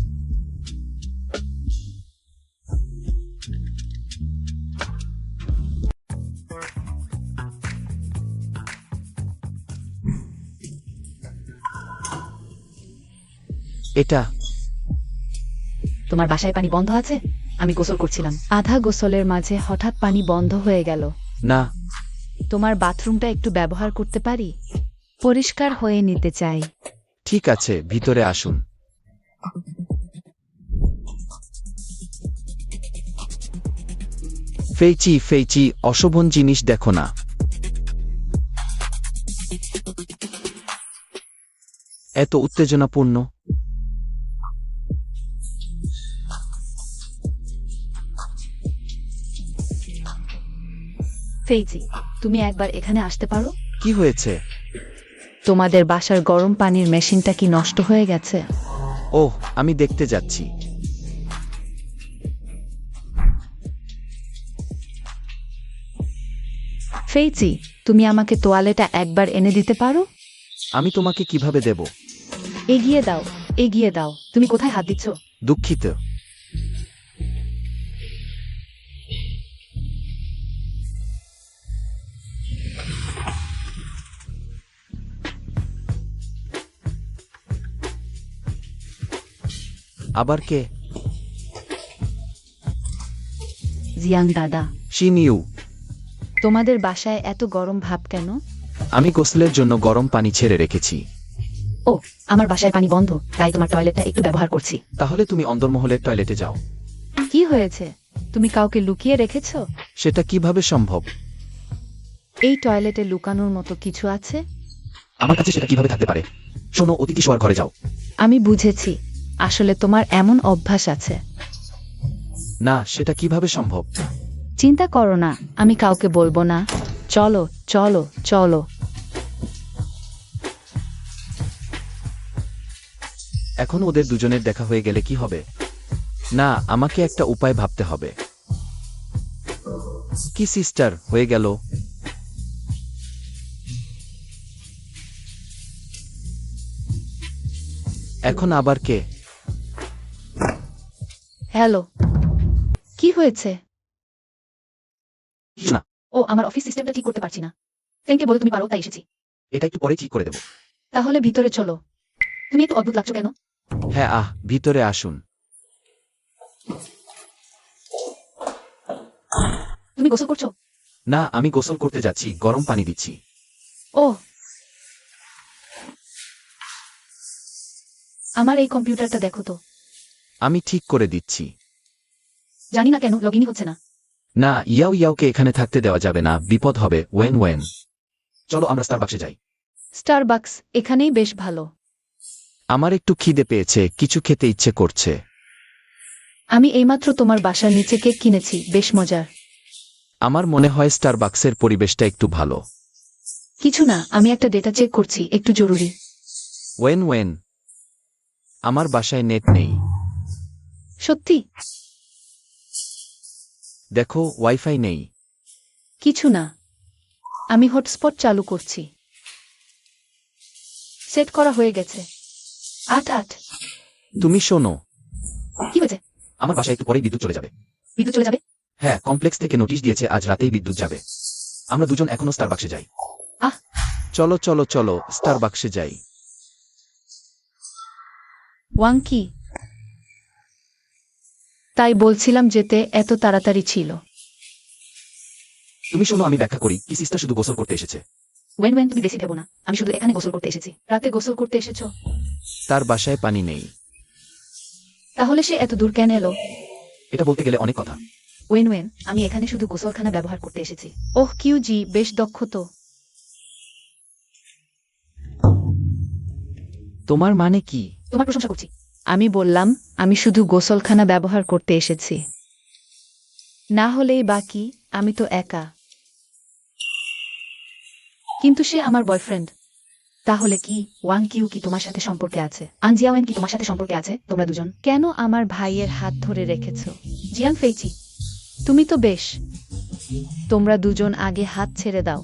এটা তোমার বাসায় পানি বন্ধ আছে? আমি গোসল করছিলাম। আধা গোসলের মাঝে হঠাৎ পানি বন্ধ হয়ে গেল। না, তোমার বাথরুমটা একটু ব্যবহার করতে পারি? পরিষ্কার হয়ে নিতে চাই। ঠিক আছে, ভিতরে আসুন। ফেইচি ফেইচি, অশোভন জিনিস দেখো না। এত উত্তেজনাপূর্ণ। ফেইজি, তুমি একবার এখানে আসতে পারো? কি হয়েছে? তোমাদের বাসার গরম পানির মেশিনটা কি নষ্ট হয়ে গেছে? ওহ, আমি দেখতে যাচ্ছি। ফেইচি, তুমি আমাকে তোয়ালেটা একবার এনে দিতে পারো? আমি তোমাকে কিভাবে দেব? এগিয়ে দাও, এগিয়ে দাও। তুমি কোথায় হাত দিচ্ছ? দুঃখিত। আবার কে? জিয়াং দাদা। শিমিউ। তোমাদের বাসায় এত গরম ভাব কেন? আমি গোসলের জন্য গরম পানি ছেড়ে রেখেছি। ও, আমার বাসায় পানি বন্ধ, তাই তোমার টয়লেটটা একটু ব্যবহার করছি। তাহলে তুমি অন্দরমহলের টয়লেটে যাও। কি হয়েছে? তুমি কাউকে লুকিয়ে রেখেছ? সেটা কিভাবে সম্ভব? এই টয়লেটে লুকানোর মতো কিছু আছে? আমার কাছে সেটা কিভাবে থাকতে পারে? শোনো, অতিথি শোয়ার ঘরে যাও। আমি বুঝেছি, আসলে তোমার এমন অভ্যাস আছে। না, সেটা কিভাবে সম্ভব? চিন্তা করো না, আমি কাউকে বলবো না। চলো চলো চলো। এখন ওদের দুজনের দেখা হয়ে গেলে কি হবে? না, আমাকে একটা উপায় ভাবতে হবে। কি সিস্টার, হয়ে গেল? এখন আবার কে? হ্যালো, কি হয়েছে? না, ও, আমার অফিস সিস্টেমটা ঠিক করতে পারছি না। ফ্রেঙ্ককে বলে তুমি পারো, তাই এসেছি। এটা একটু পরে ঠিক করে দেবো। তাহলে ভিতরে চলো। তুমি একটু অদ্ভুত লাগছো কেন? হ্যাঁ, ভিতরে আসুন। তুমি গোসল করছো? না, আমি গোসল করতে যাচ্ছি, গরম পানি দিচ্ছি। ও, আমার এই কম্পিউটারটা দেখো তো। আমি ঠিক করে দিচ্ছি। জানি না কেন লগইনই হচ্ছে না। না, ইয়াও ইয়াওকে এখানে থাকতে দেওয়া যাবে না, বিপদ হবে। ওয়েন ওয়েন। চলো আমরা স্টারবাক্সে যাই। স্টারবাকস এখানেই বেশ ভালো। আমার একটু খিদে পেয়েছে, কিছু খেতে ইচ্ছে করছে। আমি এইমাত্র তোমার বাসার নিচে কেক কিনেছি, বেশ মজার। আমার মনে হয় স্টারবাক্সের পরিবেশটা একটু ভালো। কিছু না, আমি একটা ডেটা চেক করছি, একটু জরুরি। ওয়েন ওয়েন, আমার বাসায় নেট নেই। সত্যি? দেখো, ওয়াইফাই নেই। কিছু না, আমি হটস্পট চালু করছি। সেট করা হয়ে গেছে। 8 তুমি শোনো, কি হয়েছে? আমার বাসায় একটু পরেই বিদ্যুৎ চলে যাবে। বিদ্যুৎ চলে যাবে? হ্যাঁ, কমপ্লেক্স থেকে নোটিশ দিয়েছে আজ রাতেই বিদ্যুৎ যাবে। আমরা দুজন এখনো স্টারবাক্সে যাই। চলো চলো চলো স্টারবাক্সে যাই। ওয়াংকি, তাই বলছিলাম যেতে এত তাড়াতাড়ি ছিল। তুমি শোনো, আমি ব্যাখ্যা করি। কি সিস্টার শুধু গোসল করতে এসেছে। ওয়েন ওয়েন, তুমি বেশি ভেবো না। আমি শুধু এখানে গোসল করতে এসেছি। রাতে গোসল করতে এসেছো? তার বাসায় পানি নেই। তাহলে সে এত দূর কেন এলো? এটা বলতে গেলে অনেক কথা। ওয়েন ওয়েন, আমি এখানে শুধু গোসলখানা ব্যবহার করতে এসেছি। ওহ কিউজি, বেশ দক্ষ তো। তোমার মানে কি? তোমার প্রশংসা করছি। আমি বললাম আমি শুধু গোসলখানা ব্যবহার করতে এসেছি। না হলেই বাকি, আমি তো একা। কিন্তু সে আমার বয়ফ্রেন্ড। তাহলে কি ওয়াং কিউ কি তোমার সাথে সম্পর্কে আছে? আনজিয়াওয়েন কি তোমার সাথে সম্পর্কে আছে? তোমরা দুজন? কেন আমার ভাইয়ের হাত ধরে রেখেছ? জিয়াং ফেইচি, তুমি তো বেশ। তোমরা দুজন আগে হাত ছেড়ে দাও।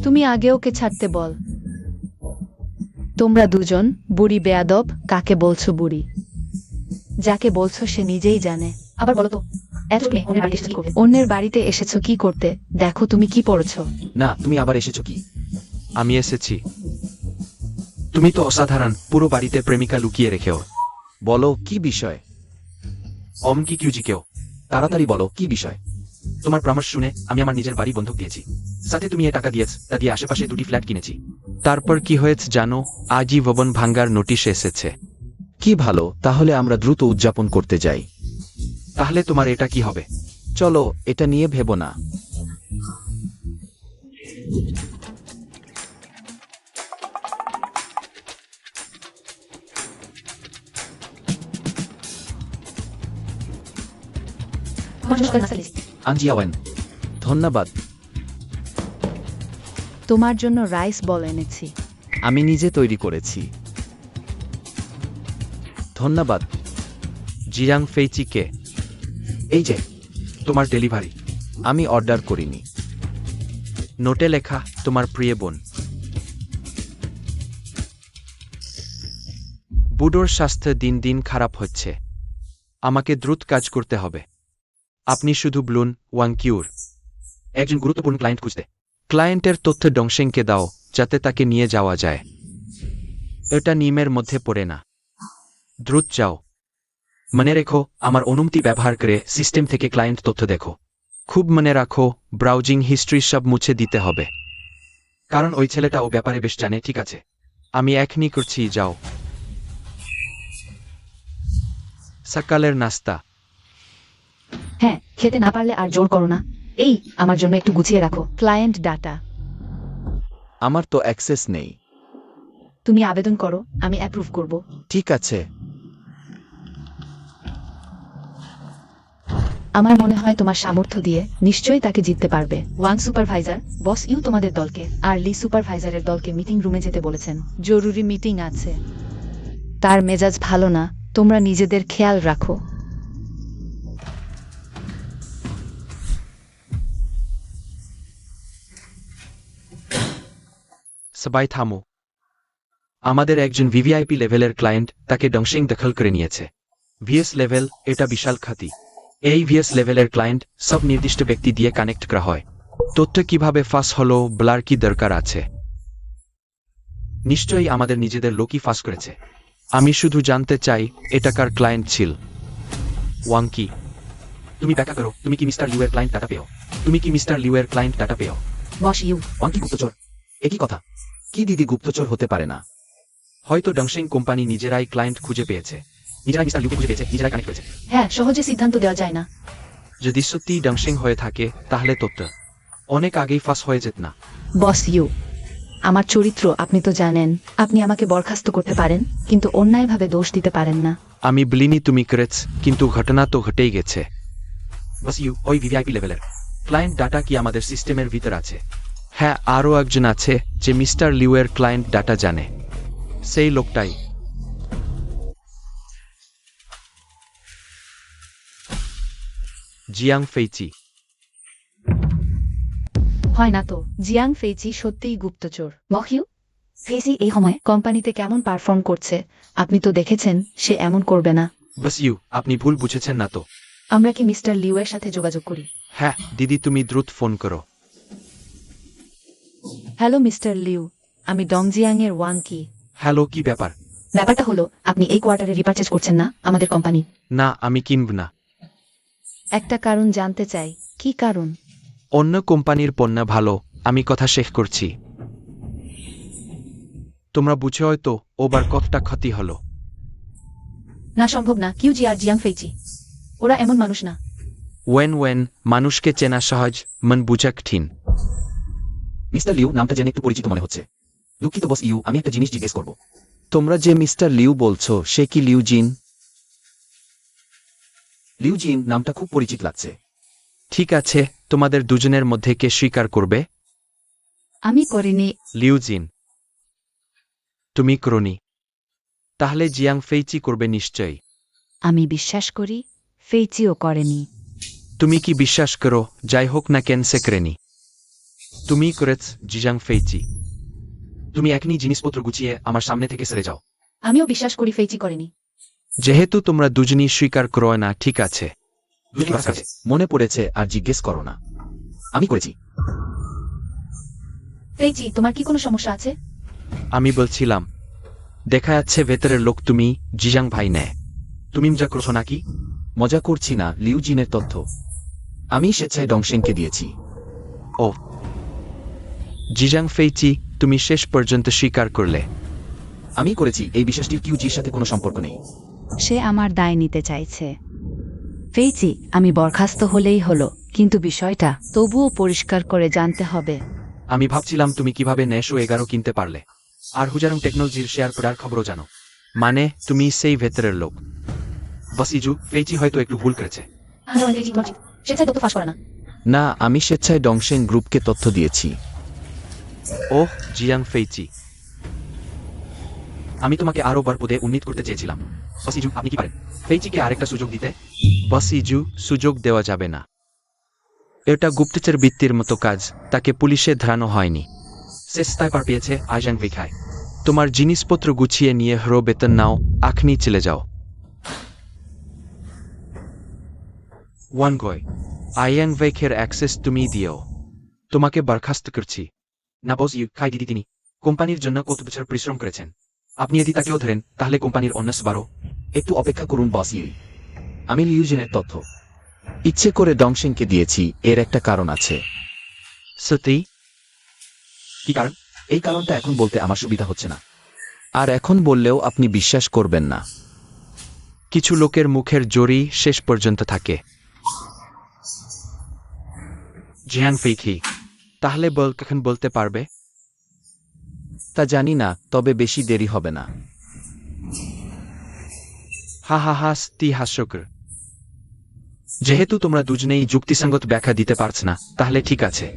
তুমি আগে ওকে ছাড়তে বল। তোমরা দুজন বুড়ি বেয়াদব। কাকে বলছো বুড়ি? যাকে বলছো সে নিজেই জানে। আবার বলো তো, এত মেয়ে অন্যের বাড়িতে এসেছো কি করতে? অন্যের বাড়িতে এসেছো কি করতে? দেখো তুমি কি পড়েছো। না, তুমি আবার এসেছো কি? আমি এসেছি। তুমি তো অসাধারণ, পুরো বাড়িতে প্রেমিকা লুকিয়ে রেখেও। বলো কি বিষয়? অমকি কিউজিকেও তাড়াতাড়ি বলো, কি বিষয়? তোমার পরামর্শ শুনে আমি আমার নিজের বাড়ি বন্ধক দিয়েছি। সাথে তুমি টাকা দিয়েছ, তা দিয়ে আশেপাশে 2টি ফ্ল্যাট কিনেছি। তারপর কি হয়েছে জানো? আজই ভবন ভাঙ্গার নোটিশ এসেছে। কি ভালো, তাহলে আমরা দ্রুত উদযাপন করতে যাই। তাহলে তোমার এটা কি হবে? চলো, এটা নিয়ে ভেবো না। তোমার জন্য নাস্তা লিখেছি। আনজিয়াওয়েন, ধন্যবাদ। তোমার জন্য রাইস বল এনেছি। আমি নিজে তৈরি করেছি। ধন্যবাদ। জিয়াং ফেইচি কে? এই যে তোমার ডেলিভারি। আমি অর্ডার করিনি। নোটে লেখা, তোমার প্রিয় বোন। বুডোর স্বাস্থ্য দিন দিন খারাপ হচ্ছে। আমাকে দ্রুত কাজ করতে হবে। আপনি শুধু বলুন ওয়াংকিউর। একজন গুরুত্বপূর্ণ ক্লায়েন্ট খুঁজতে। ক্লায়েন্টের তথ্য ডংশেংকে দাও, যাতে তাকে নিয়ে যাওয়া যায়। এটা নিয়মের মধ্যে পড়ে না। দ্রুত যাও। মনে রেখো, আমার অনুমতি ব্যবহার করে সিস্টেম থেকে ক্লায়েন্ট তথ্য দেখো। খুব মনে রাখো, ব্রাউজিং হিস্ট্রি সব মুছে দিতে হবে। কারণ ওই ছেলেটা ও ব্যাপারে বেশ জানে, ঠিক আছে? আমি এখনই করছি, যাও। সকালের নাস্তা। হ্যাঁ, খেতে না পারলে আর জোর করো না। এই, আমার জন্য একটু গুছিয়ে রাখো। Client data. আমার তো অ্যাক্সেস নেই। তুমি আবেদন করো, আমি অ্যাপ্রুভ করব। ঠিক আছে। আমার মনে হয় তোমার সামর্থ্য দিয়ে নিশ্চয়ই তাকে জিততে পারবে। ওয়াং সুপারভাইজার, বস ইউ তোমাদের দলকে আর লি সুপারভাইজারের দলকে মিটিং রুমে যেতে বলেছেন। জরুরি মিটিং আছে। তার মেজাজ ভালো না, তোমরা নিজেদের খেয়াল রাখো। সবাই থামো। আমাদের একজন ভিভিআইপি লেভেলের ক্লায়েন্ট, তাকে ডংশিং দখল করে নিয়েছে। ভিএস লেভেল, এটা বিশাল খ্যাতি। এই ভিএস লেভেলের ক্লায়েন্ট সব নির্দিষ্ট ব্যক্তি দিয়ে কানেক্ট করা হয়। তথ্য কিভাবে ফাঁস হলো বলার কি দরকার আছে? নিশ্চয়ই আমাদের নিজেদের লোকই ফাঁস করেছে। আমি শুধু জানতে চাই, এটা কার ক্লায়েন্ট ছিল? ওয়াংকি, তুমি ব্যাখ্যা করো, তুমি কি মিস্টার লিউয়ের ক্লায়েন্ট ডাটা পেও? তুমি কি মিস্টার লিউয়ের ক্লায়েন্ট ডাটা পেও? বস ইউ, ওয়াংকি গুপ্তচর? একই কথা। কি দিদি, গুপ্তচর হতে পারে না। হয়তো ডংশিং কোম্পানি নিজেরাই ক্লায়েন্ট খুঁজে পেয়েছে, নিজেরাই মিস্টার লিউকে খুঁজে পেয়েছে, নিজেরাই কানেক্ট করেছে। হ্যাঁ, সহজে সিদ্ধান্ত দেওয়া যায় না। যদি সত্যি ডংশিং হয়ে থাকে, তাহলে তথ্য অনেক আগেই ফাঁস হয়ে যেত না। বস ইউ, আমার চরিত্র আপনি তো জানেন। আপনি আমাকে বরখাস্ত করতে পারেন, কিন্তু অন্যায়ভাবে দোষ দিতে পারেন না। আমি বলিনি তুমি করেছ, কিন্তু ঘটনা তো ঘটেই গেছে। বস ইউ, ওই ভিভিআইপি লেভেলের ক্লায়েন্ট ডাটা কি আমাদের সিস্টেমের ভিতর আছে? হ্যাঁ, আরও একজন আছে যে মিস্টার লিউয়ের ক্লায়েন্ট ডাটা জানে। সেই লোকটাই। জিয়াং ফেইচি। হয় না তো। জিয়াং ফেইচি সত্যিই গুপ্তচর। বস ইউ, ফেসি এই সময় কোম্পানিতে কেমন পারফর্ম করছে আপনি তো দেখেছেন, সে এমন করবে না। বস ইউ, আপনি ভুল বুঝেছেন না তো? আমরা কি মিস্টার লিউয়ের সাথে যোগাযোগ করি? হ্যাঁ দিদি, তুমি দ্রুত ফোন করো। হ্যালো মিস্টার লিউ, আমি ডংজিয়াং এর ওয়াংকি। হ্যালো, কি ব্যাপার? ব্যাপারটা হলো আপনি এই কোয়ার্টারে রিপারচেজ করছেন না আমাদের কোম্পানি। না, আমি কিনব না। একটা কারণ জানতে চাই, কি কারণ? অন্য কোম্পানির পণ্য ভালো, আমি কথা শেষ করছি। তোমরা বুঝে হয়তো ওবার কতটা ক্ষতি হলো। না, সম্ভব না। কিউজি আর জিয়াং ফেইচি ওরা এমন মানুষ না। ওয়েন মানুষকে চেনা সহজ, মন বুঝা কঠিন। মিস্টার লিউ নামটা জেনে একটু পরিচিত মনে হচ্ছে। দুঃখিত বস ইউ, আমি একটা জিনিস জিজ্ঞেস করব। তোমরা যে মিস্টার লিউ বলছো সে কি লিউ জিন? লিউ জিন নামটা খুব পরিচিত লাগছে। ঠিক আছে, তোমাদের দুজনের মধ্যে কে স্বীকার করবে? আমি করিনি। লিউজিন, তুমি করনি। তাহলে জিয়াং ফেইচি করবে নিশ্চয়ই। আমি বিশ্বাস করি ফেইচিও করেনি। তুমি কি বিশ্বাস করো? যাই হোক না কেন সে করেনি। তুমি করেছ জিয়াং ফেইচি। তুমি এখনই জিনিসপত্র গুছিয়ে আমার সামনে থেকে সরে যাও। আমিও বিশ্বাস করি ফেইচি করেনি। যেহেতু তোমরা দুজনই স্বীকার করো না, ঠিক আছে। মনে পড়েছে আর জিজ্ঞেস করো না। আমি করেছি। ফেইচি, তোমার কি কোনো সমস্যা আছে? আমি বলছিলাম, দেখা যাচ্ছে ভেতরের লোক তুমি জিয়াং ভাই নেয়। তুমি মজা করছো নাকি? মজা করছি না। লিউ জিনের তথ্য আমি স্বেচ্ছায় ডংশেংকে দিয়েছি। ও, জিয়াং ফেইচি, তুমি শেষ পর্যন্ত স্বীকার করলে। আমি করেছি। এই বিশ্বাসটির কিউজির সাথে কোনো সম্পর্ক নেই। সে আমার দায় নিতে চাইছে। ফেইচি, আমি বরখাস্ত হলেই হলো, কিন্তু বিষয়টা তবুও পরিষ্কার করে জানতে হবে। আমি ভাবছিলাম তুমি কিভাবে ন্যাশো 11 কিনতে পারলে আর হুজারং টেকনোলজির শেয়ার করার খবরও জানো। মানে তুমি সেই ভেতরের লোক। বসিজু, ফেইচি হয়তো একটু ভুল করেছে। স্বেচ্ছায় তথ্য ফাঁস করে না। না, আমি স্বেচ্ছায় ডংশেং গ্রুপকে তথ্য দিয়েছি। ওহ, জিয়াং ফেইচি। আমি তোমাকে আরো বার পদে উন্নীত করতে চেয়েছিলাম। বসিজু, আপনি কি পারেন ফেইচিকে আরেকটা সুযোগ দিতে? বসিজু, সুযোগ দেওয়া যাবে না। এটা গুপ্তচর বৃত্তির মতো কাজ, তাকে পুলিশে ধরানো হয়নি। চেষ্টায় পার পেয়েছে আইজাং ফেইখায়। তোমার জিনিসপত্র গুছিয়ে নিয়ে হ্রো বেতন নাও, আখনি চলে যাও। ওয়ান গয়, আইয়াং ভেখের অ্যাক্সেস তুমি দিও। তোমাকে বরখাস্ত করছি। না বস ইউ, খাই দিদি তিনি কোম্পানির জন্য কত বছর পরিশ্রম করেছেন। আপনি যদি তাকেও ধরেন তাহলে কোম্পানির অন্য বারো। একটু অপেক্ষা করুন বস ইউ। আমি লিউজিনের তথ্য ইচ্ছে করে ডংশেংকে দিয়েছি, এর একটা কারণ আছে। সত্যি? কি কারণ? এই কারণটা এখন বলতে আমার সুবিধা হচ্ছে না। আর এখন বললেও আপনি বিশ্বাস করবেন না। কিছু লোকের মুখের জোরই শেষ পর্যন্ত থাকে। জিয়াং ফেইখি। তাহলে কখন বলতে পারবে? তা জানি না, তবে বেশি দেরি হবে না। হা হা হা, তি হাস্যকর। যেহেতু তোমরা দুজনেই যুক্তিসঙ্গত ব্যাখ্যা দিতে পারছ না, তাহলে ঠিক আছে,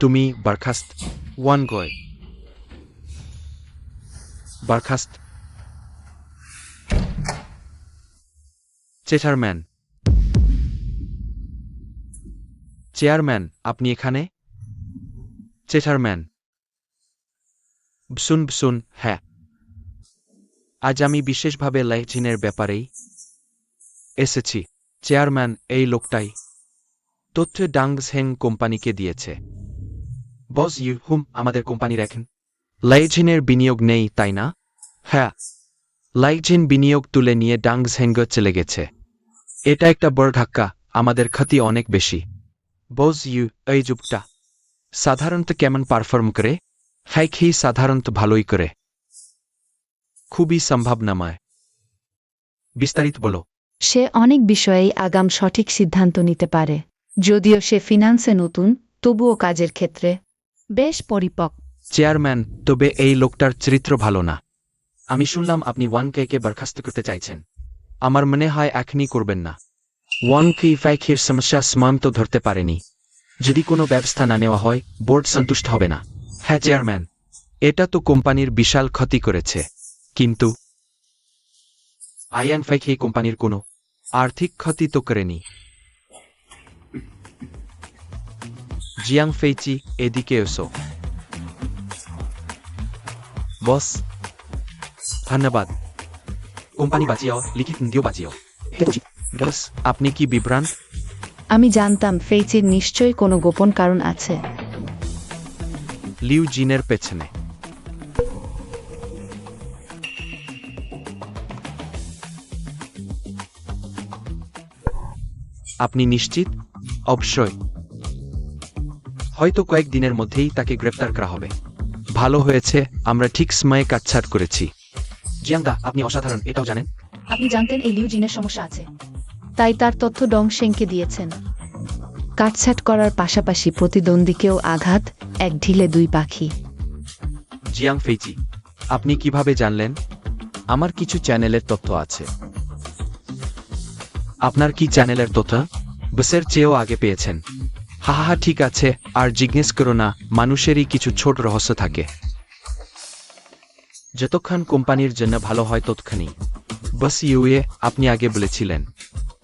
তুমি বরখাস্ত। ওয়ান গয়, বরখাস্ত। চেয়ারম্যান, চেয়ারম্যান, আপনি এখানে? চেয়ারম্যান, বসুন, হ্যাঁ। আজ আমি বিশেষভাবে লাইজিনের ব্যাপারেই এসেছি। চেয়ারম্যান, এই লোকটাই তথ্য ডাংসহেং কোম্পানিকে দিয়েছে। বস ইউ আমাদের কোম্পানি রাখেন। লাইজিনের বিনিয়োগ নেই, তাই না? হ্যাঁ, লাইজিন বিনিয়োগ তুলে নিয়ে ডাংসহেং চলে গেছে। এটা একটা বড় ধাক্কা, আমাদের ক্ষতি অনেক বেশি। বস ইউ, এই যুগটা সাধারণত কেমন পারফর্ম করে? হ্যাঁ, সাধারণত ভালোই করে, খুবই সম্ভাবনাময়। বিস্তারিত বলো। সে অনেক বিষয়েই আগাম সঠিক সিদ্ধান্ত নিতে পারে। যদিও সে ফিনান্সে নতুন, তবুও কাজের ক্ষেত্রে বেশ পরিপক্ক। চেয়ারম্যান, তবে এই লোকটার চরিত্র ভালো না। আমি শুনলাম আপনি 1K বরখাস্ত করতে চাইছেন। আমার মনে হয় এখনই করবেন না। 1K ফ্যাকের সমস্যা সীমান্ত ধরতে পারেনি। যদি কোনো ব্যবস্থা না নেওয়া হয়, বোর্ড সন্তুষ্ট হবে না। হ্যাঁ চেয়ারম্যান, এটা তো কোম্পানির বিশাল ক্ষতি করেছে, কিন্তু আইয়াং ফেইখি কোম্পানির কোনো আর্থিক ক্ষতি তো করেনি। জিয়াং ফেইচি, এদিকে এসো। বস, ধন্যবাদ। কোম্পানি বাঁচিয়েও লিখিত নীতিও বাঁচিয়েও। বস, আপনি কি বিভ্রান্ত? আমি জানতাম ফেইচির নিশ্চয়ই কোনো গোপন কারণ আছে। লিউ জিনের পেছনে আপনি নিশ্চিত? অবশ্যই। হয়তো কয়েকদিনের মধ্যেই তাকে গ্রেপ্তার করা হবে। ভালো হয়েছে, আমরা ঠিক সময়ে কাটছাট করেছি। জিয়াং দা, আপনি অসাধারণ, এটাও জানেন? আপনি জানতেন এই লিউ জিনের সমস্যা আছে? তাই তার তথ্য ডং শেংকে দিয়েছেন। কাটছাট করার পাশাপাশি প্রতিদ্বন্দ্বীকেও আঘাত, এক ঢিলে দুই পাখি। জিয়াং ফেইচি, আপনি কিভাবে জানলেন? আমার কিছু চ্যানেলের তথ্য আছে। আপনার কি চ্যানেলের তথ্য? বসের চেয়েও আগে পেয়েছেন। হা হা হা, ঠিক আছে, আর জিজ্ঞেস করো না, মানুষেরই কিছু ছোট রহস্য থাকে। যতক্ষণ কোম্পানির জন্য ভালো হয় ততক্ষণই। বস ইউএ, আপনি আগে বলেছিলেন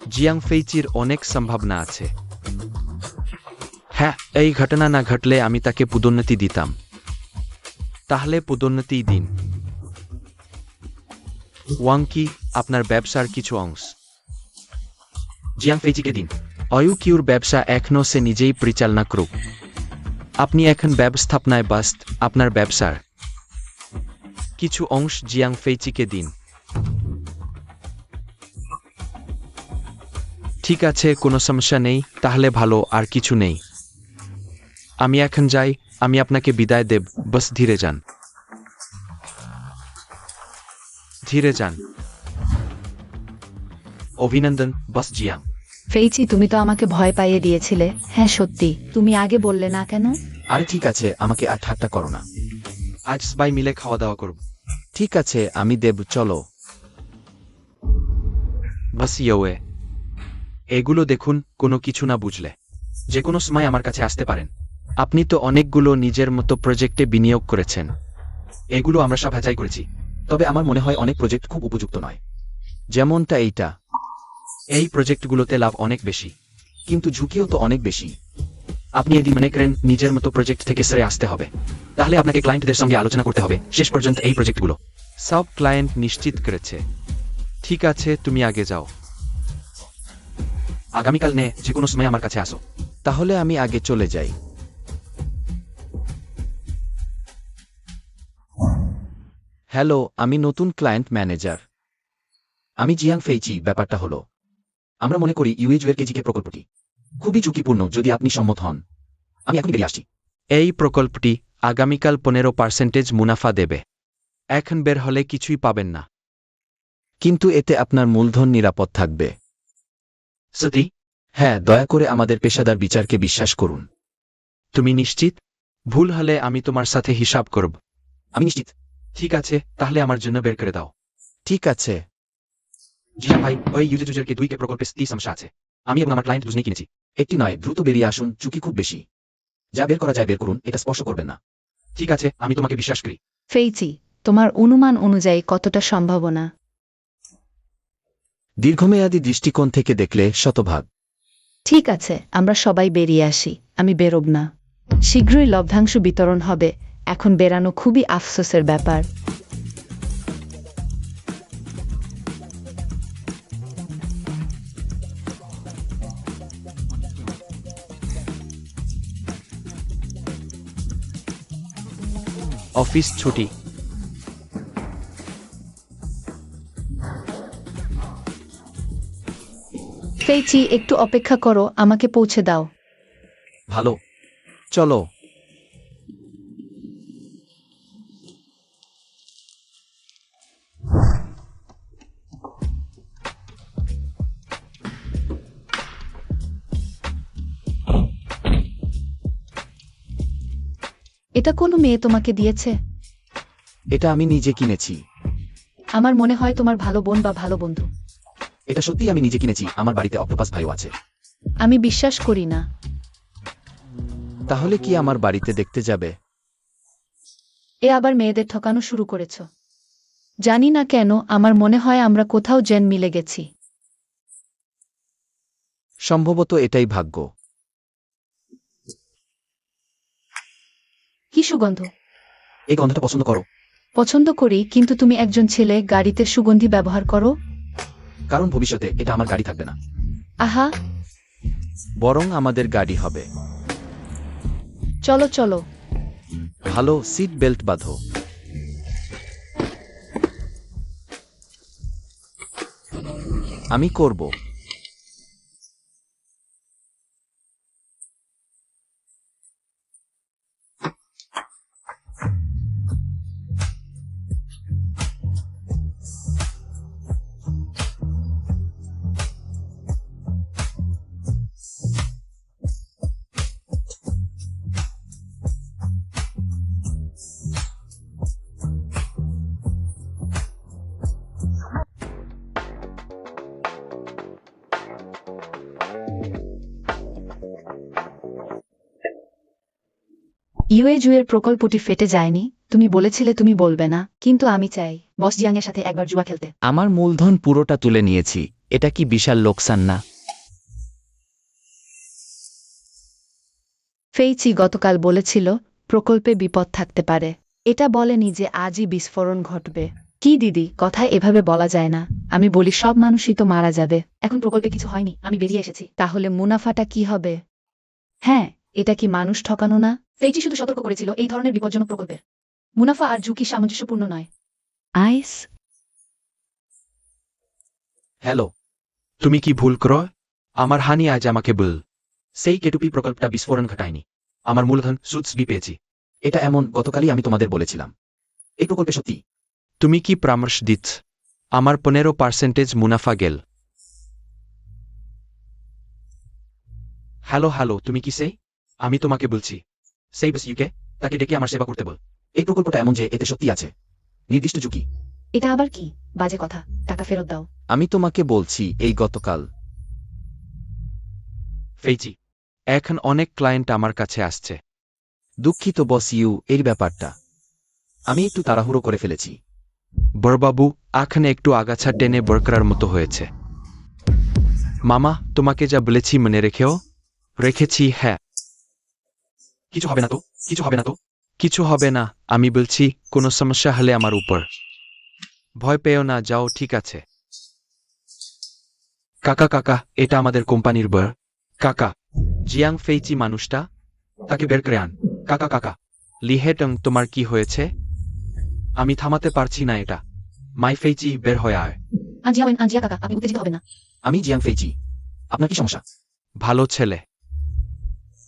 জিয়াং ফেইচির অনেক সম্ভাবনা আছে। হ্যাঁ, এই ঘটনা না ঘটলে আমি তাকে পদোন্নতি দিতাম। তাহলে পদোন্নতি দিন। ওয়াংকি, আপনার ব্যবসার কিছু অংশ জিয়াং ফেইচিকে দিন। অয়ুকিউর ব্যবসা এখনও সে নিজেই পরিচালনা করুক। আপনি এখন ব্যবস্থাপনায় ব্যস্ত, আপনার ব্যবসার কিছু অংশ জিয়াং ফেইচিকে দিন। ঠিক আছে, কোনো সমস্যা নেই, তাহলে ভালো, আর কিছু নেই। আমি এখন যাই, আমি আপনাকে বিদায় দেব, বস ধীরে যান। ধীরে যান। অভিনন্দন, বস জিয়াং। ফেইচি, তুমি তো আমাকে ভয় পাইয়ে দিয়েছিলে। হ্যাঁ সত্যি, তুমি আগে বললে না কেন? আরে ঠিক আছে, আমাকে আর ঠাট্টা করো না। আজ সবাই মিলে খাওয়া দাওয়া করব। ঠিক আছে, আমি দেব, চলো। বস ইয়োয়ে, এগুলো দেখুন, কোনো কিছু না বুঝলে যে কোনো সময় আমার কাছে আসতে পারেন। আপনি তো অনেকগুলো নিজের মতো প্রজেক্টে বিনিয়োগ করেছেন। এগুলো আমরা সব যাচাই করেছি, তবে আমার মনে হয় অনেক প্রজেক্ট খুব উপযুক্ত নয়। যেমনটা এইটা। এই প্রজেক্টগুলোতে লাভ অনেক বেশি, কিন্তু ঝুঁকিও তো অনেক বেশি। আপনি যদি মনে করেন নিজের মতো প্রজেক্ট থেকে সেরে আসতে হবে, তাহলে আপনাকে ক্লায়েন্টদের সঙ্গে আলোচনা করতে হবে শেষ পর্যন্ত এই প্রজেক্টগুলো। সব ক্লায়েন্ট নিশ্চিত করেছে। ঠিক আছে, তুমি আগে যাও। আগামীকাল যে কোনো সময় আমার কাছে আসো। তাহলে আমি আগে চলে যাই। হ্যালো, আমি নতুন ক্লায়েন্ট ম্যানেজার। আমি জিয়াং ফেইচি। ব্যাপারটা হলো, আমরা মনে করি ইউএজুয়ের কেজিকে প্রকল্পটি খুবই ঝুঁকিপূর্ণ। যদি আপনি সম্মত হন, আমি এখন বেরিয়ে আসছি। এই প্রকল্পটি আগামীকাল 15% মুনাফা দেবে। এখন বের হলে কিছুই পাবেন না। কিন্তু এতে আপনার মূলধন নিরাপদ থাকবে। সত্যি? হ্যাঁ, দয়া করে আমাদের পেশাদার বিচারকে বিশ্বাস করুন। তুমি নিশ্চিত? ভুল হলে আমি তোমার সাথে হিসাব করব। আমি নিশ্চিত। ঠিক আছে, তাহলে আমার জন্য বের করে দাও। ঠিক আছে। জিয়াং ভাই, ওই ইউএজুয়ের কে 2 কে প্রকল্পে 30 সমস্যা আছে। আমি এবং আমার ক্লায়েন্ট দুজনেই কিনেছি। একটি নয়, দ্রুত বেরিয়ে আসুন, ঝুঁকি খুব বেশি। যা বের করা যায় বের করুন, এটা স্পর্শ করবেন না। ঠিক আছে, আমি তোমাকে বিশ্বাস করি। ফেইচি, তোমার অনুমান অনুযায়ী কতটা সম্ভাবনা? দীর্ঘমেয়াদী দৃষ্টিকোণ থেকে দেখলে শতভাগ। ঠিক আছে, আমরা সবাই বেরিয়ে আসি। আমি বেরোব না। শীঘ্রই লভ্যাংশ বিতরণ হবে। এখন বেরানো খুবই আফসোসের ব্যাপার। অফিস ছুটি। ফেইচি, একটু অপেক্ষা করো, আমাকে পৌঁছে দাও। ভালো। চলো। এটা কোনো মেয়ে তোমাকে দিয়েছে? এটা আমি নিজে কিনেছি। আমার মনে হয় তোমার ভালো বোন বা ভালো বন্ধু। এটা সত্যিই আমি নিজে কিনেছি। আমার বাড়িতে অক্টোপাস ভাইও আছে। আমি বিশ্বাস করি না। তাহলে কি আমার বাড়িতে দেখতে যাবে? এ আবার মেয়েদের ঠকানো শুরু করেছ। জানি না কেন, আমার মনে হয় আমরা কোথাও জেন মিলে গেছি। সম্ভবত এটাই ভাগ্য। কি সুগন্ধ! এই গন্ধটা পছন্দ করো? পছন্দ করি, কিন্তু তুমি একজন ছেলে, গাড়িতে সুগন্ধি ব্যবহার করো? কারণ ভবিষ্যতে এটা আমার গাড়ি থাকবে না। আহা, বরং আমাদের গাড়ি হবে। চলো চলো। ভালো, সিট বেল্ট বাঁধো। আমি করব। ইউএজুয়ের প্রকল্পটি ফেটে যায়নি, তুমি বলেছিলে তুমি বলবে না, কিন্তু আমি চাই বস জিয়াং এর সাথে একবার জুয়া খেলতে। আমার মূলধন পুরোটা তুলে নিয়েছি, এটা কি বিশাল লোকসান না? ফেইচি গতকাল বলেছিল প্রকল্পে বিপদ থাকতে পারে, এটা বলেনি যে আজই বিস্ফোরণ ঘটবে। কি দিদি, কথায় এভাবে বলা যায় না। আমি বলি সব মানুষই তো মারা যাবে। এখন প্রকল্পে কিছু হয়নি, আমি বেরিয়ে এসেছি। তাহলে মুনাফাটা কি হবে? হ্যাঁ, এটা কি মানুষ ঠকানো না? ফেইচি শুধু সতর্ক করেছিল এই ধরনের বিপজ্জনক প্রকল্পের মুনাফা আর ঝুঁকি সামঞ্জস্যপূর্ণ নয়। আইস, হ্যালো, তুমি কি ভুল করো? আমার হানি আজ আমাকে বল। সেই কেটুপি প্রকল্পটা বিস্ফোরণ ঘটায়নি। আমার মূলধন সুদস বি পেয়েছি। এটা এমন গতকালই আমি তোমাদের বলেছিলাম। এই প্রকল্পে সত্যি। তুমি কি পরামর্শ দিচ্ছ? আমার 15% মুনাফা গেল। হ্যালো হ্যালো, তুমি কি সেই? আমি তোমাকে বলছি সেই বস ইউকে, তাকে ডেকে আমার সেবা করতে বল। এই প্রকল্পটা এমন যে এতে সত্যি আছে নির্দিষ্ট ঝুঁকি। এটা আবার কি বাজে কথা? টাকা ফেরত দাও। আমি তোমাকে বলছি এই গতকাল। ফেইচি, এখন অনেক ক্লায়েন্ট আমার কাছে আসছে। দুঃখিত বস ইউ, এর ব্যাপারটা আমি একটু তাড়াহুড়ো করে ফেলেছি। বড়বাবু, এখন একটু আগাছা টেনে বরকরার মতো হয়েছে। মামা, তোমাকে যা বলেছি মনে রেখেছি। হ্যাঁ, কিছু হবে না তো? কিছু হবে না তো? কিছু হবে না, আমি বলছি কোনো সমস্যা হলে আমার উপর। ভয় পেও না, যাও, ঠিক আছে। কাকা কাকা, এটা আমাদের কোম্পানির বর। কাকা, জিয়াং ফেইচি মানুষটা, তাকে বের করে আন। কাকা কাকা, লিহেটং, তোমার কি হয়েছে? আমি থামাতে পারছি না এটা। মাই ফেইচি, বের হয়ে আয়। আঞ্জিয়া কাকা, আপনি উত্তেজিত হবে না। আমি জিয়াং ফেইচি। আপনার কি সমস্যা? ভালো ছেলে।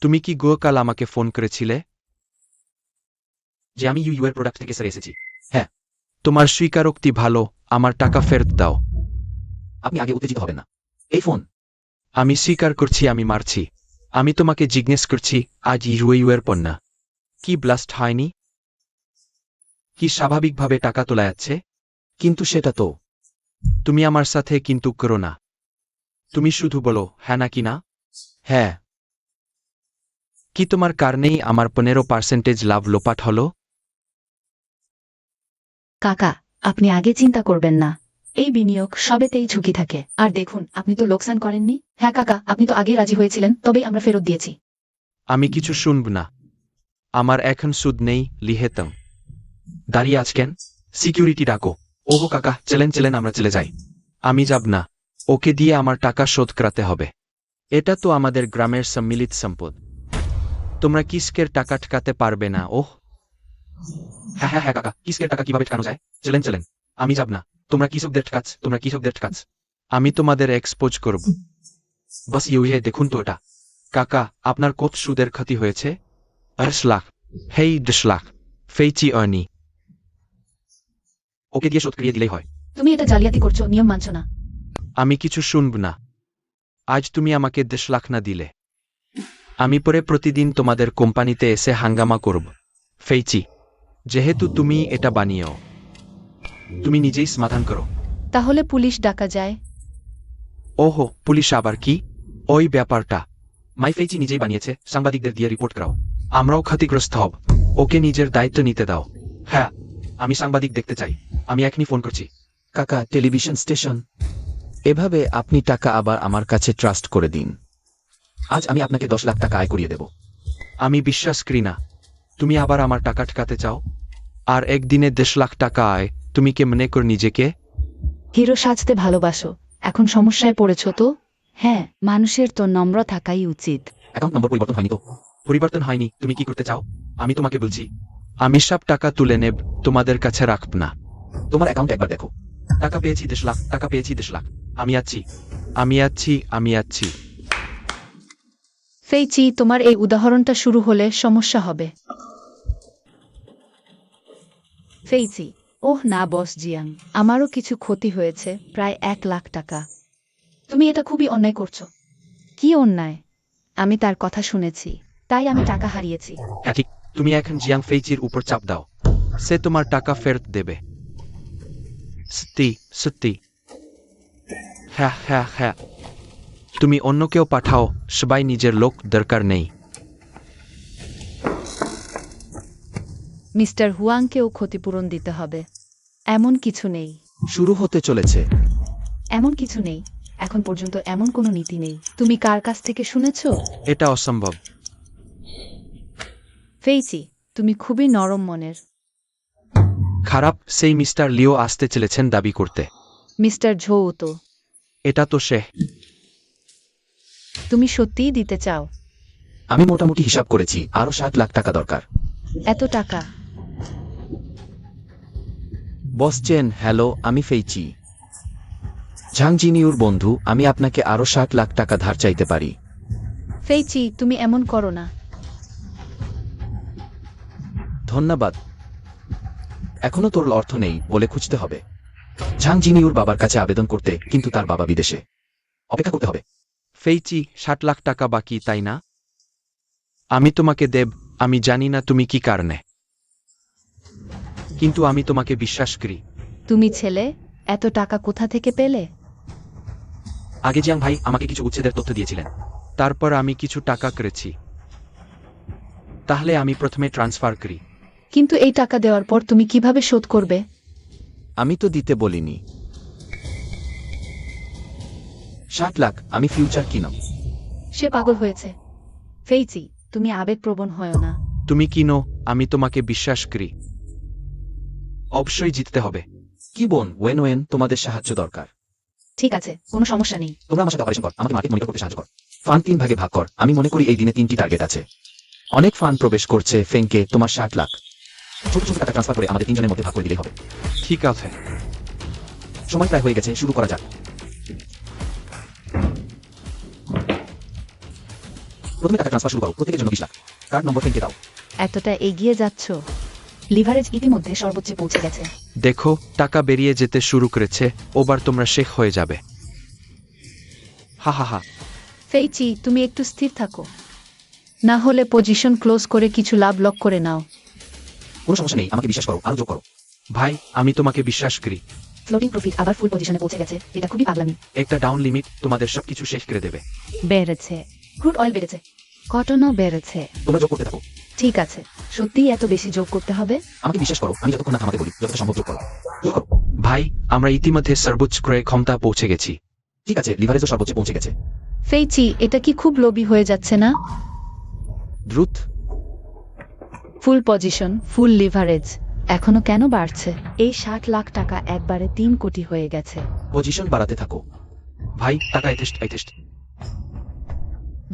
তুমি কি গতকাল আমাকে ফোন করেছিলে যে আমি ইউ এর প্রোডাক্ট থেকে সেরে এসেছি? তোমার স্বীকারোক্তি ভালো, আমার টাকা ফেরত দাও। আপনি আগে উত্তেজিত হবেন না। এই ফোন। আমি স্বীকার করছি আমি মারছি। আমি তোমাকে জিজ্ঞেস করছি আজ ইউ এর পণ্য কি ব্লাস্ট হয়নি? কি স্বাভাবিকভাবে টাকা তোলা যাচ্ছে? কিন্তু সেটা তো তুমি আমার সাথে কিন্তু করো না। তুমি শুধু বলো হ্যাঁ নাকি না। হ্যাঁ। কি তোমার কারণেই আমার 15% লাভ লোপাট হলো? কাকা, আপনি আগে চিন্তা করবেন না। এই বিনিয়োগ সবেতেই ঝুঁকি থাকে। আর দেখুন, আপনি তো লোকসান করেননি। হ্যাঁ কাকা, আপনি তো আগে রাজি হয়েছিলেন, তবেই আমরা ফেরত দিয়েছি। আমি কিছু শুনব না। আমার এখন সুদ নেই, লিহেতং। দাঁড়িয়ে আছেন? সিকিউরিটি ডাকো। ওহো কাকা, চলেন আমরা চলে যাই। আমি যাব না। ওকে দিয়ে আমার টাকা শোধ করাতে হবে। এটা তো আমাদের গ্রামের সম্মিলিত সম্পদ। তোমরা কিসকের টাকা ঠকাতে পারবে না। ওহ, হ্যাঁ কাকা, কিসকের টাকা কিভাবে ঠকানো যায়? চলেন। আমি যাব না। তোমরা কৃষকদের ঠকাচ্ছ। আমি তোমাদের এক্সপোজ করব। বাস ইউ হে, দেখুন তো এটা। কাকা, আপনার কত সুদের ক্ষতি হয়েছে? 10 লাখ। হেই 10 লাখ। ফেইচি অর্নি। ওকে দিয়ে শোধ করিয়ে দিলেই হয়। তুমি এটা জালিয়াতি করছো, নিয়ম মানছো না। আমি কিছু শুনব না। আজ তুমি আমাকে 10 লাখ না দিলে আমি পরে প্রতিদিন তোমাদের কোম্পানিতে এসে হাঙ্গামা করব। ফেইচি, যেহেতু তুমি এটা বানিয়েও, তুমি নিজেই সমাধান করো। তাহলে পুলিশ ডাকা যায়। ওহো, পুলিশ আবার কি? ওই ব্যাপারটা মাই ফেইচি নিজেই বানিয়েছে, সাংবাদিকদের দিয়ে রিপোর্ট করাও। আমরাও ক্ষতিগ্রস্ত হব। ওকে নিজের দায়িত্ব নিতে দাও। হ্যাঁ, আমি সাংবাদিক দেখতে চাই। আমি এখনই ফোন করছি। কাকা, টেলিভিশন স্টেশন। এভাবে আপনি টাকা আবার আমার কাছে ট্রাস্ট করে দিন। আজ আমি আপনাকে 10 লাখ টাকা আয় করিয়ে দেব। আমি বিশ্বাস করি না তুমি আবার আমার টাকা ঠকাতে চাও। আর একদিনে 10 লাখ টাকা আয়, তুমি কে মনে কর নিজেকে? হিরো সাজতে ভালোবাসো, এখন সমস্যায় পড়েছো তো? হ্যাঁ, মানুষের তো নম্র থাকাই উচিত। অ্যাকাউন্ট নম্বর পরিবর্তন হয়নি তো? পরিবর্তন হয়নি, তুমি কি করতে চাও? আমি তোমাকে বলছি। আমি সব টাকা তুলে নেব, তোমাদের কাছে রাখব না। তোমার অ্যাকাউন্ট একবার দেখো। টাকা পেয়েছি 10 লাখ, টাকা পেয়েছি 10 লাখ। আমি আছি। ফেইচি, তোমার এই উদাহরণটা শুরু হলে সমস্যা হবে। ফেইচি, ওহ না বস জিয়াং, আমারও কিছু ক্ষতি হয়েছে, প্রায় 1 লাখ টাকা। তুমি এটা খুবই অন্যায় করছো। কি অন্যায়? আমি তার কথা শুনেছি। তাই আমি টাকা হারিয়েছি। হ্যাঁ ঠিক, তুমি এখন জিয়াং ফেইচির উপর চাপ দাও। সে তোমার টাকা ফেরত দেবে। সত্যি। হ্যাঁ। তুমি অন্য কেউ পাঠাও, সবাই নিজের লোক দরকার নেই। মিস্টার হুয়াংকেও ক্ষতিপূরণ দিতে হবে। এমন কিছু নেই। শুরু হতে চলেছে। এমন কিছু নেই। এখন পর্যন্ত এমন কোনো নীতি নেই। তুমি কার কাছ থেকে শুনেছ? এটা অসম্ভব। ফেইচি, তুমি খুবই নরম মনের। খারাপ, সেই মিস্টার লিও আসতে চলেছেন দাবি করতে। মিস্টার ঝৌ তো। এটা তো সে। তুমি সত্যিই দিতে চাও? আমি মোটামুটি হিসাব করেছি, আরো 60 লাখ টাকা দরকার। এত টাকা? বস চেন, হ্যালো, আমি ফেইচি। ঝাং জিনিউর বন্ধু, আমি আপনাকে আরো 60 লাখ টাকা ধার চাইতে পারি। ফেইচি, তুমি এমন করো না। ধন্যবাদ। এখনো তোর অর্থ নেই বলে খুঁজতে হবে। ঝাং জিনিউর বাবার কাছে আবেদন করতে, কিন্তু তার বাবা বিদেশে। অপেক্ষা করতে হবে। ফেইচি, 60 লাখ টাকা বাকি, তাই না? আমি তোমাকে দেব, আমি জানি না তুমি কি কারণে, কিন্তু আমি তোমাকে বিশ্বাস করি। তুমি ছেলে, এত টাকা কোথা থেকে পেলে? আগে জিয়াং ভাই আমাকে কিছু উচ্ছেদের তথ্য দিয়েছিলেন। তারপর আমি কিছু টাকা করেছি। তাহলে আমি প্রথমে ট্রান্সফার করি। কিন্তু এই টাকা দেওয়ার পর তুমি কিভাবে শোধ করবে? আমি তো দিতে বলিনি। 60 লাখ, আমি ফিউচার কিনম। সে পাগল হয়েছে। ফেইচি, তুমি আবেগপ্রবণ হয়ো না। তুমি কিনো, আমি তোমাকে বিশ্বাস করি। অবশ্যই জিততে হবে। কি বোন, ওয়েন ওয়েন, তোমাদের সাহায্য দরকার। ঠিক আছে, কোনো সমস্যা নেই। তোমরা আমার সাথে অপারেশন কর, আমাকে মার্কেট মনিটর করতে সাহায্য কর। ফান্ড 3 ভাগে ভাগ কর। আমি মনে করি এই দিনে 3টি টার্গেট আছে। অনেক ফান্ড প্রবেশ করছে ফেংকে, তোমার 60 লাখ। ছোট ছোট টাকা ট্রান্সফার করে আমাদের 3 জনের মধ্যে ভাগ করে দিলেই হবে। ঠিক আছে। সময় প্রায় হয়ে গেছে, শুরু করা যাক। প্রথমে টাকা ট্রান্সফার শুরু করো, প্রত্যেকের জন্য 20 লাখ। কার্ড নম্বর ফেংকে দাও। এতটা এগিয়ে যাচ্ছ? লিভারেজ ইতিমধ্যে সর্বোচ্চে পৌঁছে গেছে। দেখো, টাকা বেরিয়ে যেতে শুরু করেছে। ওবার তোমরা শেখ হয়ে যাবে। হা হা হা। ফেইচি, তুমি একটু স্থির থাকো। না হলে পজিশন ক্লোজ করে কিছু লাভ লক করে নাও। কোনো সমস্যা নেই, আমাকে বিশ্বাস করো, আরো যোগ করো। ভাই, আমি তোমাকে বিশ্বাস করি। ফ্লোটিং প্রফিট আবার ফুল পজিশনে পৌঁছে গেছে। এটা খুবই পাগলামি। একটা ডাউন লিমিট তোমাদের সবকিছু শেষ করে দেবে। বেড়েছে। ক্রুড অয়েল বেড়েছে। কটনও বেড়েছে। তোমরা যোগ করতে থাকো। ঠিক আছে। সত্যিই এত বেশি যোগ করতে হবে? আমাকে বিশ্বাস করো, আমি যতক্ষণ না থামাতে বলি, যতটা সম্ভব যোগ করো। যোগ করো। ভাই, আমরা ইতিমধ্যে সর্বোচ্চ ক্রয় ক্ষমতা পৌঁছে গেছি। ঠিক আছে, লিভারেজও সর্বোচ্চে পৌঁছে গেছে। ফেইচি, এটা কি খুব লোভী হয়ে যাচ্ছে না? দ্রুত। ফুল পজিশন, ফুল লিভারেজ, এখনো কেন বাড়ছে? এই 60 লাখ টাকা একবারে 3 কোটি হয়ে গেছে। পজিশন বাড়াতে থাকো। ভাই, টাকা এথেস্ট।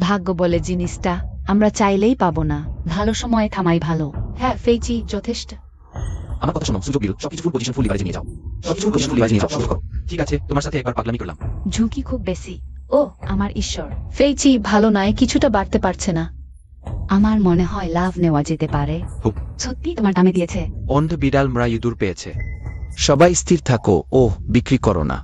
ভাগ্য বলে জিনিসটা আমরা চাইলেই পাবো না। ভালো সময়ে থামাই ভালো। হ্যাঁ ফেইচি, যথেষ্ট। আমার কথা শোনো, সুযোগ দিল, সবকিছু ফুল পজিশন ফুল লিভারেজে নিয়ে যাও। সবকিছু ফুল পজিশন ফুল লিভারেজে নিয়ে যাও, শুরু করো। ঠিক আছে, তোমার সাথে একবার পাগলামি করলাম। ঝুঁকি খুব বেশি। ও আমার ঈশ্বর। ফেইচি, ভালো নয়, কিছুটা বাড়তে পারছে না। আমার মনে হয় লাভ নেওয়া যেতে পারে। হুপ। সত্যি তোমার দামে দিয়েছে? অন্ধ বিড়াল মরা ইঁদুর পেয়েছে। সবাই স্থির থাকো। ওহ, বিক্রি করো না।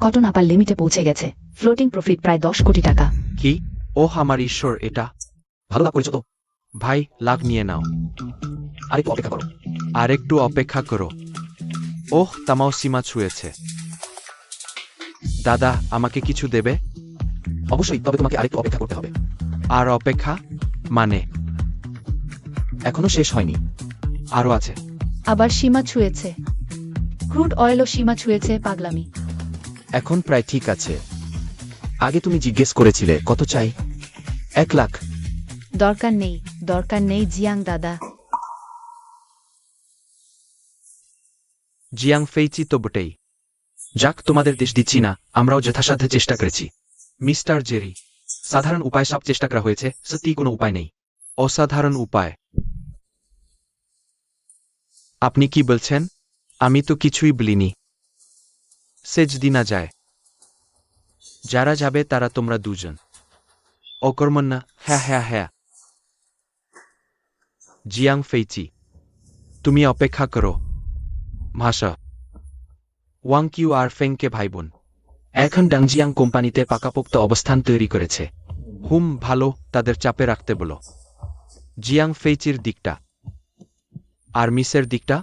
কটন আপার লিমিটে পৌঁছে গেছে। ফ্লোটিং প্রফিট প্রায় 10 কোটি টাকা। কি? ওহ আমার ঈশ্বর, এটা। ভালো লাভ করেছো তো? ভাই, লাভ নিয়ে নাও। আরেকটু অপেক্ষা করো। আর একটু অপেক্ষা করো। ওহ, তামাও সীমা ছুঁয়েছে। দাদা, আমাকে কিছু দেবে? অবশ্যই, তবে তোমাকে আরেকটু অপেক্ষা করতে হবে। আর অপেক্ষা মানে? এখনো শেষ হয়নি। আরো আছে। আবার সীমা ছুঁয়েছে। ক্রুড অয়েলও সীমা ছুঁয়েছে। পাগলামি। এখন প্রায় ঠিক আছে। আগে তুমি জিজ্ঞেস করেছিলে কত চাই? 1 লাখ। দরকার নেই জিয়াং দাদা। জিয়াং ফেইচি তো বটেই। যাক, তোমাদের দেশ দিচ্ছি না, আমরাও যথাসাধ্য চেষ্টা করেছি। মিস্টার জেরি, সাধারণ উপায় সব চেষ্টা করা হয়েছে, সত্যিই কোনো উপায় নেই। অসাধারণ উপায়। আপনি কি বলছেন? আমি তো কিছুই বলিনি। সেজ দিনা যায়। যারা যাবে তারা তোমরা দুজন। অকর্মণ না? হ্যাঁ। জিয়াং ফেইচি, তুমি অপেক্ষা করো। ভাষা ওয়াং কিউ আর ফেংকে ভাইবোন এখন ডাংজিয়াং কোম্পানিতে পাকাপোক্ত অবস্থান তৈরি করেছে। ভালো, তাদের চাপে রাখতে বলো। জিয়াং ফেইচির দিকটা আর মিসের দিকটা,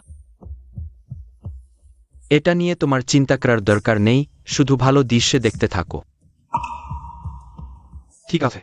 এটা নিয়ে তোমার চিন্তা করার দরকার নেই, শুধু ভালো দৃশ্যে দেখতে থাকো। ঠিক আছে।